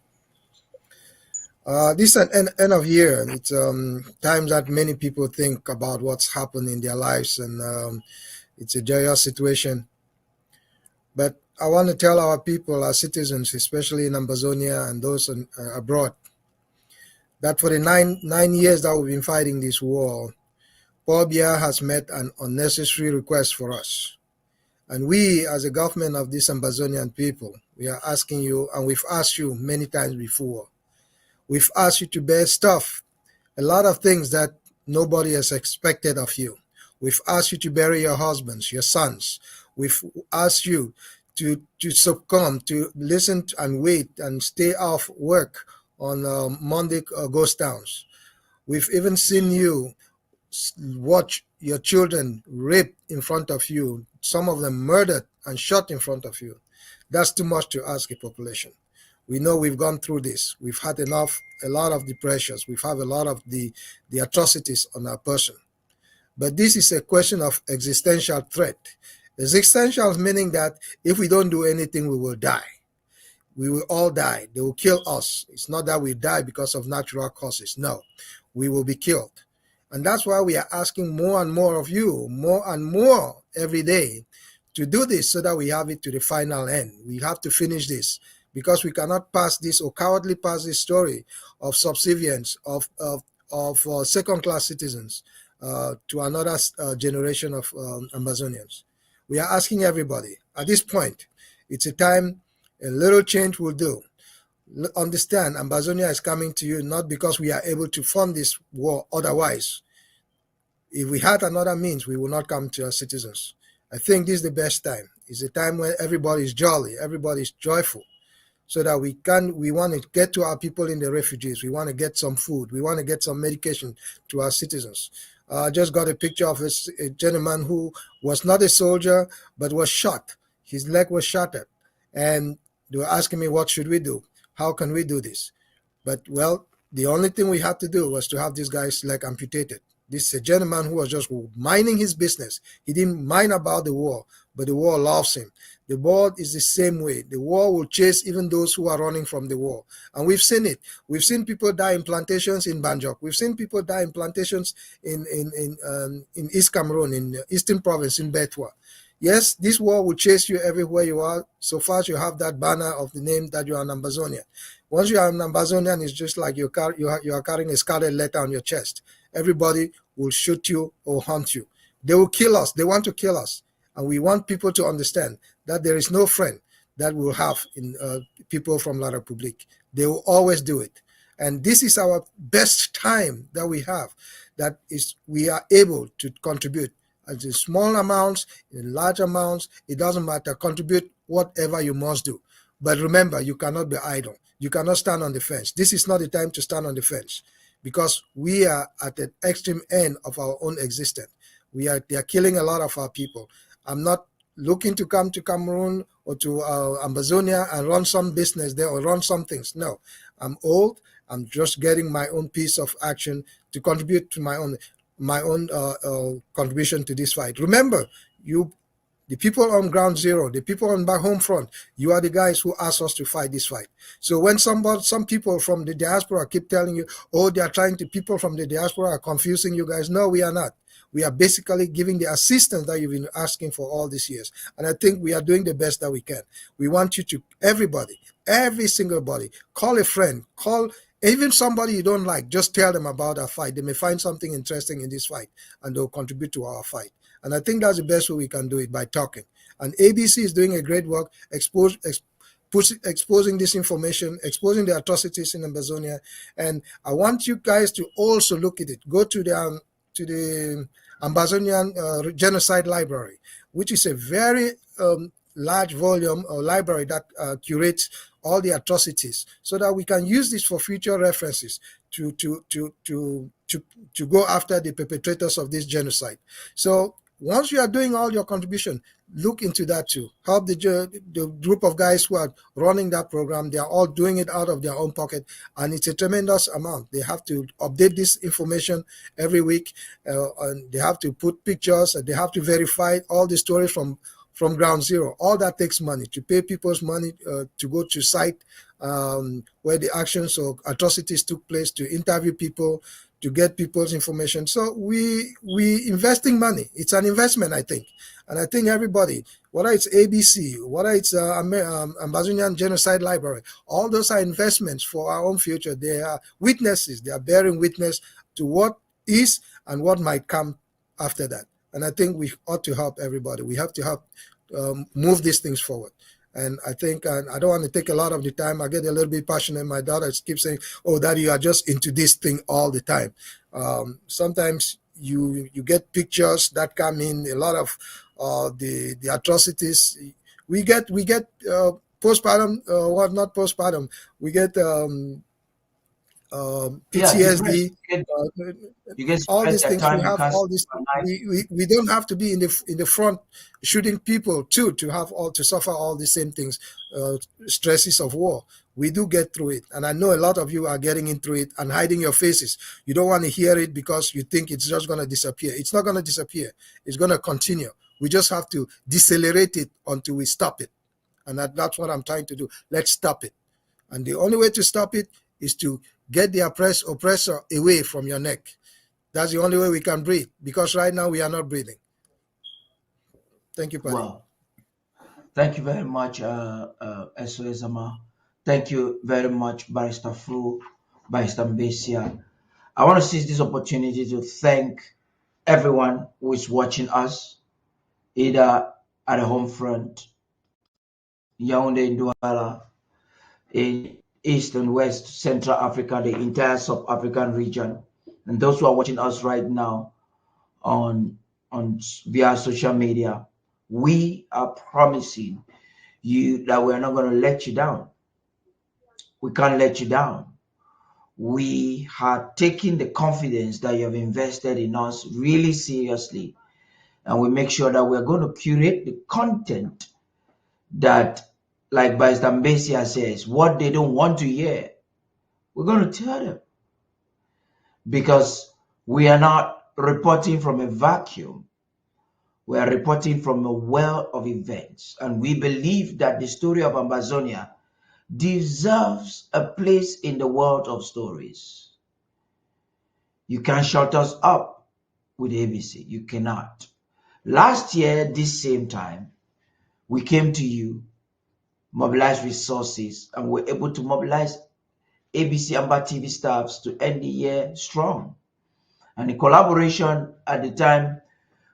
This is an end of year. It's times that many people think about what's happened in their lives, and it's a joyous situation. But I want to tell our people, our citizens, especially in Ambazonia and those abroad, that for the nine years that we've been fighting this war, Paul Biya has met an unnecessary request for us. And we, as a government of this Ambazonian people, we are asking you, and we've asked you many times before, we've asked you to bear stuff, a lot of things that nobody has expected of you. We've asked you to bury your husbands, your sons. We've asked you to succumb, to listen and wait and stay off work on Monday ghost towns. We've even seen you watch your children raped in front of you, some of them murdered and shot in front of you. That's too much to ask a population. We know we've gone through this. We've had a lot of the pressures. We've had a lot of the atrocities on our person. But this is a question of existential threat. Existential meaning that if we don't do anything, we will die. We will all die. They will kill us. It's not that we die because of natural causes. No, we will be killed. And that's why we are asking more and more of you, more and more every day, to do this so that we have it to the final end. We have to finish this because we cannot pass this or cowardly pass this story of subservience, of second-class citizens to another generation of Ambazonians. We are asking everybody, at this point, it's a time a little change will do. Understand, Ambazonia is coming to you not because we are able to fund this war otherwise. If we had another means, we will not come to our citizens. I think this is the best time. It's a time when everybody is jolly, everybody is joyful, so that we want to get to our people in the refugees. We want to get some food. We want to get some medication to our citizens. I just got a picture of a gentleman who was not a soldier, but was shot. His leg was shattered. And they were asking me, what should we do? How can we do this? But, well, the only thing we had to do was to have this guy's leg amputated. This is a gentleman who was just minding his business. He didn't mind about the war, but the war loves him. The war is the same way. The war will chase even those who are running from the war. And we've seen it. We've seen people die in plantations in Banjok. We've seen people die in plantations in East Cameroon, in Eastern Province, in Betwa. Yes, this war will chase you everywhere you are, so far as you have that banner of the name that you are an Ambazonian. Once you are an Ambazonian, it's just like you are carrying a scarlet letter on your chest. Everybody will shoot you or hunt you. They will kill us. They want to kill us. And we want people to understand that there is no friend that will have in people from La République. They will always do it. And this is our best time that we have, that is we are able to contribute. As in small amounts, in large amounts, it doesn't matter. Contribute whatever you must do. But remember, you cannot be idle. You cannot stand on the fence. This is not the time to stand on the fence because we are at the extreme end of our own existence. They are killing a lot of our people. I'm not looking to come to Cameroon or to Ambazonia and run some business there or run some things. No, I'm old. I'm just getting my own piece of action to contribute to my own contribution to this fight. Remember, the people on ground zero, the people on back home front, you are the guys who asked us to fight this fight. So when some people from the diaspora keep telling you, oh, people from the diaspora are confusing you guys. No, we are not. We are basically giving the assistance that you've been asking for all these years. And I think we are doing the best that we can. We want you to, everybody, every single body, call a friend, call even somebody you don't like, just tell them about our fight. They may find something interesting in this fight and they'll contribute to our fight. And I think that's the best way we can do it, by talking. And ABC is doing a great work exposing this information, exposing the atrocities in Ambazonia. And I want you guys to also look at it. Go to the Ambazonian Genocide Library, which is a very large volume or library that curates all the atrocities, so that we can use this for future references to go after the perpetrators of this genocide. So once you are doing all your contribution, look into that too. Help the group of guys who are running that program. They are all doing it out of their own pocket, and it's a tremendous amount. They have to update this information every week, and they have to put pictures, and they have to verify all the stories from ground zero. All that takes money, to pay people's money to go to site where the actions or atrocities took place, to interview people, to get people's information. So we investing money. It's an investment, I think. And I think everybody, whether it's ABC, whether it's Ambazonian Genocide Library, all those are investments for our own future. They are witnesses. They are bearing witness to what is and what might come after that. And I think we ought to help everybody. We have to help move these things forward. And I think, and I don't want to take a lot of the time. I get a little bit passionate. My daughter keeps saying, "Oh, Daddy, you are just into this thing all the time." Sometimes you get pictures that come in, a lot of the atrocities. We get postpartum, not postpartum. We get PTSD, all these things. We have all these. We don't have to be in the front shooting people too to suffer all the same things, stresses of war. We do get through it, and I know a lot of you are getting into it and hiding your faces. You don't want to hear it because you think it's just going to disappear. It's not going to disappear. It's going to continue. We just have to decelerate it until we stop it, and that's what I'm trying to do. Let's stop it, and the only way to stop it is to get the oppressor away from your neck. That's the only way we can breathe, because right now we are not breathing. Thank you, Paddy. Well, thank you very much, Sylvester Zama. Thank you very much, Barrister Fru, Barrister Mbeseha. I want to seize this opportunity to thank everyone who is watching us, either at the home front, Yaoundé, Douala, in East and West, Central Africa, the entire Sub-African region, and those who are watching us right now on via social media. We are promising you that we're not going to let you down. We can't let you down. We are taking the confidence that you have invested in us really seriously, and we make sure that we're going to curate the content that, like Barrister Mbeseha says, what they don't want to hear, we're going to tell them, because we are not reporting from a vacuum. We are reporting from a well of events, and we believe that the story of Ambazonia deserves a place in the world of stories. You can't shut us up with ABC. You cannot. Last year, this same time, we came to you, mobilized resources, and were able to mobilize ABC Amba TV staffs to end the year strong. And in collaboration at the time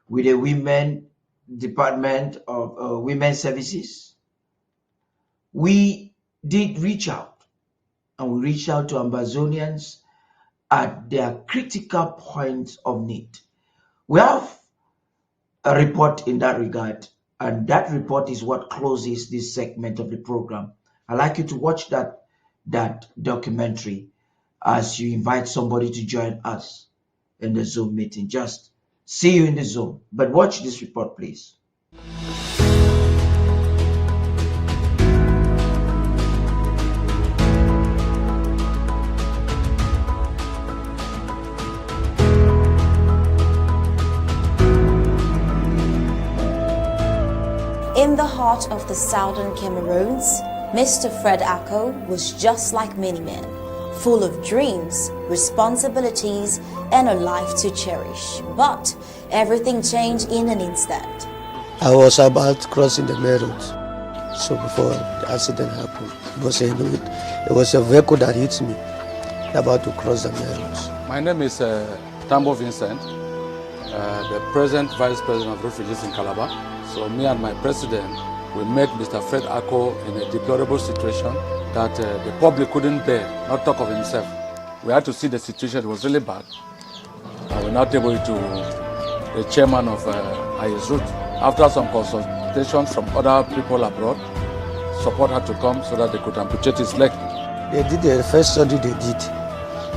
with the Women Department of Women's Services, we did reach out, and we reached out to Ambazonians at their critical points of need. We have a report in that regard, and that report is what closes this segment of the program. I'd like you to watch that documentary as you invite somebody to join us in the Zoom meeting. Just see you in the Zoom, but watch this report, please. In the heart of the southern Cameroons, Mr. Fred Ako was just like many men, full of dreams, responsibilities, and a life to cherish. But everything changed in an instant. I was about crossing the main road, so before the accident happened, it was a vehicle that hit me, about to cross the main road. My name is Tambo Vincent, the present Vice President of Refugees in Calabar. So me and my president, we met Mr. Fred Ako in a deplorable situation that the public couldn't bear, not talk of himself. We had to see the situation, it was really bad. And we now table it to the chairman of IS Route. After some solicitations from other people abroad. Support had to come so that they could amputate his leg. They did the first surgery they did,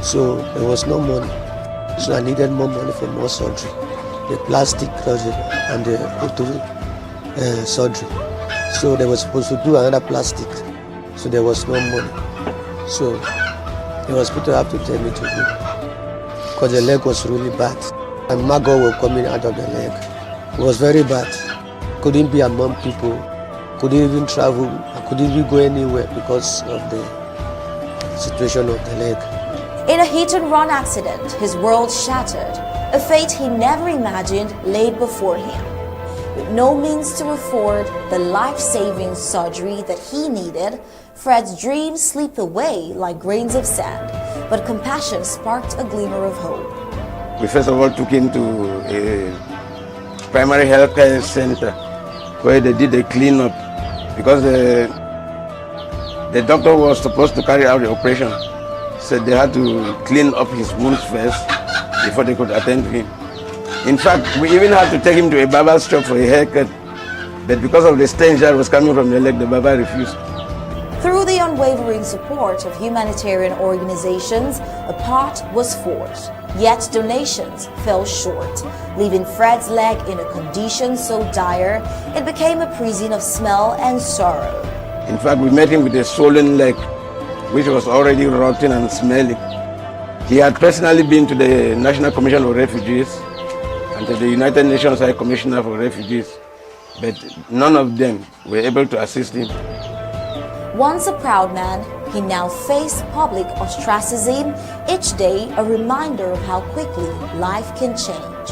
so there was no money. So I needed more money for more surgery. The plastic surgery and the surgery. So they were supposed to do another plastic. So there was no money. So the hospital have to tell me to go because the leg was really bad. And maggot were coming out of the leg. It was very bad. Couldn't be among people. Couldn't even travel. I couldn't even go anywhere because of the situation of the leg. In a hit-and-run accident, his world shattered, a fate he never imagined laid before him. With no means to afford the life-saving surgery that he needed, Fred's dreams slipped away like grains of sand, but compassion sparked a glimmer of hope. We first of all took him to a primary health care center where they did a cleanup because the doctor was supposed to carry out the operation. So they had to clean up his wounds first before they could attend to him. In fact, we even had to take him to a barber's shop for a haircut, but because of the stench that was coming from the leg, the barber refused. Through the unwavering support of humanitarian organizations, a path was forged. Yet donations fell short, leaving Fred's leg in a condition so dire it became a prison of smell and sorrow. In fact, we met him with a swollen leg, which was already rotten and smelling. He had personally been to the National Commission of Refugees and to the United Nations High Commissioner for Refugees, but none of them were able to assist him. Once a proud man, he now faced public ostracism, each day a reminder of how quickly life can change.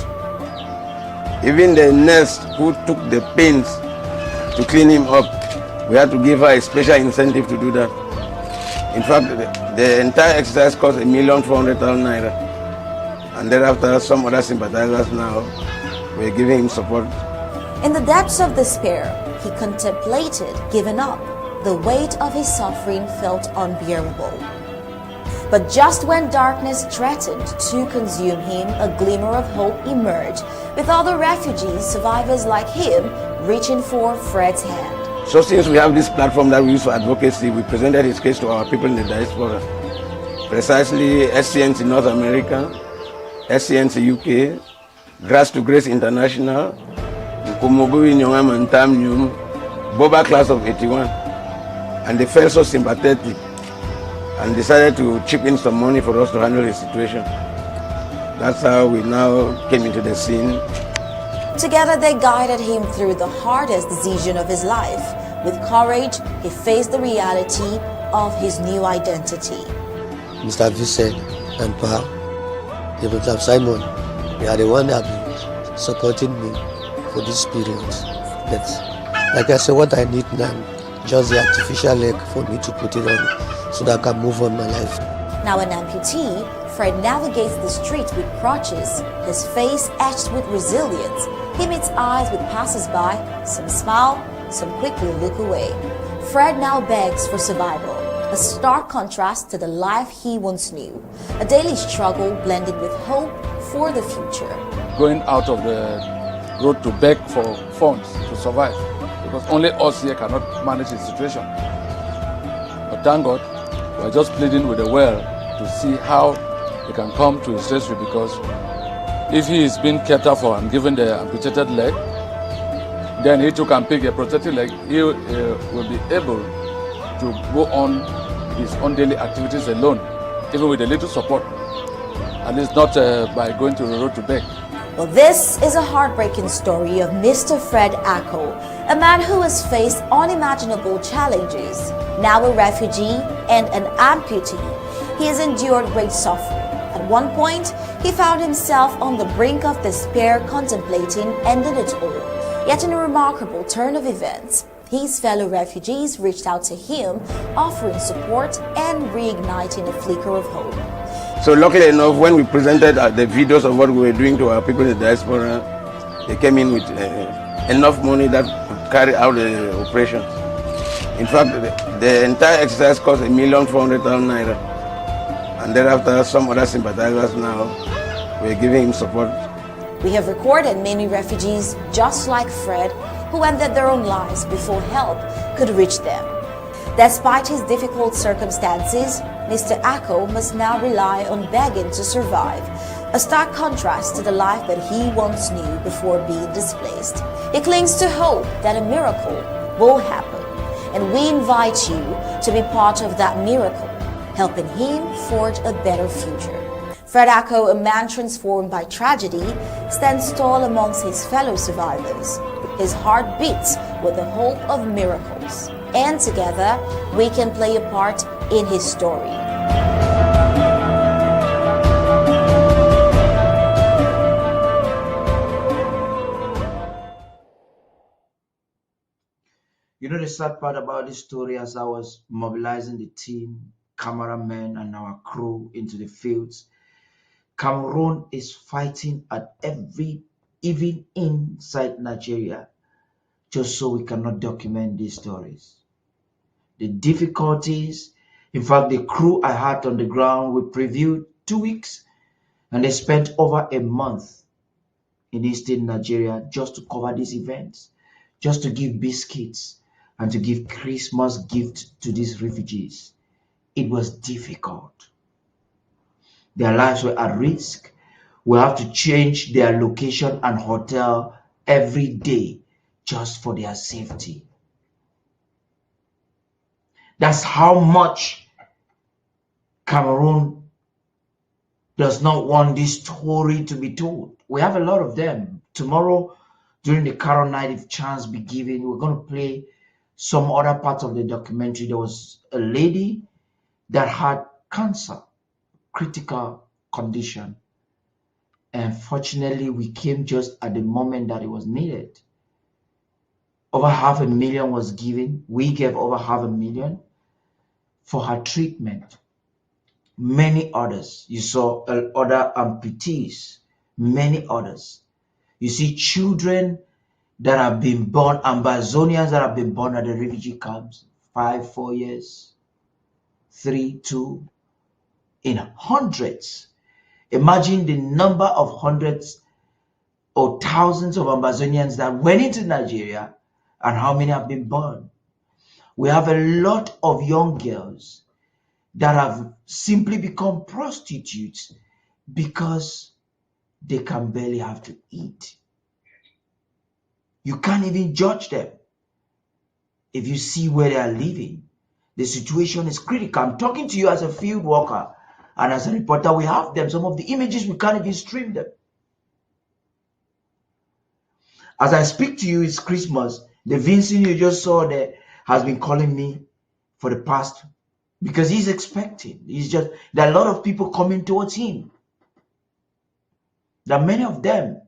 Even the nurse who took the pains to clean him up, we had to give her a special incentive to do that. In fact, the entire exercise cost ₦1,400,000 naira. And thereafter, some other sympathizers now were giving him support. In the depths of despair, he contemplated giving up. The weight of his suffering felt unbearable. But just when darkness threatened to consume him, a glimmer of hope emerged, with other refugees, survivors like him, reaching for Fred's hand. So since we have this platform that we use for advocacy, we presented his case to our people in the diaspora. Precisely SCNC North America, SCNC UK, Grass to Grace International, Nkumobu Nyongam and Tamnyum, Boba class of 81. And they felt so sympathetic and decided to chip in some money for us to handle the situation. That's how we now came into the scene. Together they guided him through the hardest decision of his life. With courage, he faced the reality of his new identity. Mr. Vincent and Pa, even Simon, they are the one that have been supporting me for this period. But like I said, what I need now, just the artificial leg for me to put it on so that I can move on my life. Now an amputee, Fred navigates the street with crutches, his face etched with resilience. He meets eyes with passers-by, some smile, some quickly look away. Fred now begs for survival, a stark contrast to the life he once knew. A daily struggle blended with hope for the future. Going out of the road to beg for funds to survive, because only us here cannot manage the situation. But thank God, we're just pleading with the well to see how he can come to his rescue, because if he is being cared for and given the amputated leg, then he too can pick a prosthetic leg. He will be able to go on his own daily activities alone, even with a little support, at least not by going to the road to beg. Well, this is a heartbreaking story of Mr. Fred Ako, a man who has faced unimaginable challenges. Now a refugee and an amputee, he has endured great suffering. At one point, he found himself on the brink of despair, contemplating ending it all. Yet in a remarkable turn of events, his fellow refugees reached out to him, offering support and reigniting a flicker of hope. So luckily enough, when we presented the videos of what we were doing to our people in the diaspora, they came in with enough money that could carry out the operations. In fact, the entire exercise cost ₦1,400,000 naira. And thereafter, some other sympathizers now were giving him support. We have recorded many refugees just like Fred who ended their own lives before help could reach them. Despite his difficult circumstances, Mr. Ako must now rely on begging to survive, a stark contrast to the life that he once knew before being displaced. He clings to hope that a miracle will happen, and we invite you to be part of that miracle, helping him forge a better future. Fred Ako, a man transformed by tragedy, stands tall amongst his fellow survivors. His heart beats with the hope of miracles, and together we can play a part in his story. You know the sad part about this story, as I was mobilizing the team, cameramen, and our crew into the fields, Cameroon is fighting at even inside Nigeria, just so we cannot document these stories. The difficulties, in fact, the crew I had on the ground, we previewed 2 weeks, and they spent over a month in eastern Nigeria just to cover these events, just to give biscuits and to give Christmas gifts to these refugees. It was difficult. Their lives were at risk. We have to change their location and hotel every day just for their safety. That's how much Cameroon does not want this story to be told. We have a lot of them. Tomorrow, during the Carol night, if chance be given, we're going to play some other parts of the documentary. There was a lady that had cancer, critical condition. And fortunately, we came just at the moment that it was needed. Over $500,000 was given. We gave over $500,000 for her treatment. Many others. You saw other amputees. Many others. You see children that have been born, Ambazonians that have been born at the refugee camps, 5, 4 years, 3, 2, in hundreds. Imagine the number of hundreds or thousands of Ambazonians that went into Nigeria and how many have been born. We have a lot of young girls that have simply become prostitutes because they can barely have to eat. You can't even judge them if you see where they are living. The situation is critical. I'm talking to you as a field worker and as a reporter. We have them. Some of the images, we can't even stream them. As I speak to you, it's Christmas. The Vincent you just saw there has been calling me for the past, because he's expecting. There are a lot of people coming towards him. There are many of them.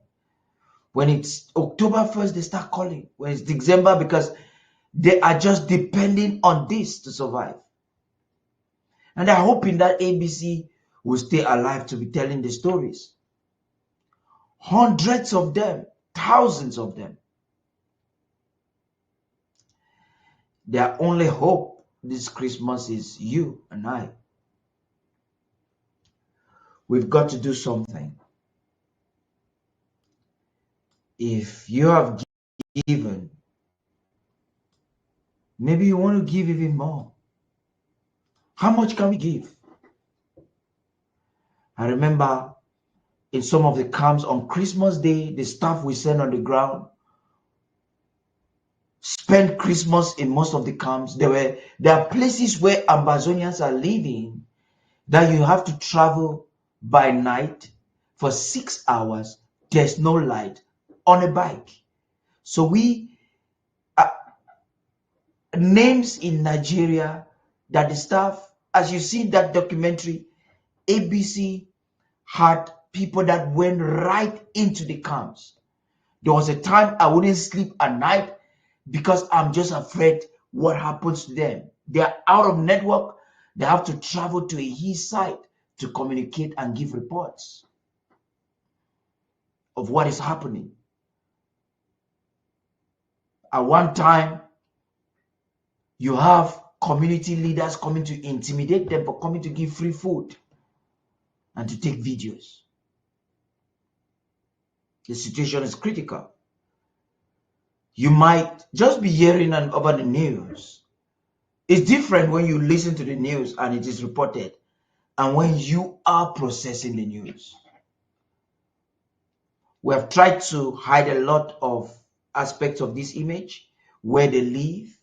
When it's October 1st, they start calling. When it's December, because they are just depending on this to survive. And they're hoping that ABC will stay alive to be telling the stories. Hundreds of them, thousands of them. Their only hope this Christmas is you and I. We've got to do something. If you have given, maybe you want to give even more. How much can we give? I remember in some of the camps on Christmas Day, the staff we send on the ground spend Christmas in most of the camps. There are places where Ambazonians are living that you have to travel by night for 6 hours. There's no light, on a bike. So we names in Nigeria that the staff, as you see that documentary, ABC had people that went right into the camps. There was a time I wouldn't sleep at night because I'm just afraid what happens to them. They are out of network. They have to travel to a hillside to communicate and give reports of what is happening. At one time, you have community leaders coming to intimidate them for coming to give free food and to take videos. The situation is critical. You might just be hearing over the news. It's different when you listen to the news and it is reported and when you are processing the news. We have tried to hide a lot of aspects of this image, where they live,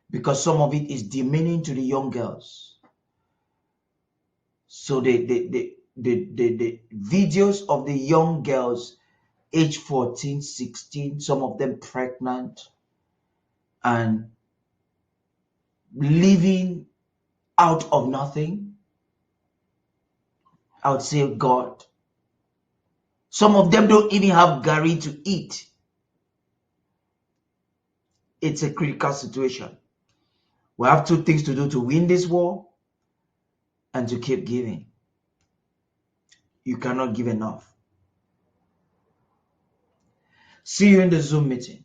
because some of it is demeaning to the young girls. So the videos of the young girls, age 14, 16, some of them pregnant, and living out of nothing, I would say God. Some of them don't even have gari to eat. It's a critical situation. We have two things to do to win this war and to keep giving. You cannot give enough. See you in the Zoom meeting.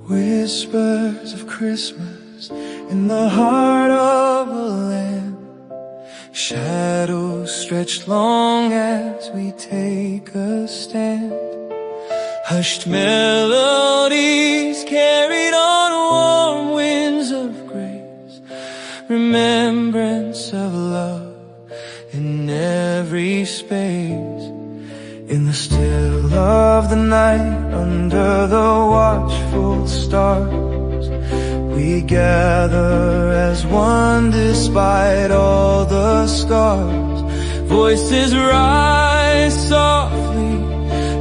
Whispers of Christmas in the heart of a land, shadows stretched long as we take a stand. Hushed melodies carried on warm winds of grace, remembrance of love in every space. In the still of the night, under the watchful stars, we gather as one despite all the scars. Voices rise softly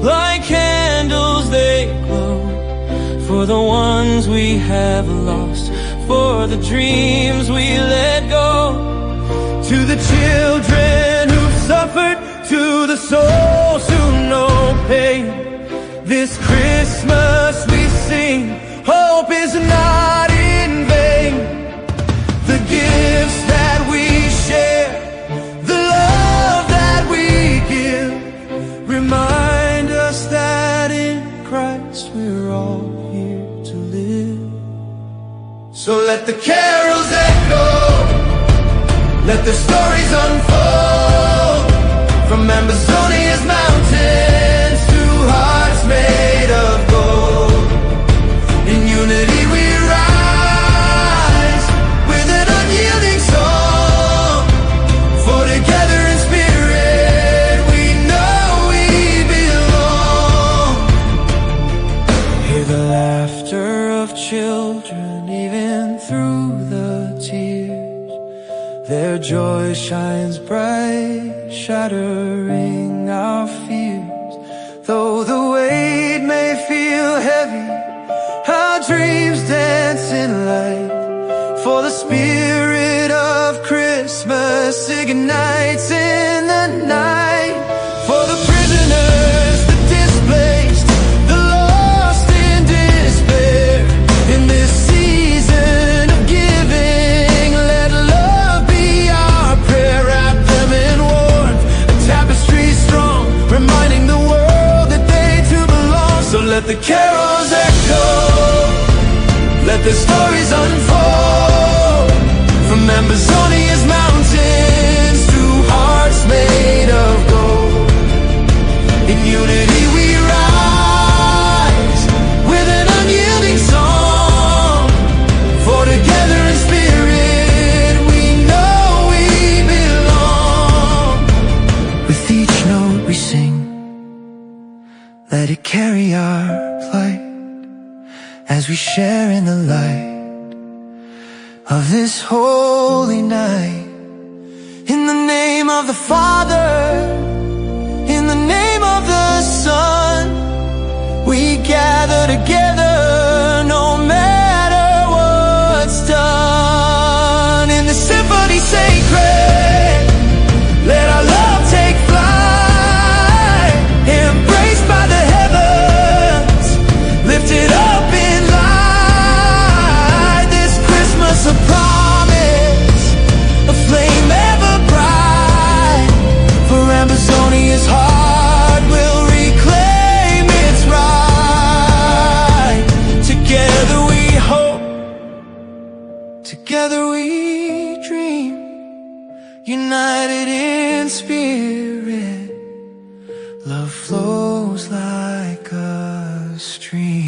like candles, they glow, for the ones we have lost, for the dreams we let go. To the children who've suffered, to the souls who know pain, this Christmas we sing, hope is not in vain. The gifts that we share, the love that we give, remind us that in Christ we're all here to live. So let the carols echo, let the stories unfold, from Ambazonia's mountains to hearts made of gold. In unity we rise with an unyielding song, for together in spirit we know we belong. Hear the laughter of children even through the tears, their joy shines bright, shattering our fears. Though the weight may feel heavy, our dreams dance in light, for the spirit of Christmas ignites in the night. For the prisoners, the displaced, the lost in despair, in this season of giving, let love be our prayer. Wrap them in warmth, a tapestry strong, reminding the world that they too belong. So let the carols echo, let the stories unfold, from Ambazonia's mountains to hearts made of gold. In unity we rise with an unyielding song, for together in spirit we know we belong. With each note we sing, let it carry our plight, as we share in the light of this holy night. In the name of the Father, in the name of the Son, we gather together no matter what's done. In the symphony sacred, let our love take flight, embraced by the heavens, lifted up in light. This Christmas a promise, a flame ever bright, for Ambazonia free.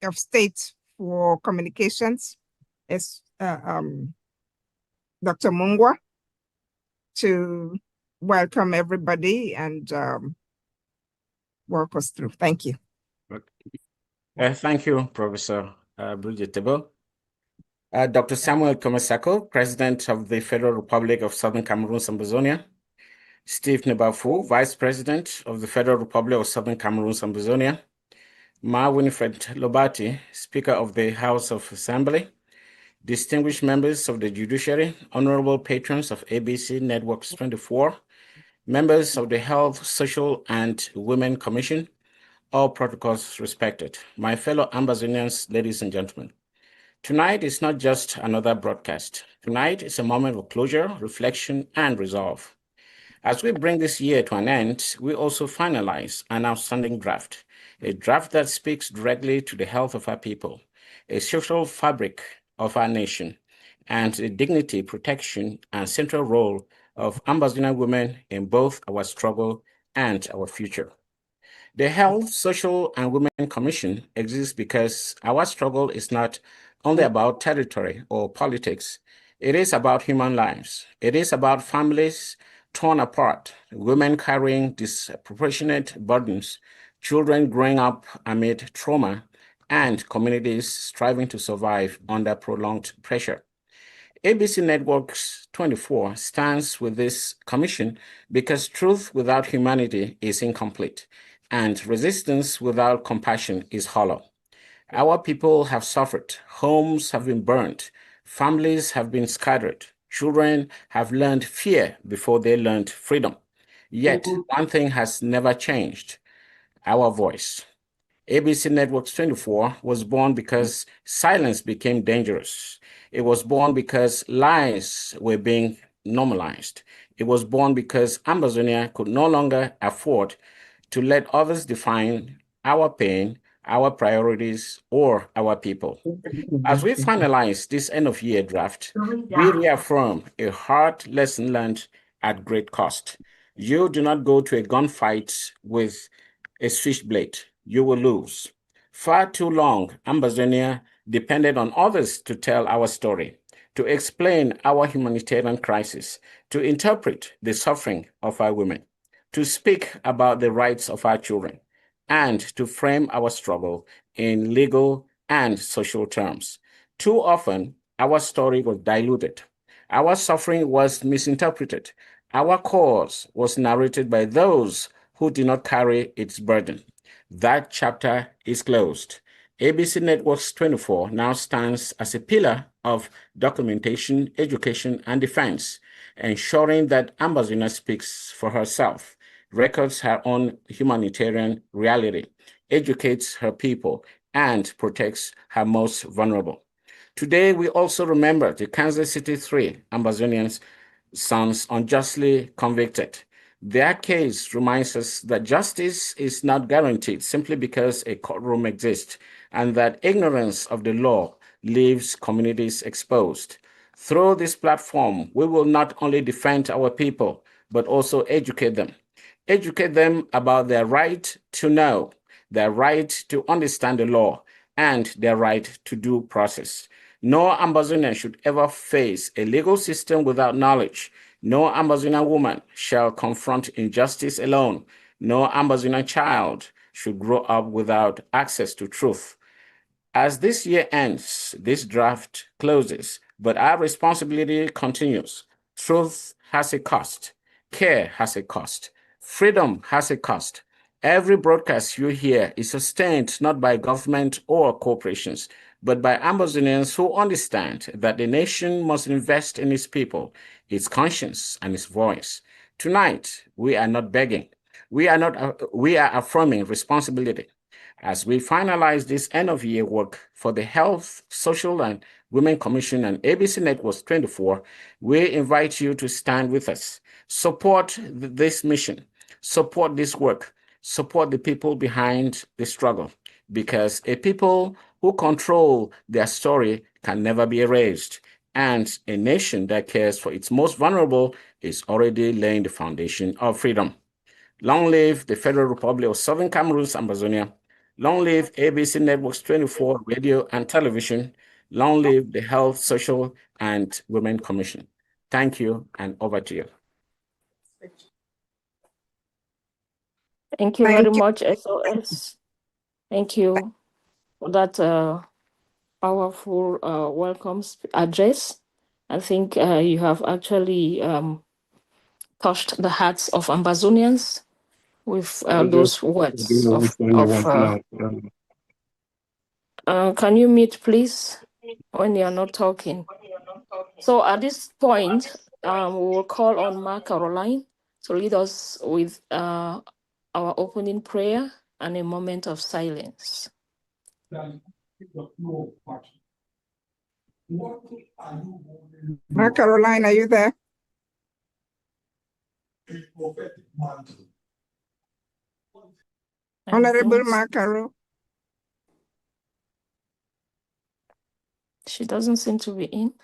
of State for Communications is Dr. Mungwa, to welcome everybody and walk us through. Thank you. Thank you, Professor Bridget Tebo. Dr. Samuel Komasako, President of the Federal Republic of Southern Cameroon, Ambazonia. Steve Nebafu, Vice President of the Federal Republic of Southern Cameroon, Ambazonia. Ma Winifred Lobati, Speaker of the House of Assembly. Distinguished members of the judiciary, honorable patrons of ABC Networks 24, members of the Health, Social, and Women Commission, all protocols respected. My fellow Ambazonians, ladies and gentlemen, tonight is not just another broadcast. Tonight is a moment of closure, reflection, and resolve. As we bring this year to an end, we also finalize an outstanding draft, a draft that speaks directly to the health of our people, a social fabric of our nation, and the dignity, protection, and central role of Ambazonian women in both our struggle and our future. The Health, Social, and Women Commission exists because our struggle is not only about territory or politics. It is about human lives. It is about families torn apart, women carrying disproportionate burdens, children growing up amid trauma, and communities striving to survive under prolonged pressure. ABC Networks 24 stands with this commission because truth without humanity is incomplete, and resistance without compassion is hollow. Our people have suffered, homes have been burned, families have been scattered, children have learned fear before they learned freedom. Yet, one thing has never changed: our voice. ABC Networks 24 was born because silence became dangerous. It was born because lies were being normalized. It was born because Ambazonia could no longer afford to let others define our pain, our priorities, or our people. As we finalize this end-of-year draft, we reaffirm a hard lesson learned at great cost. You do not go to a gunfight with a switchblade. You will lose. Far too long, Ambazonia depended on others to tell our story, to explain our humanitarian crisis, to interpret the suffering of our women, to speak about the rights of our children, and to frame our struggle in legal and social terms. Too often, our story was diluted. Our suffering was misinterpreted. Our cause was narrated by those who did not carry its burden. That chapter is closed. ABC Networks 24 now stands as a pillar of documentation, education, and defense, ensuring that Ambazonia speaks for herself, records her own humanitarian reality, educates her people, and protects her most vulnerable. Today, we also remember the Kansas City 3 Ambazonians' sons unjustly convicted. Their case reminds us that justice is not guaranteed simply because a courtroom exists, and that ignorance of the law leaves communities exposed. Through this platform, we will not only defend our people, but also educate them. Educate them about their right to know, their right to understand the law, and their right to due process. No Ambazonian should ever face a legal system without knowledge. No Ambazonian woman shall confront injustice alone. No Ambazonian child should grow up without access to truth. As this year ends, this draft closes, but our responsibility continues. Truth has a cost. Care has a cost. Freedom has a cost. Every broadcast you hear is sustained not by government or corporations, but by Ambazonians who understand that the nation must invest in its people, its conscience, and its voice. Tonight, we are not begging. We are affirming responsibility. As we finalize this end-of-year work for the Health, Social, and Women Commission and ABC Networks 24, we invite you to stand with us. Support this mission. Support this work. Support the people behind the struggle, because a people who control their story can never be erased, and a nation that cares for its most vulnerable is already laying the foundation of freedom. Long live the Federal Republic of Southern Cameroon's Ambazonia. Long live ABC Networks 24 radio and television. Long live the Health, Social, and Women Commission. Thank you, and over to you. Thank you very much, SOS. Thank you for that powerful welcome address. I think you have actually touched the hearts of Ambazonians with those words can you mute, please, when you're not talking? So at this point, we will call on Ma Caroline to lead us with our opening prayer and a moment of silence. Ma Caroline, are you there? Honorable Ma Caro. She doesn't seem to be in.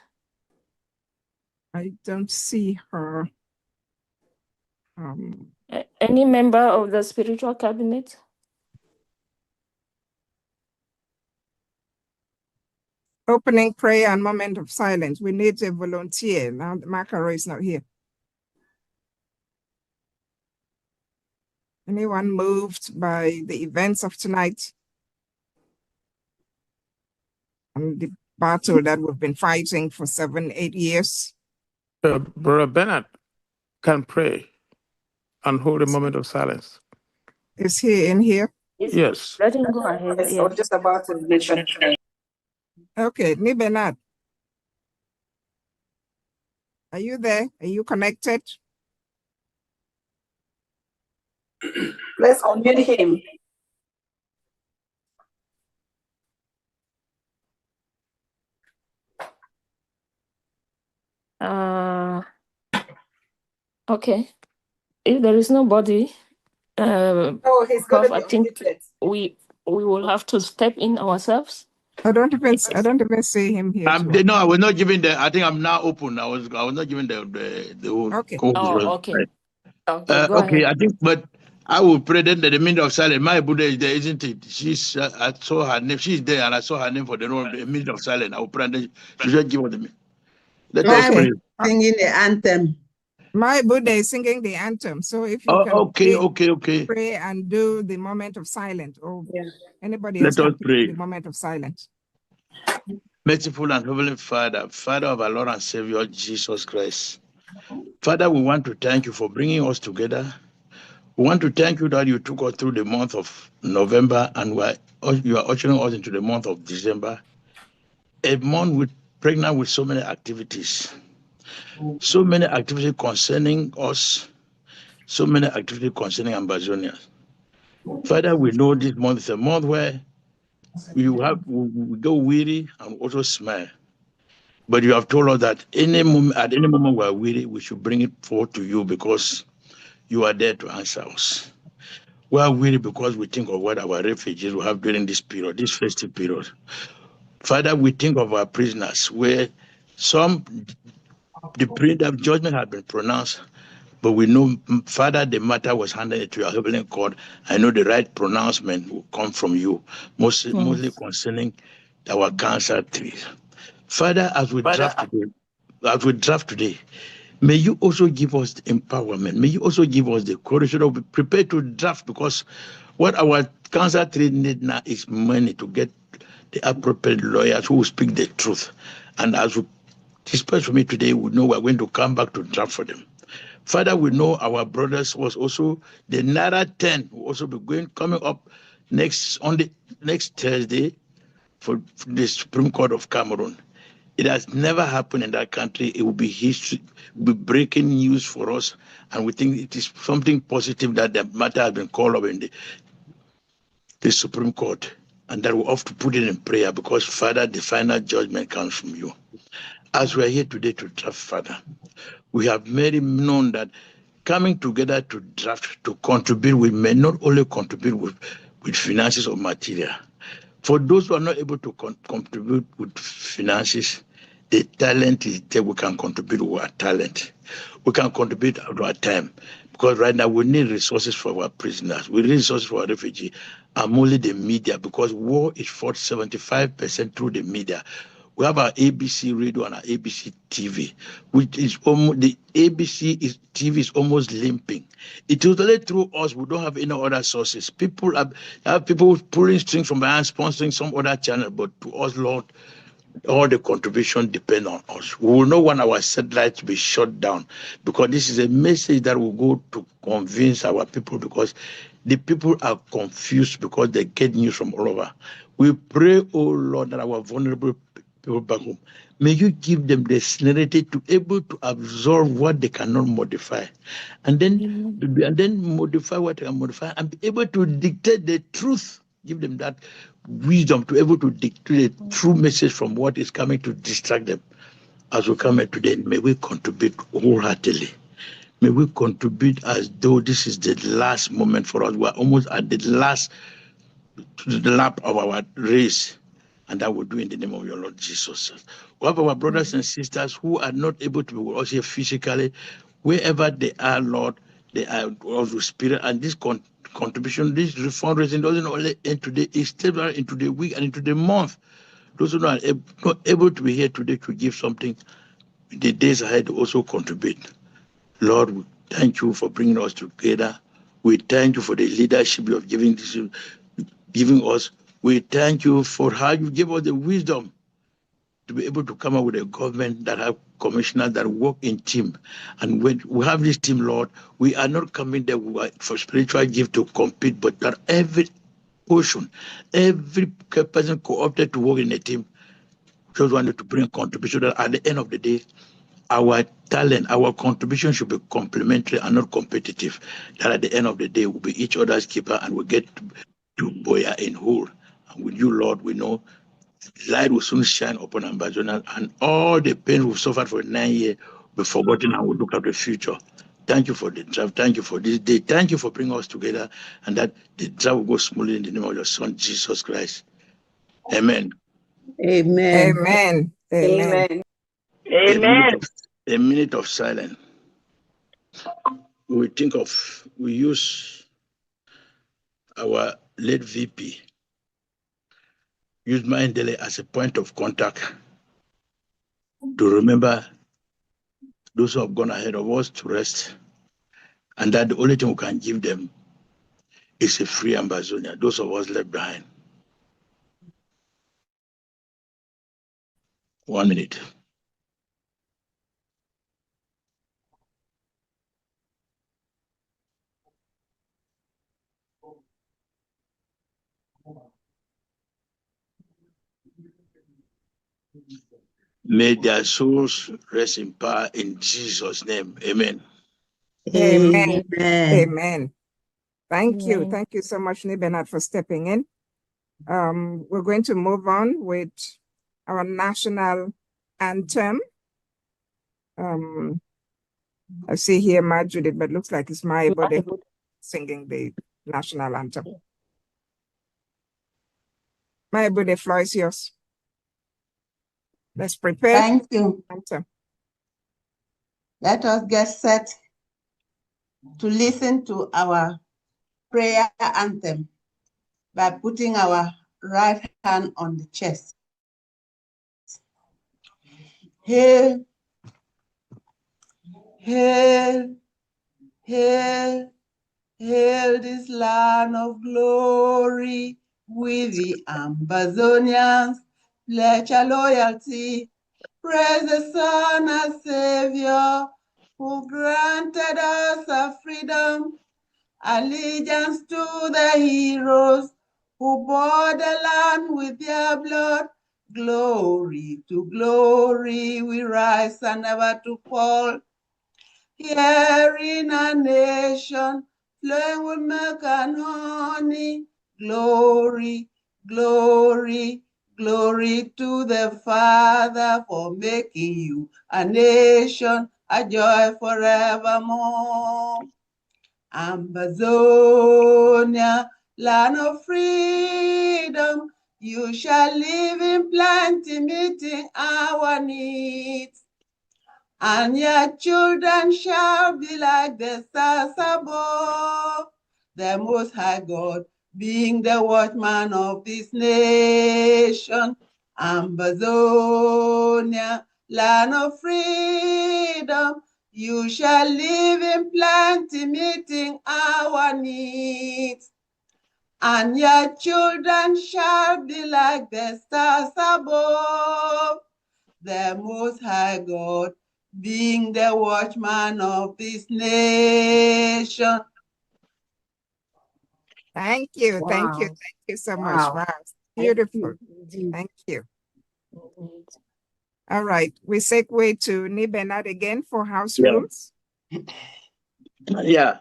I don't see her. Any member of the spiritual cabinet? Opening prayer and moment of silence. We need a volunteer. Now Ma Caro is not here. Anyone moved by the events of tonight and the battle that we've been fighting for 7-8 years? Brother Bernard can pray and hold a moment of silence. Is he in here? Yes. Let him go ahead. Yes, Yeah. just about to mention. Okay, Ni Bernard. Are you there? Are you connected? Let's unmute him. Okay. If there is nobody, Oh, he's going Prof, to I be think unmuted. we will have to step in ourselves. I don't even see him here. No, I was not giving the. I think I'm now open. I was not giving the whole Okay. code. Oh, okay. Okay, go Okay, ahead. I think, but I will pray then that the minute of silence. My Buddha is there, isn't it? She's. I saw her name. She's there, and I saw her name for the minute of silence. I will pray. And then she should give us the minute. Let us pray. Singing the anthem. My Buddha is singing the anthem. So if you can okay. pray and do the moment of silence, or anybody Let else us can pray. do the moment of silence. Merciful and Heavenly Father, Father of our Lord and Savior Jesus Christ. Father, we want to thank you for bringing us together. We want to thank you that you took us through the month of November and you are ushering us into the month of December. A month pregnant with so many activities. So many activities concerning us. So many activities concerning Ambazonia. Father, we know this month is a month where we go weary and also smile. But you have told us that at any moment we are weary, we should bring it forth to you because you are there to answer us. We are weary because we think of what our refugees will have during this period, this festive period. Father, we think of our prisoners where the judgment has been pronounced, but we know, Father, the matter was handed to your heavenly court. I know the right pronouncement will come from you, mostly concerning our cancer trees. Father, as we draft today, may you also give us the empowerment. May you also give us the courage to be prepared to draft, because what our cancer trade need now is money to get the appropriate lawyers who will speak the truth. And as we disperse from it today, we know we're going to come back to draft for them. Father, we know our brothers was also the Naira 10 will also be coming up next Thursday for the Supreme Court of Cameroon. It has never happened in that country. It will be history, it will be breaking news for us. And we think it is something positive that the matter has been called up in the Supreme Court. And that we have to put it in prayer because, Father, the final judgment comes from you. As we are here today to draft, Father, we have made it known that coming together to draft, to contribute, we may not only contribute with finances or material. For those who are not able to contribute with finances, the talent is there. We can contribute with our talent. We can contribute with our time. Because right now we need resources for our prisoners. We need resources for our refugees. And only the media, because war is fought 75% through the media. We have our ABC radio and our ABC TV, which is almost, the ABC TV is almost limping. It is only through us. We don't have any other sources. People have people pulling strings from behind, sponsoring some other channel, but to us, Lord, all the contribution depend on us. We will not want our satellites to be shut down, because this is a message that will go to convince our people, because the people are confused because they get news from all over. We pray, oh Lord, that our vulnerable people back home, may you give them the serenity to able to absorb what they cannot modify, and then modify what they can modify, and be able to dictate the truth. Give them that wisdom to able to dictate the true message from what is coming to distract them. As we come here today, may we contribute wholeheartedly. May we contribute as though this is the last moment for us. We are almost at the last lap of our race. And that we'll do in the name of your Lord Jesus. We have our brothers and sisters who are not able to be with us here physically. Wherever they are, Lord, they are also spirit. And this contribution, this fundraising doesn't only end today, it's still into the week and into the month. Those who are not able to be here today to give something, the days ahead also contribute. Lord, we thank you for bringing us together. We thank you for the leadership you have giving us. We thank you for how you give us the wisdom to be able to come up with a government that have commissioners that work in team. And when we have this team, Lord, we are not coming there for spiritual gift to compete, but that every portion, every person co-opted to work in a team just wanted to bring a contribution that at the end of the day, our talent, our contribution should be complementary and not competitive. That at the end of the day, we'll be each other's keeper and we'll get to Boya in whole. And with you, Lord, we know light will soon shine upon Ambazonia, and all the pain we've suffered for 9 years will be forgotten and we'll look at the future. Thank you for the draft. Thank you for this day. Thank you for bringing us together, and that the draft will go smoothly in the name of your Son, Jesus Christ. Amen. Amen. Amen. Amen. Amen. A minute of silence. We use our late VP, use Mindele as a point of contact to remember those who have gone ahead of us to rest, and that the only thing we can give them is a free Ambazonia, those of us left behind. 1 minute. May their souls rest in power in Jesus' name. Amen. Amen. Amen. Amen. Thank you. Amen. Thank you so much, Nibenat, for stepping in. We're going to move on with our national anthem. I see here Ma Judith, but looks like it's my body singing the national anthem. My body, floor is yours. Let's prepare. Thank you. Anthem. Let us get set to listen to our prayer anthem by putting our right hand on the chest. Hail, hail, hail, hail this land of glory. We the Ambazonians pledge our loyalty. Praise the Son, our Savior, who granted us our freedom. Allegiance to the heroes who bought the land with their blood. Glory to glory, we rise and never to fall. Here in a nation flowing with milk and honey. Glory, glory, glory to the Father for making you a nation, a joy forevermore. Ambazonia, land of freedom, you shall live in plenty, meeting our needs. And your children shall be like the stars above, the Most High God being the watchman of this nation. Ambazonia, land of freedom, you shall live in plenty, meeting our needs. And your children shall be like the stars above, the Most High God being the watchman of this nation. Thank you. Wow. Thank you. Thank you so much. Wow. Wow. Beautiful. Thank you. All right. We segue to Nibenat again for house rules. Yeah.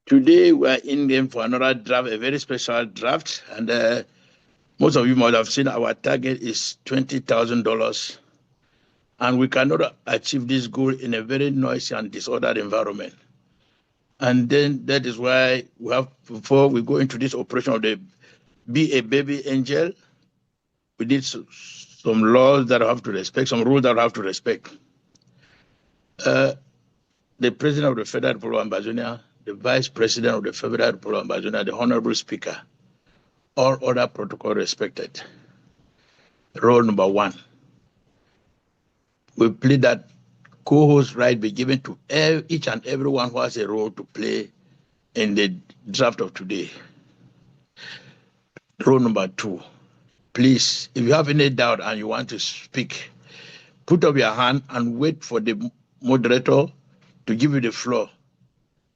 Today we are in game for another draft, a very special draft, and most of you might have seen our target is $20,000, and we cannot achieve this goal in a very noisy and disordered environment. And then that is why we have, before we go into this operation of the Be a Baby Angel, we did some laws that I have to respect, some rules that I have to respect. The President of the Federal Republic of Ambazonia, the Vice President of the Federal Republic of Ambazonia, the Honorable Speaker, all other protocol respected. Rule number 1, we plead that co-host right be given to each and everyone who has a role to play in the draft of today. Rule number 2, please, if you have any doubt and you want to speak, put up your hand and wait for the moderator to give you the floor,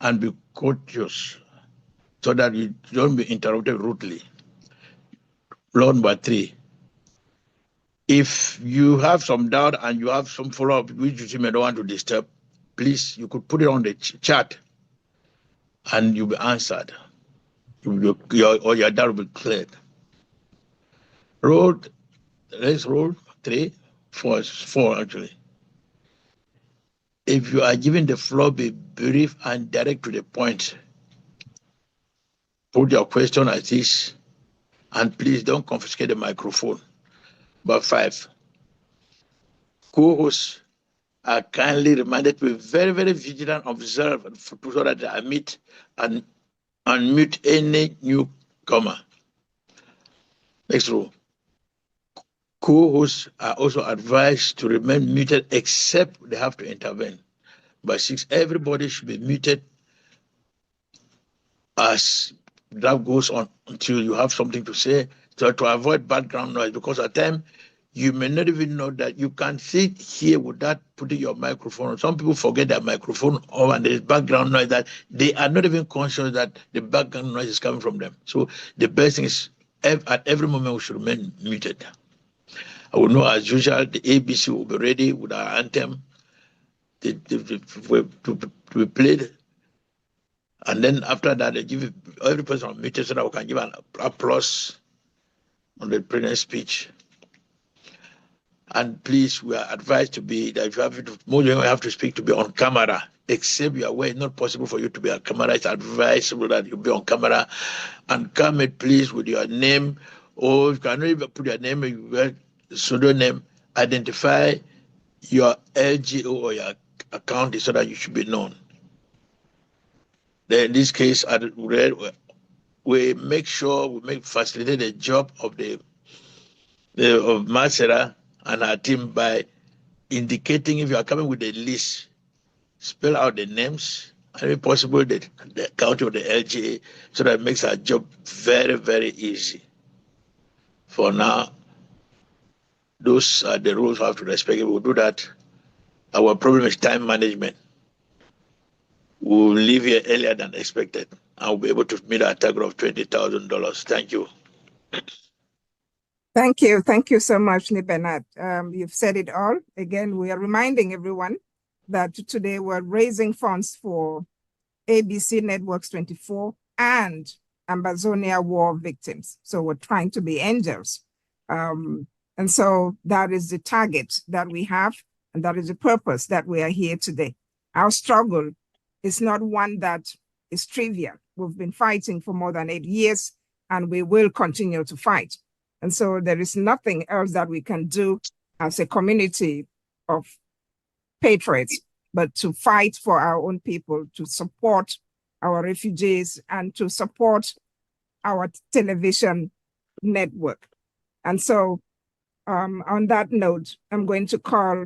and be courteous so that you don't be interrupted rudely. Rule number 3, If you have some doubt and you have some follow-up, which you may not want to disturb, please, you could put it on the chat and you'll be answered. Your doubt will be cleared. Let's roll 3, 4 actually. If you are given the floor, be brief and direct to the point. Put your question as is, and please don't confiscate the microphone. But 5, co-hosts are kindly reminded to be very, very vigilant, observe, so that they admit and unmute any newcomer. Next row. Co-hosts are also advised to remain muted except they have to intervene. By 6, everybody should be muted as that goes on until you have something to say, so to avoid background noise, because at times you may not even know that you can sit here without putting your microphone on. Some people forget their microphone on and there's background noise that they are not even conscious that the background noise is coming from them. So the best thing is at every moment we should remain muted. I will know as usual the ABC will be ready with our anthem to be played. And then after that, they give every person on muted so that we can give an applause on the president's speech. And please, we are advised to be that if you have to speak to be on camera, except you are aware it's not possible for you to be on camera. It's advisable that you be on camera and come it please with your name, or if you cannot even put your name, your pseudonym, identify your LGO or your account so that you should be known. Then in this case, we make sure we facilitate the job of of Masera and our team by indicating if you are coming with a list, spell out the names and if possible the county of the LGA, so that it makes our job very, very easy. For now, those are the rules we have to respect. If we do that, our problem is time management. We'll leave here earlier than expected. I'll be able to meet our target of $20,000. Thank you. Thank you. Thank you so much, Bernard. You've said it all. Again, we are reminding everyone that today we're raising funds for ABC Networks 24 and Ambazonia war victims. So we're trying to be angels. And so that is the target that we have, and that is the purpose that we are here today. Our struggle is not one that is trivial. We've been fighting for more than 8 years, and we will continue to fight. And so there is nothing else that we can do as a community of patriots, but to fight for our own people, to support our refugees, and to support our television network. And so on that note, I'm going to call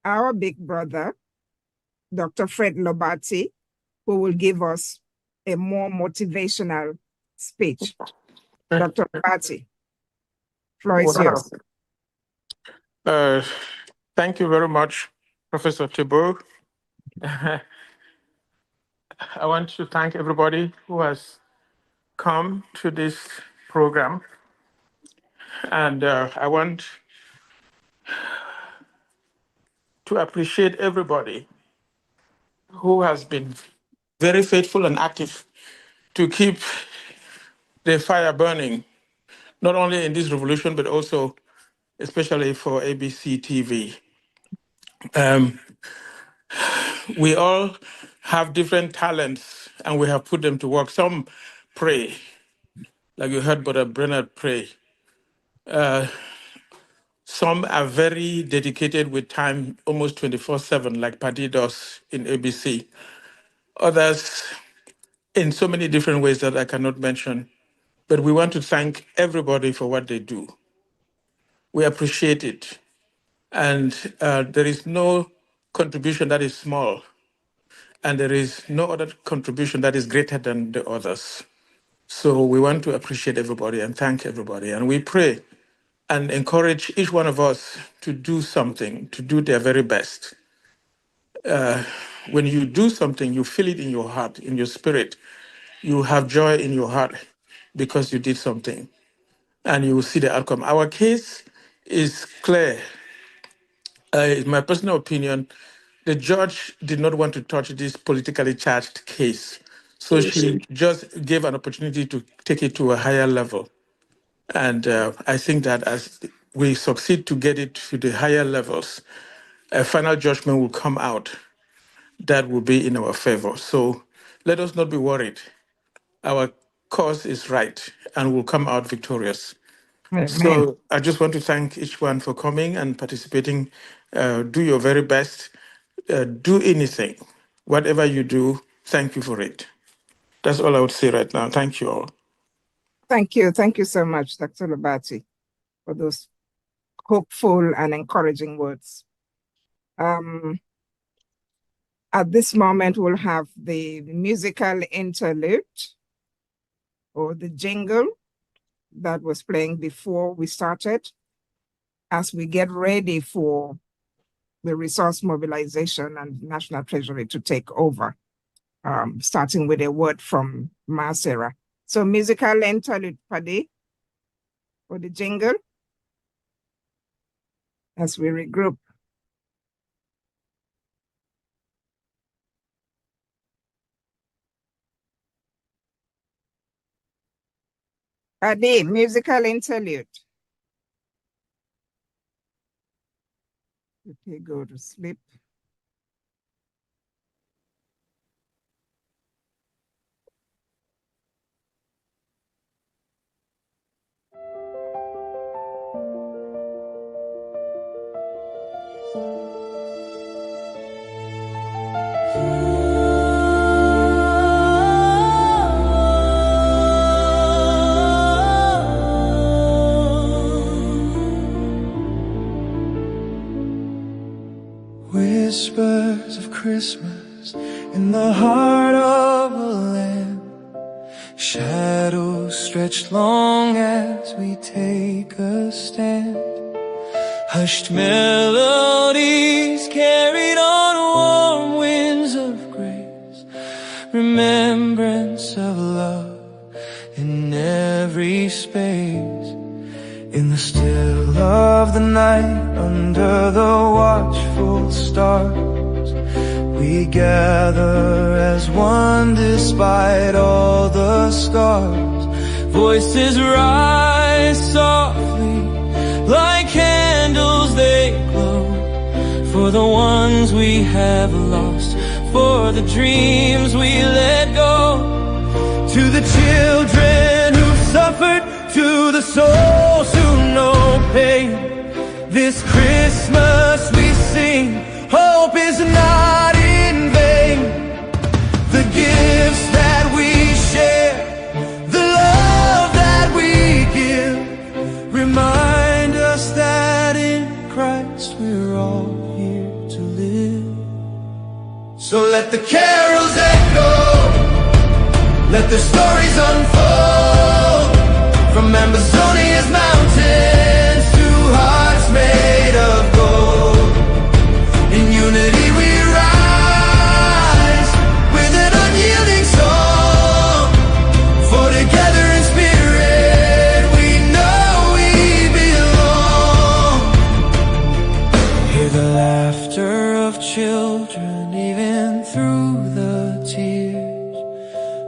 our big brother, Dr. Fred Lobati, who will give us a more motivational speech. Dr. Lobati, floor is yours. Thank you very much, Professor Thibault. I want to thank everybody who has come to this program. And I want to appreciate everybody who has been very faithful and active to keep the fire burning, not only in this revolution, but also especially for ABC TV. We all have different talents and we have put them to work. Some pray, like you heard Brother Bernard pray. Some are very dedicated with time, almost 24/7, like Paddy does in ABC. Others in so many different ways that I cannot mention. But we want to thank everybody for what they do. We appreciate it. And there is no contribution that is small. And there is no other contribution that is greater than the others. So we want to appreciate everybody and thank everybody. And we pray and encourage each one of us to do something, to do their very best. When you do something, you feel it in your heart, in your spirit. You have joy in your heart because you did something and you will see the outcome. Our case is clear. In my personal opinion, the judge did not want to touch this politically charged case. So she just gave an opportunity to take it to a higher level. And I think that as we succeed to get it to the higher levels, a final judgment will come out that will be in our favor. So let us not be worried. Our cause is right and we'll come out victorious. Amen. So I just want to thank each one for coming and participating. Do your very best. Do anything. Whatever you do, thank you for it. That's all I would say right now. Thank you all. Thank you. Thank you so much, Dr. Lubati, for those hopeful and encouraging words. At this moment, we'll have the musical interlude or the jingle that was playing before we started as we get ready for the resource mobilization and National Treasury to take over, starting with a word from Sarah. So musical interlude, Paddy, for the jingle as we regroup. Paddy, musical interlude. Okay, go to sleep. Whispers of Christmas in the heart of a land, shadows stretched long as we take a stand. Hushed melodies carried on warm winds of grace, remembrance of love in every space. In the still of the night, under the watchful stars, we gather as one despite all the scars. Voices rise softly, like candles they glow, for the ones we have lost, for the dreams we let go. To the children who suffered, to the souls who know pain, this Christmas we sing, hope is not in vain. The gifts that we share, the love that we give, remind us that in Christ we're all here to live. So let the carols echo, let the stories unfold, from Ambazonia's mountains to hearts made of gold. In unity we rise with an unyielding song, for together in spirit we know we belong. Hear the laughter of children even through the tears,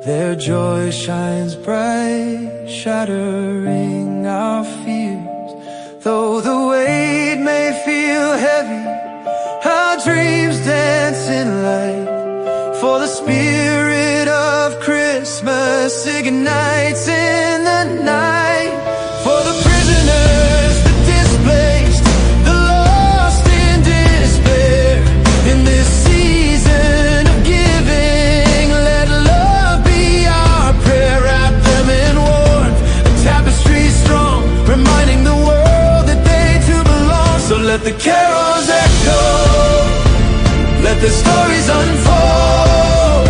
their joy shines bright, shattering our fears. Though the weight may feel heavy, our dreams dance in light, for the spirit of Christmas ignites in the night. For the prisoners, the displaced, the lost in despair, in this season of giving, let love be our prayer. Wrap them in warmth, a tapestry strong, reminding the world that they too belong. So let the carols echo, let the stories unfold,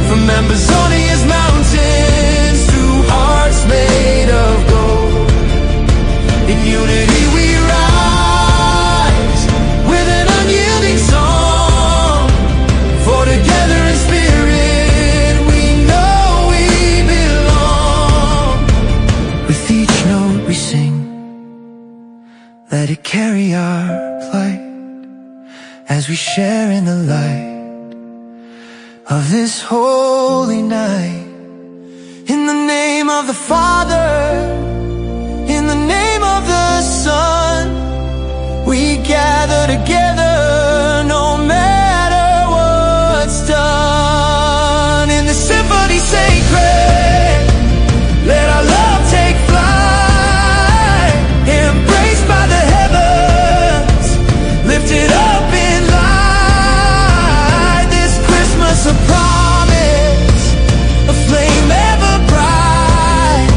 from Ambazonia's mountains to hearts made of gold. In unity we rise with an unyielding song, for together in spirit we know we belong. With each note we sing, let let it carry our plight as we share in the light of this holy night. In the name of the Father, in the name of the Son, we gather together no matter what's done. In the symphony sacred, let our love take flight, embraced by the heavens, lifted up in light. This Christmas a promise, a flame ever bright,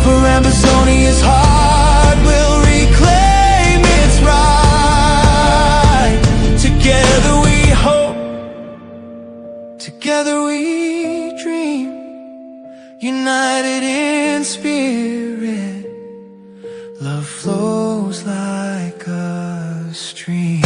for Ambazonia's heart will reclaim its right. Together we hope, together we dream, united in spirit, love flows like a stream.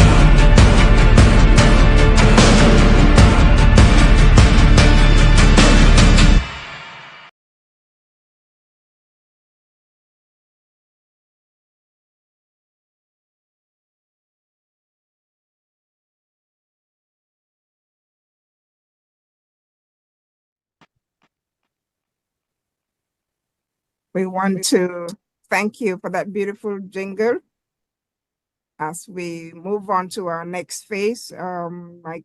We want to thank you for that beautiful jingle. As we move on to our next phase, my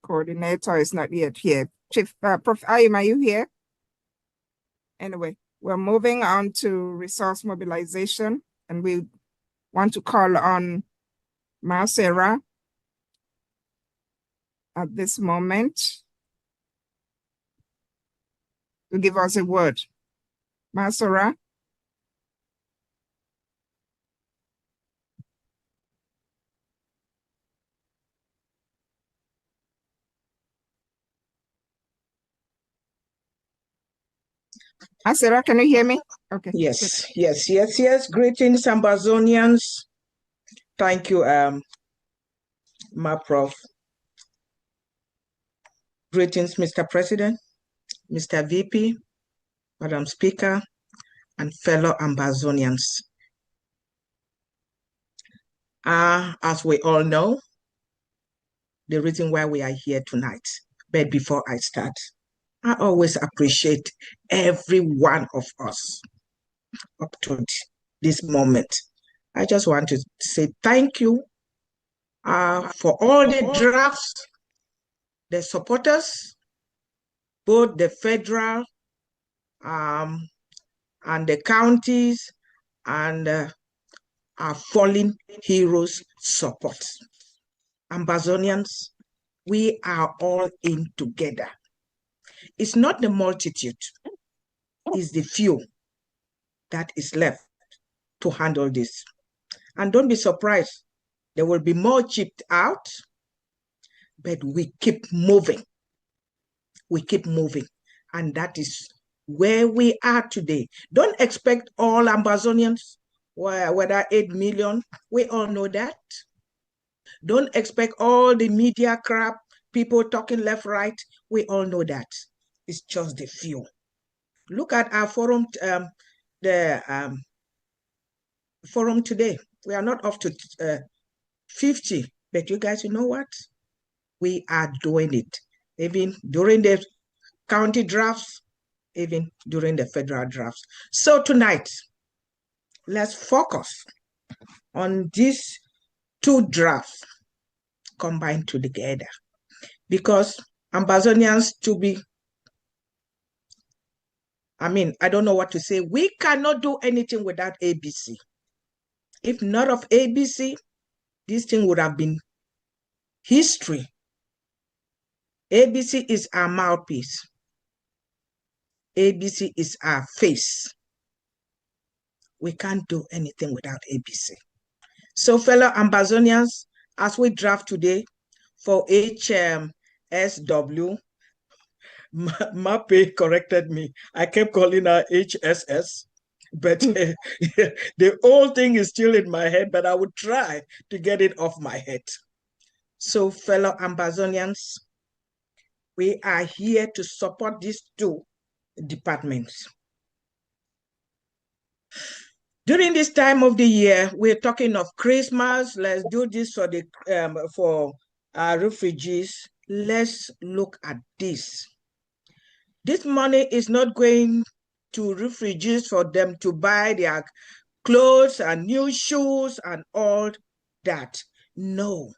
coordinator is not yet here. Chief Prof. Ayim, are you here? Anyway, we're moving on to resource mobilization, and we want to call on Sarah at this moment to give us a word. Sarah. Sarah, can you hear me? Okay. Yes. Greetings, Ambazonians. Thank you, my prof. Greetings, Mr. President, Mr. VP, Madam Speaker, and fellow Ambazonians. As we all know, the reason why we are here tonight, but before I start, I always appreciate every one of us up to this moment. I just want to say thank you for all the drafts, the supporters, both the federal and the counties, and our fallen heroes support. Ambazonians, we are all in together. It's not the multitude, it's the few that is left to handle this. And don't be surprised, there will be more chipped out, but we keep moving. We keep moving. And that is where we are today. Don't expect all Ambazonians, whether 8 million, we all know that. Don't expect all the media crap, people talking left, right, we all know that. It's just the few. Look at our forum, forum today. We are not up to 50, but you guys, you know what? We are doing it, even during the county drafts, even during the federal drafts. So tonight, let's focus on these two drafts combined together, because Ambazonians to be, I don't know what to say. We cannot do anything without ABC. If not of ABC, this thing would have been history. ABC is our mouthpiece. ABC is our face. We can't do anything without ABC. So fellow Ambazonians, as we draft today for HSW, Mape corrected me. I kept calling her HSS, but the whole thing is still in my head, but I would try to get it off my head. So fellow Ambazonians, we are here to support these two departments. During this time of the year, we're talking of Christmas. Let's do this for the refugees. Let's look at this. This money is not going to refugees for them to buy their clothes and new shoes and all that. No.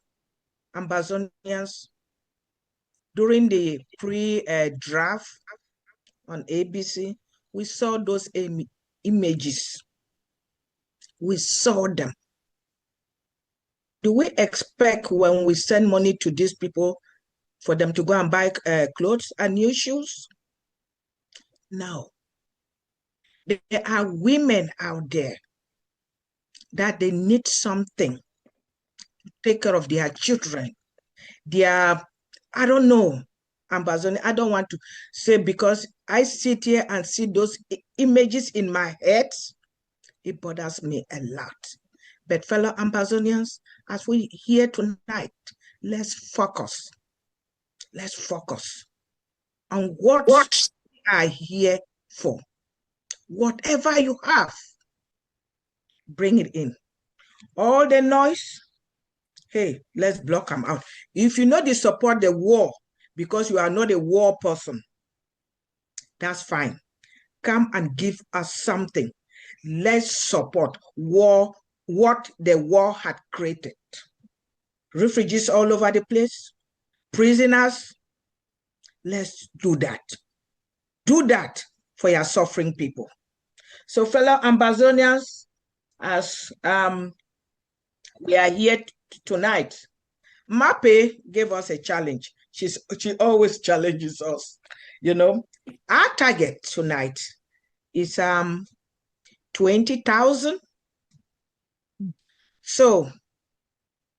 Ambazonians, during the pre-draft on ABC, we saw those images. We saw them. Do we expect when we send money to these people for them to go and buy clothes and new shoes? No. There are women out there that they need something to take care of their children. I don't know, Ambazonia, I don't want to say, because I sit here and see those images in my head, it bothers me a lot. But fellow Ambazonians, as we here tonight, let's focus. Let's focus on what we are here for. Whatever you have, bring it in. All the noise, hey, let's block them out. If you know they support the war because you are not a war person, that's fine. Come and give us something. Let's support war, what the war had created. Refugees all over the place, prisoners, let's do that. Do that for your suffering people. So fellow Ambazonians, as we are here tonight, Mape gave us a challenge. She always challenges us. You know, our target tonight is 20,000. So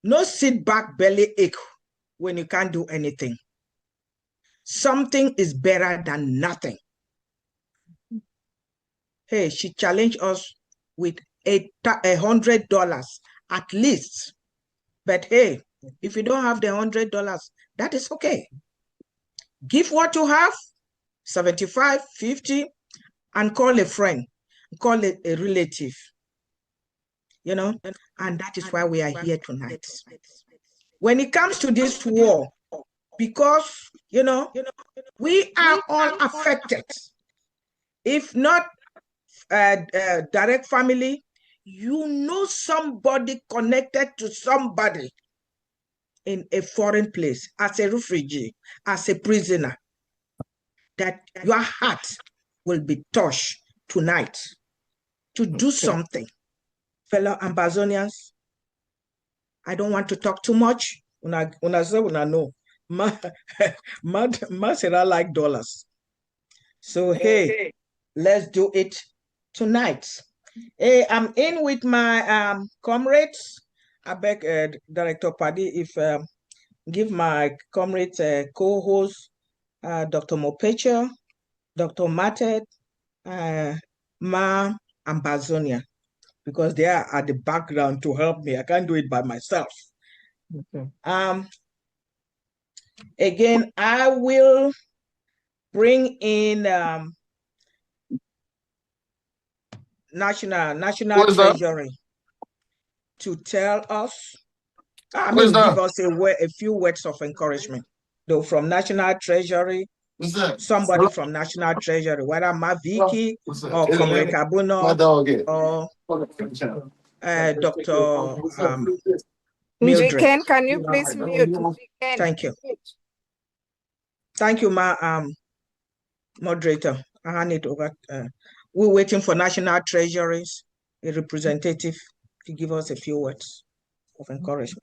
no sit back belly ache when you can't do anything. Something is better than nothing. Hey, she challenged us with $100 at least. But hey, if you don't have the $100, that is okay. Give what you have, 75, 50, and call a friend, call it a relative, you know, and that is why we are here tonight. When it comes to this war, because, you know, we are all affected. If not direct family, you know somebody connected to somebody in a foreign place, as a refugee, as a prisoner, that your heart will be touched tonight to do something. Fellow Ambazonians, I don't want to talk too much. Una know. Ma like dollars. So hey, let's do it tonight. Hey, I'm in with my comrades. I beg Director Paddy if give my comrades co-host Dr. Mopecha, Dr. Matet, Ma Ambazonia, because they are at the background to help me. I can't do it by myself. Okay. Again, I will bring in National Treasury to tell us, give us a few words of encouragement. Though from National Treasury, somebody from National Treasury, whether Maviki or Comrade Kabuno or Dr. Mildred. Ken, can you please mute? Thank you. Thank you, moderator. I hand it over. We're waiting for National Treasuries, a representative, to give us a few words of encouragement.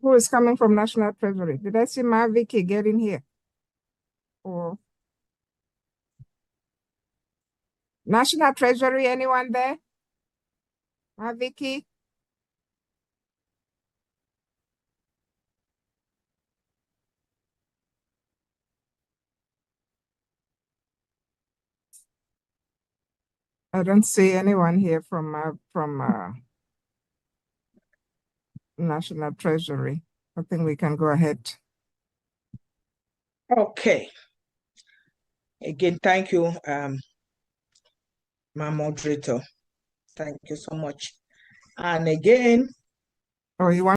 Who is coming from National Treasury? Did I see Vicky getting here? Or National Treasury, anyone there? Vicky? I don't see anyone here from National Treasury. I think we can go ahead. Okay. Again, thank you, my moderator. Thank you so much. And again, you want